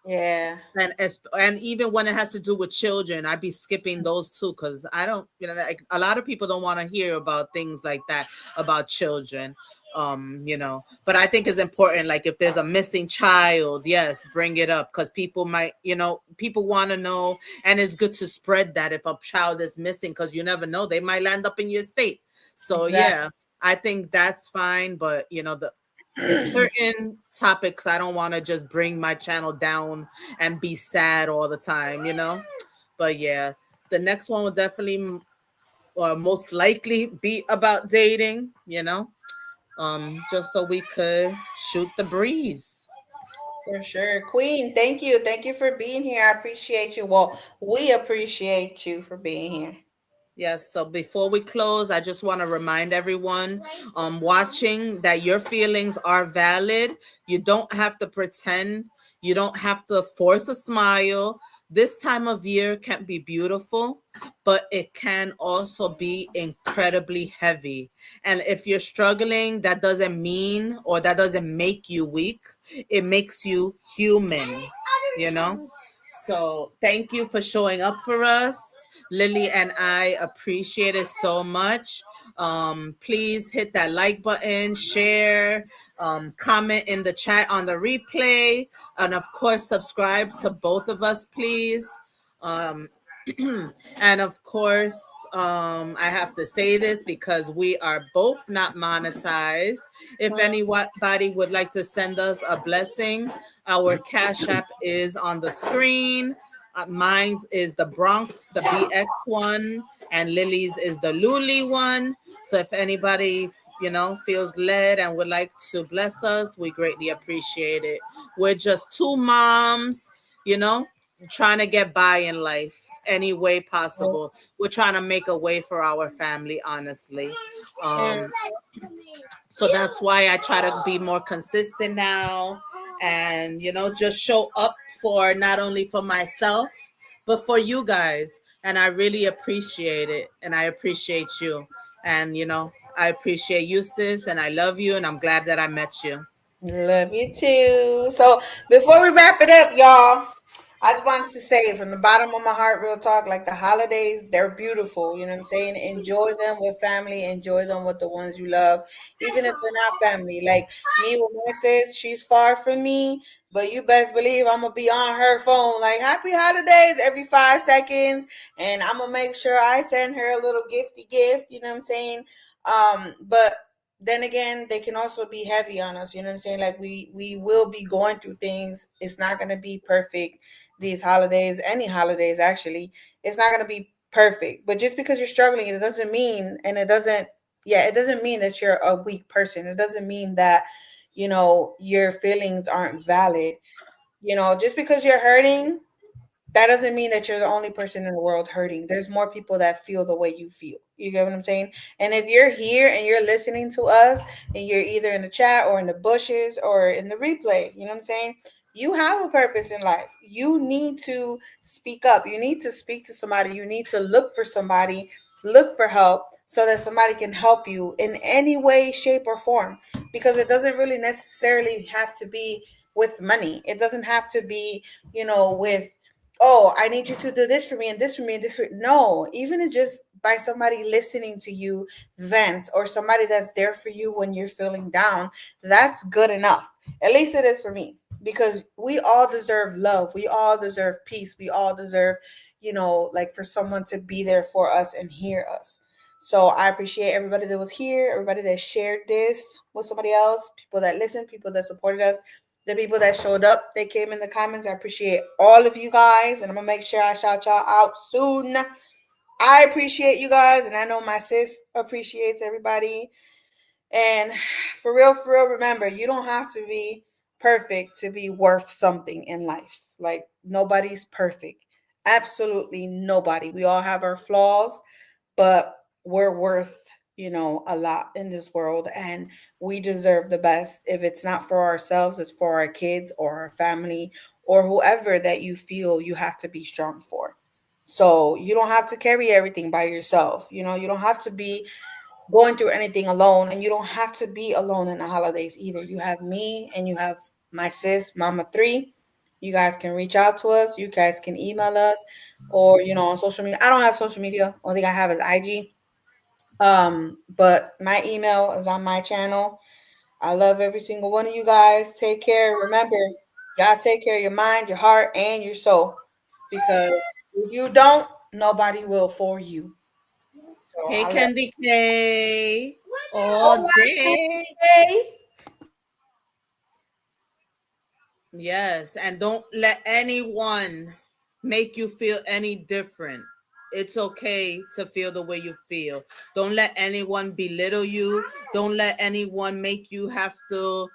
Yeah. And even when it has to do with children, I'd be skipping those too because I don't, like a lot of people don't want to hear about things like that about children. But I think it's important. Like if there's a missing child, yes, bring it up because people might, people want to know, and it's good to spread that if a child is missing because you never know, they might land up in your state. So Exactly. yeah, I think that's fine. But the certain topics I don't want to just bring my channel down and be sad all the time. But yeah, the next one will definitely or most likely be about dating, just so we could shoot the breeze. For sure. Queen, thank you. Thank you for being here. I appreciate you. Well, we appreciate you for being here. Yes, so before we close, I just want to remind everyone watching that your feelings are valid. You don't have to pretend, you don't have to force a smile. This time of year can be beautiful, but it can also be incredibly heavy. And if you're struggling, that doesn't mean or that doesn't make you weak, it makes you human, you know? So thank you for showing up for us. Lily and I appreciate it so much. Please hit that like button, share, comment in the chat on the replay, and of course, subscribe to both of us, please. Um, and of course, I have to say this because we are both not monetized. If anybody would like to send us a blessing, our Cash App is on the screen. Mine's is the Bronx, the BX one, and Lily's is the Luli one. So if anybody, feels led and would like to bless us, we greatly appreciate it. We're just two moms, you know, trying to get by in life any way possible. We're trying to make a way for our family, honestly. Um, so that's why I try to be more consistent now and, just show up for not only for myself, but for you guys. And I really appreciate it. And I appreciate you. And, I appreciate you, sis. And I love you. And I'm glad that I met you. Love you too. So before we wrap it up, y'all, I just wanted to say from the bottom of my heart, real talk, like the holidays, they're beautiful. You know what I'm saying? Enjoy them with family, enjoy them with the ones you love, even if they're not family. Like me with my sis, she's far from me, but you best believe I'm gonna be on her phone like happy holidays every 5 seconds, and I'm gonna make sure I send her a little gifty gift, you know what I'm saying? But then again, they can also be heavy on us, you know what I'm saying? Like we will be going through things. It's not gonna be perfect these holidays, any holidays actually. It's not gonna be perfect. But just because you're struggling, it doesn't mean and it doesn't yeah, it doesn't mean that you're a weak person. It doesn't mean that, your feelings aren't valid. Just because you're hurting, that doesn't mean that you're the only person in the world hurting. There's more people that feel the way you feel. You get what I'm saying? And if you're here and you're listening to us and you're either in the chat or in the bushes or in the replay, you know what I'm saying? You have a purpose in life. You need to speak up. You need to speak to somebody. You need to look for somebody, look for help so that somebody can help you in any way, shape, or form. Because it doesn't really necessarily have to be with money. It doesn't have to be, with oh, I need you to do this for me and this for me and this for no, even just by somebody listening to you vent or somebody that's there for you when you're feeling down, that's good enough. At least it is for me because we all deserve love. We all deserve peace. We all deserve, like for someone to be there for us and hear us. So I appreciate everybody that was here, everybody that shared this with somebody else, people that listened, people that supported us, the people that showed up, they came in the comments. I appreciate all of you guys, and I'm gonna make sure I shout y'all out soon. I appreciate you guys, and I know my sis appreciates everybody. And for real, remember, you don't have to be perfect to be worth something in life. Like nobody's perfect. Absolutely nobody. We all have our flaws, but we're worth, a lot in this world and we deserve the best. If it's not for ourselves, it's for our kids or our family or whoever that you feel you have to be strong for. So you don't have to carry everything by yourself. You don't have to be going through anything alone and you don't have to be alone in the holidays either. You have me and you have my sis, Mama 3. You guys can reach out to us. You guys can email us or, on social media. I don't have social media. Only thing I have is IG. But my email is on my channel. I love every single one of you guys. Take care. Remember, y'all take care of your mind, your heart, and your soul. Because if you don't, nobody will for you. So Hey, I love Candy K. All Hola, day. Tuesday. Yes, and don't let anyone make you feel any different. It's okay to feel the way you feel. Don't let anyone belittle you. Don't let anyone make you have to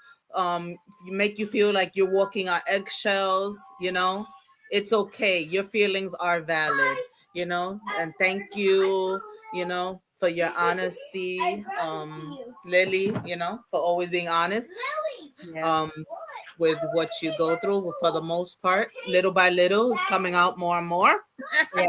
make you feel like you're walking on eggshells. It's okay. Your feelings are valid, and thank you for your honesty, Lily, for always being honest. Yes. Um, with what you go through for the most part, little by little, it's coming out more and more. Yeah.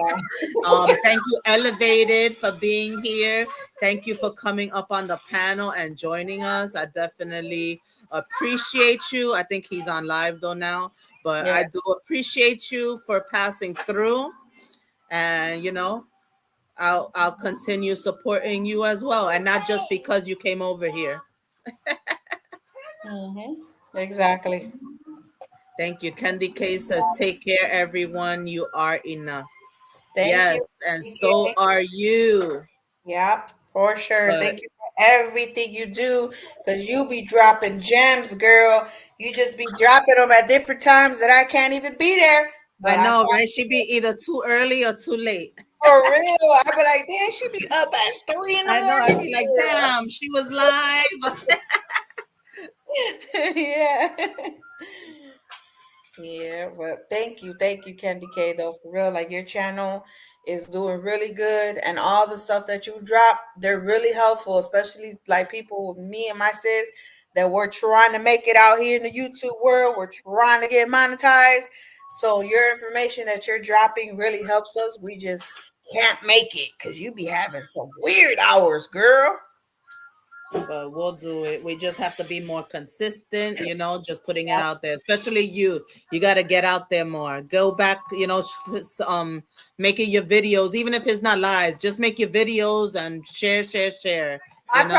Thank you, Elevated, for being here. Thank you for coming up on the panel and joining us. I definitely appreciate you. I think he's on live though now, but I do Yes. appreciate you for passing through. And I'll continue supporting you as well, and not just because you came over here. Exactly. Thank you. Candy K says, "Take care, everyone. You are enough." Thank Yes, you. and so are you. Yeah, for sure. But Thank you for everything you do because you be dropping gems, girl. You just be dropping them at different times that I can't even be there. I But I know, try right? She'd be either too early or too late. for real. I be like, damn, she be up at 3 in the I know. I'd morning. be like, damn, she was live. Yeah. Yeah, but thank you, Candy K, though, for real. Like your channel is doing really good, and all the stuff that you drop, they're really helpful, especially like people with me and my sis that we're trying to make it out here in the YouTube world. We're trying to get monetized. So your information that you're dropping really helps us. We just can't make it because you be having some weird hours, girl. But we'll do it. We just have to be more consistent, just putting it out there. Especially you. You got to get out there more. Go back, making your videos, even if it's not lives, just make your videos and share, share, share, you know?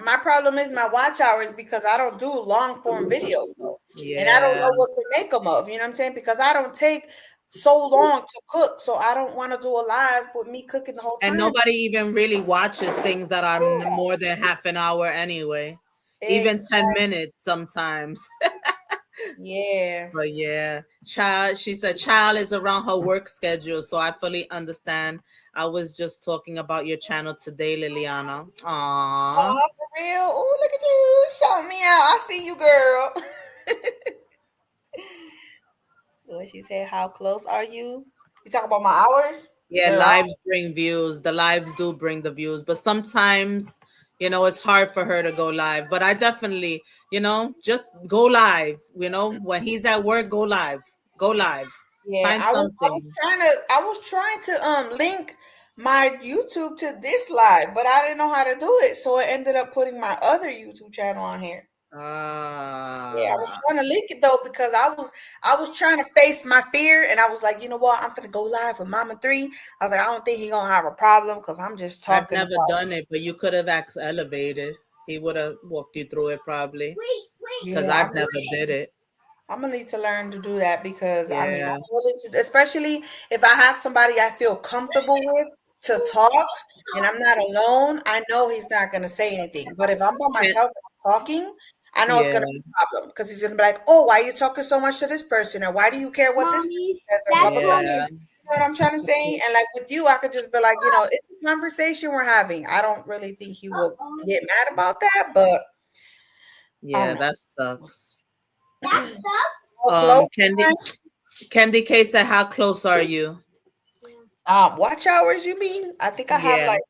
My problem is my watch hours because I don't do long form videos though, and I don't Yeah. know what to make them of. You know what I'm saying? Because I don't take so long to cook, so I don't want to do a live with me cooking the whole And time. nobody even really watches things that are more than half an hour anyway. Even 10 Exactly. minutes sometimes. Yeah. But yeah, she said child is around her work schedule, so I fully understand. I was just talking about your channel today, Liliana. Aww. Oh, for real? Oh, look at you! Shout me out. I see you, girl. What she said? How close are you? You talk about my hours, Yeah, girl. lives bring views. The lives do bring the views, but sometimes, it's hard for her to go live. But I definitely, just go live. When he's at work, go live. Go live. Yeah, Find I was something. trying to link my YouTube to this live, but I didn't know how to do it, so I ended up putting my other YouTube channel on here. Yeah, I was Ah, trying to link it though because I was trying to face my fear, and I was like, you know what, I'm gonna go live with Mama 3. I was like, I don't think he gonna have a problem because I'm just I've talking never about. done it, but you could have asked Elevated. He would have walked you through it probably, because Yeah, I've never did it. I'm gonna need to learn to do that because I mean, Yeah. I'm willing to, especially if I have somebody I feel comfortable with to talk and I'm not alone. I know he's not gonna say anything, but if I'm by Can, myself and I'm talking, I know it's yeah. gonna be a problem because he's gonna be like, "Oh, why are you talking so much to this person? Or why do you care what this person Mommy, says? Or blah that's blah blah." Yeah. mommy. You know what I'm trying to say? And like with you, I could just be like, it's a conversation we're having. I don't really think he will Uh-oh. get mad about that, but I Yeah, don't that sucks. That know. sucks. How close am Candy K said, how close are you? Watch hours, you mean? I think I have Yeah. like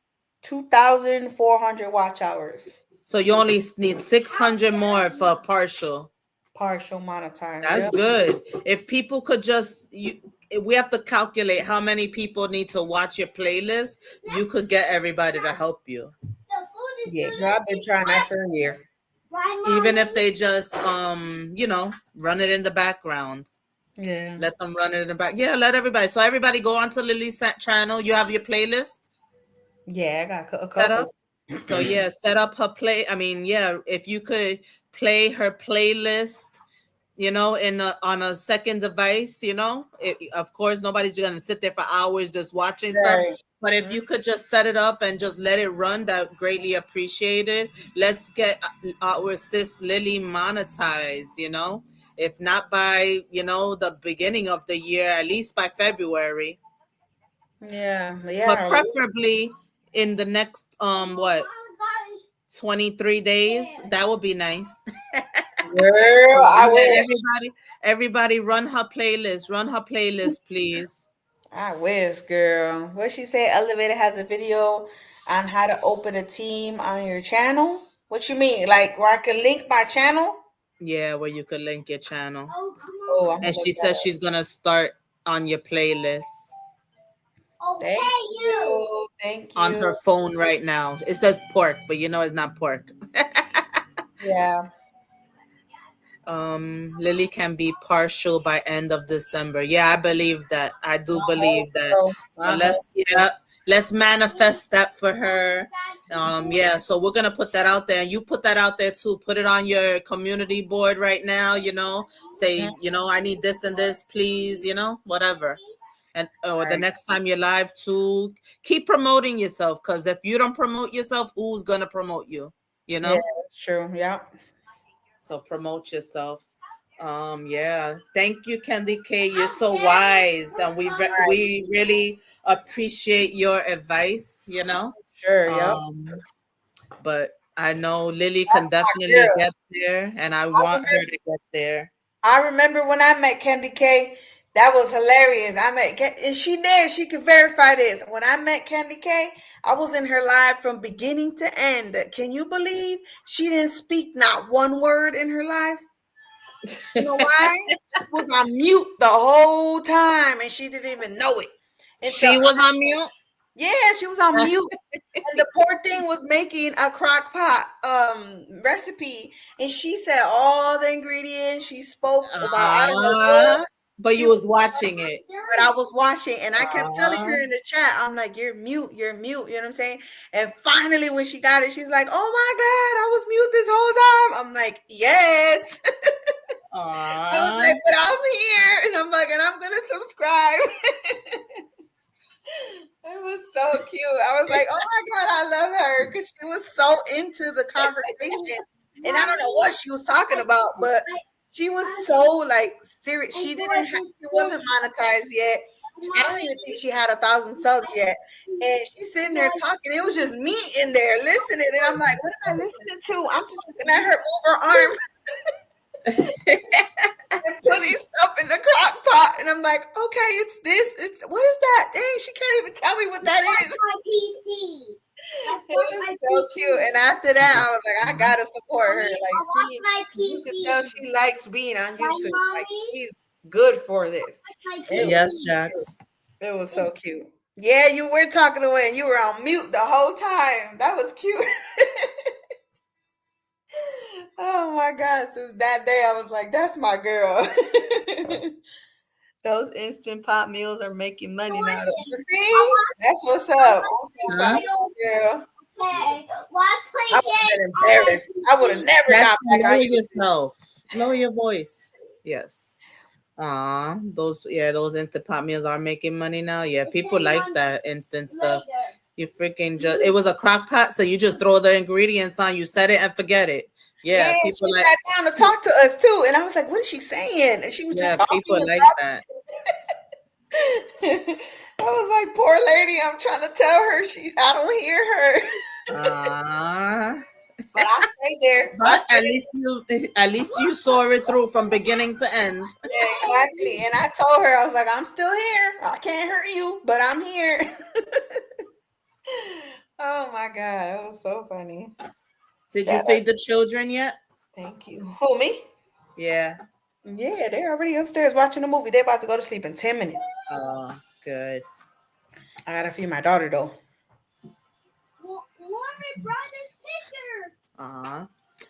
2,400 watch hours. So you only need 600 more for a partial. Partial monetize. That's Yep. good. If people could we have to calculate how many people need to watch your playlist. You could get everybody to help you. The food is Yeah, still girl, I've been trying that for a year. right, Even if mommy? they just run it in the background. Yeah. Let them run it in the back. Yeah, let everybody. So everybody go onto Lily's channel. You have your playlist Yeah, I got a set up. couple. So yeah, set up her play. I mean, yeah, if you could play her playlist, on a second device, of course nobody's gonna sit there for hours just watching stuff. Right. But if Mhm. you could just set it up and just let it run, that greatly appreciated. Let's get our sis Lily monetized. If not by the beginning of the year, at least by February, Yeah, but yeah. preferably in the next what 23 days. That would be nice. Girl, So I yeah, wish. everybody run her playlist. Run her playlist, please. I wish, girl. What she say? Elevator has a video on how to open a team on your channel. What you mean? Like where I can link my channel? Yeah, where you could link your channel. Oh, come Oh, on. I'm gonna And look she that says up. she's gonna start on your playlist Thank Okay, you. you. Thank on you. her phone right now. It says pork, but you know it's not pork. Yeah. Lily can be partial by end of December. Yeah, I believe that. I do I hope believe that. so. So I hope so. let's manifest that for her. Yeah, so we're gonna put that out there, and you put that out there too. Put it on your community board right now. Mhm. Say, I need this and this, please. Whatever. And or the Right. next time you're live too, keep promoting yourself. Because if you don't promote yourself, who's gonna promote you? You Yeah, know. that's true. Yeah. So promote yourself. Yeah. Thank you, Candy K. You're so wise, and Right. we really appreciate your advice. Sure. Yep. Um, but I know Lily can That's my definitely girl. get there, and I I want her remember. to get there. I remember when I met Candy K. That was hilarious. And she did. She could verify this. When I met Candy K, I was in her live from beginning to end. Can you believe she didn't speak not one word in her live? You know why? She was on mute the whole time, and she didn't even know it until She was on mute. yeah, she was on mute. And the poor thing was making a crock pot recipe, and she said all the ingredients. She spoke about I don't know what Ah, but she you was, was watching it. but I was watching, and I kept telling Ah, her in the chat, I'm like, "You're mute, you're mute." You know what I'm saying? And finally, when she got it, she's like, "Oh my god, I was mute this whole time." I'm like, "Yes." I was ah, like, "But I'm here," and I'm like, "And I'm gonna subscribe." It was so cute. I was like, "Oh my god, I love her," because she was so into the conversation, and I don't know what she was talking about, but she was so like serious. She wasn't monetized yet. I don't even think she had 1,000 subs yet, and she's sitting there talking. It was just me in there listening, and I'm like, "What am I listening to?" I'm just looking at her move her arms and putting stuff in the crock pot, and I'm like, "Okay, it's this. It's what is that? Dang, she can't even tell me what that is." That's my PC. That's It was my so cute. PC. And after that, I was like, I gotta support her. Mommy, Like I watched my you could tell PC. she likes being on Right, YouTube. Like mommy? she's good for this. My It was yes, PC. cute. Jax. It was so cute. Yeah, you were talking away and you were on mute the whole time. That was cute. Oh my God. Since that day, I was like, that's my girl. Those instant pot meals are making money now. See? That's what's up. I'm so proud Huh? of you, girl. Okay. Why I play would have games been on my embarrassed. I would have PC? never Jax, got back on lower YouTube. yourself. Lower your voice. Yes. Those instant pot meals are making money now. Yeah, people like that instant stuff. Later. You freaking just it was a crock pot, so you just throw the ingredients on, you set it and forget it. Yeah, Yeah, people she like sat down to talk to us too, and I was like, "What is she saying?" And she was just yeah, talking people and like that. talking. I was like, "Poor lady, I'm trying to tell her I don't hear her." Uh, But I stayed there. I but stayed at least you saw it through from beginning to end. there exactly, and I told her I was like, "I'm still here. I can't hurt you, but I'm here." Oh my God, it was so funny. Did you Shout out, feed the children yet? thank you. Who me? Yeah. Yeah, they're already upstairs watching a movie. They're about to go to sleep in 10 minutes. Oh, good. I gotta feed my daughter though. My brother's picture. Uh-huh.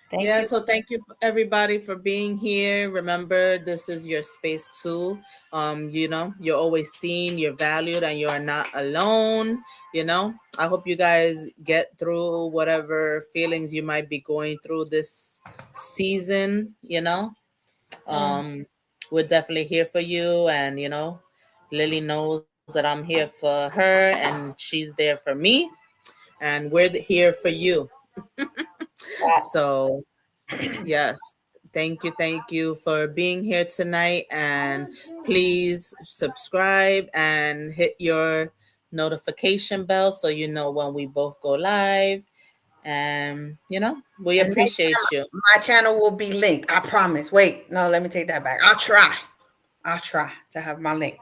Thank Yeah, you. so thank you everybody for being here. Remember, this is your space too. You're always seen, you're valued, and you're not alone. I hope you guys get through whatever feelings you might be going through this season. Mm. We're definitely here for you, and Lily knows that I'm here for her and she's there for me, and we're here for you. So yes. Thank you for being here tonight. And please subscribe and hit your notification bell so you know when we both go live. And, we And next appreciate time you. my channel will be linked. I promise. Wait, no, let me take that back. I'll try. I'll try to have my link.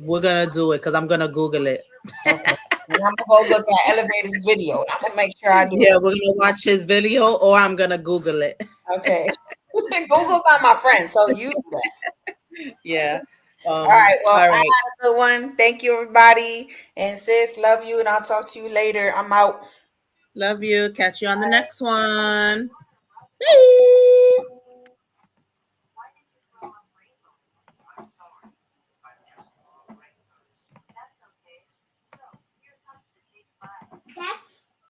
We're gonna do it because I'm gonna Google it. Okay. And I'm gonna go look at Elevator's video. I'm gonna make sure I do Yeah, it. we're gonna watch his video, or I'm gonna Google it. Okay. Google's not my friend, so you do that. Yeah. All right. Well, All I right. had a good one. Thank you, everybody. And sis, love you, and I'll talk to you later. I'm out. Love you. Catch you on the next one. Bye.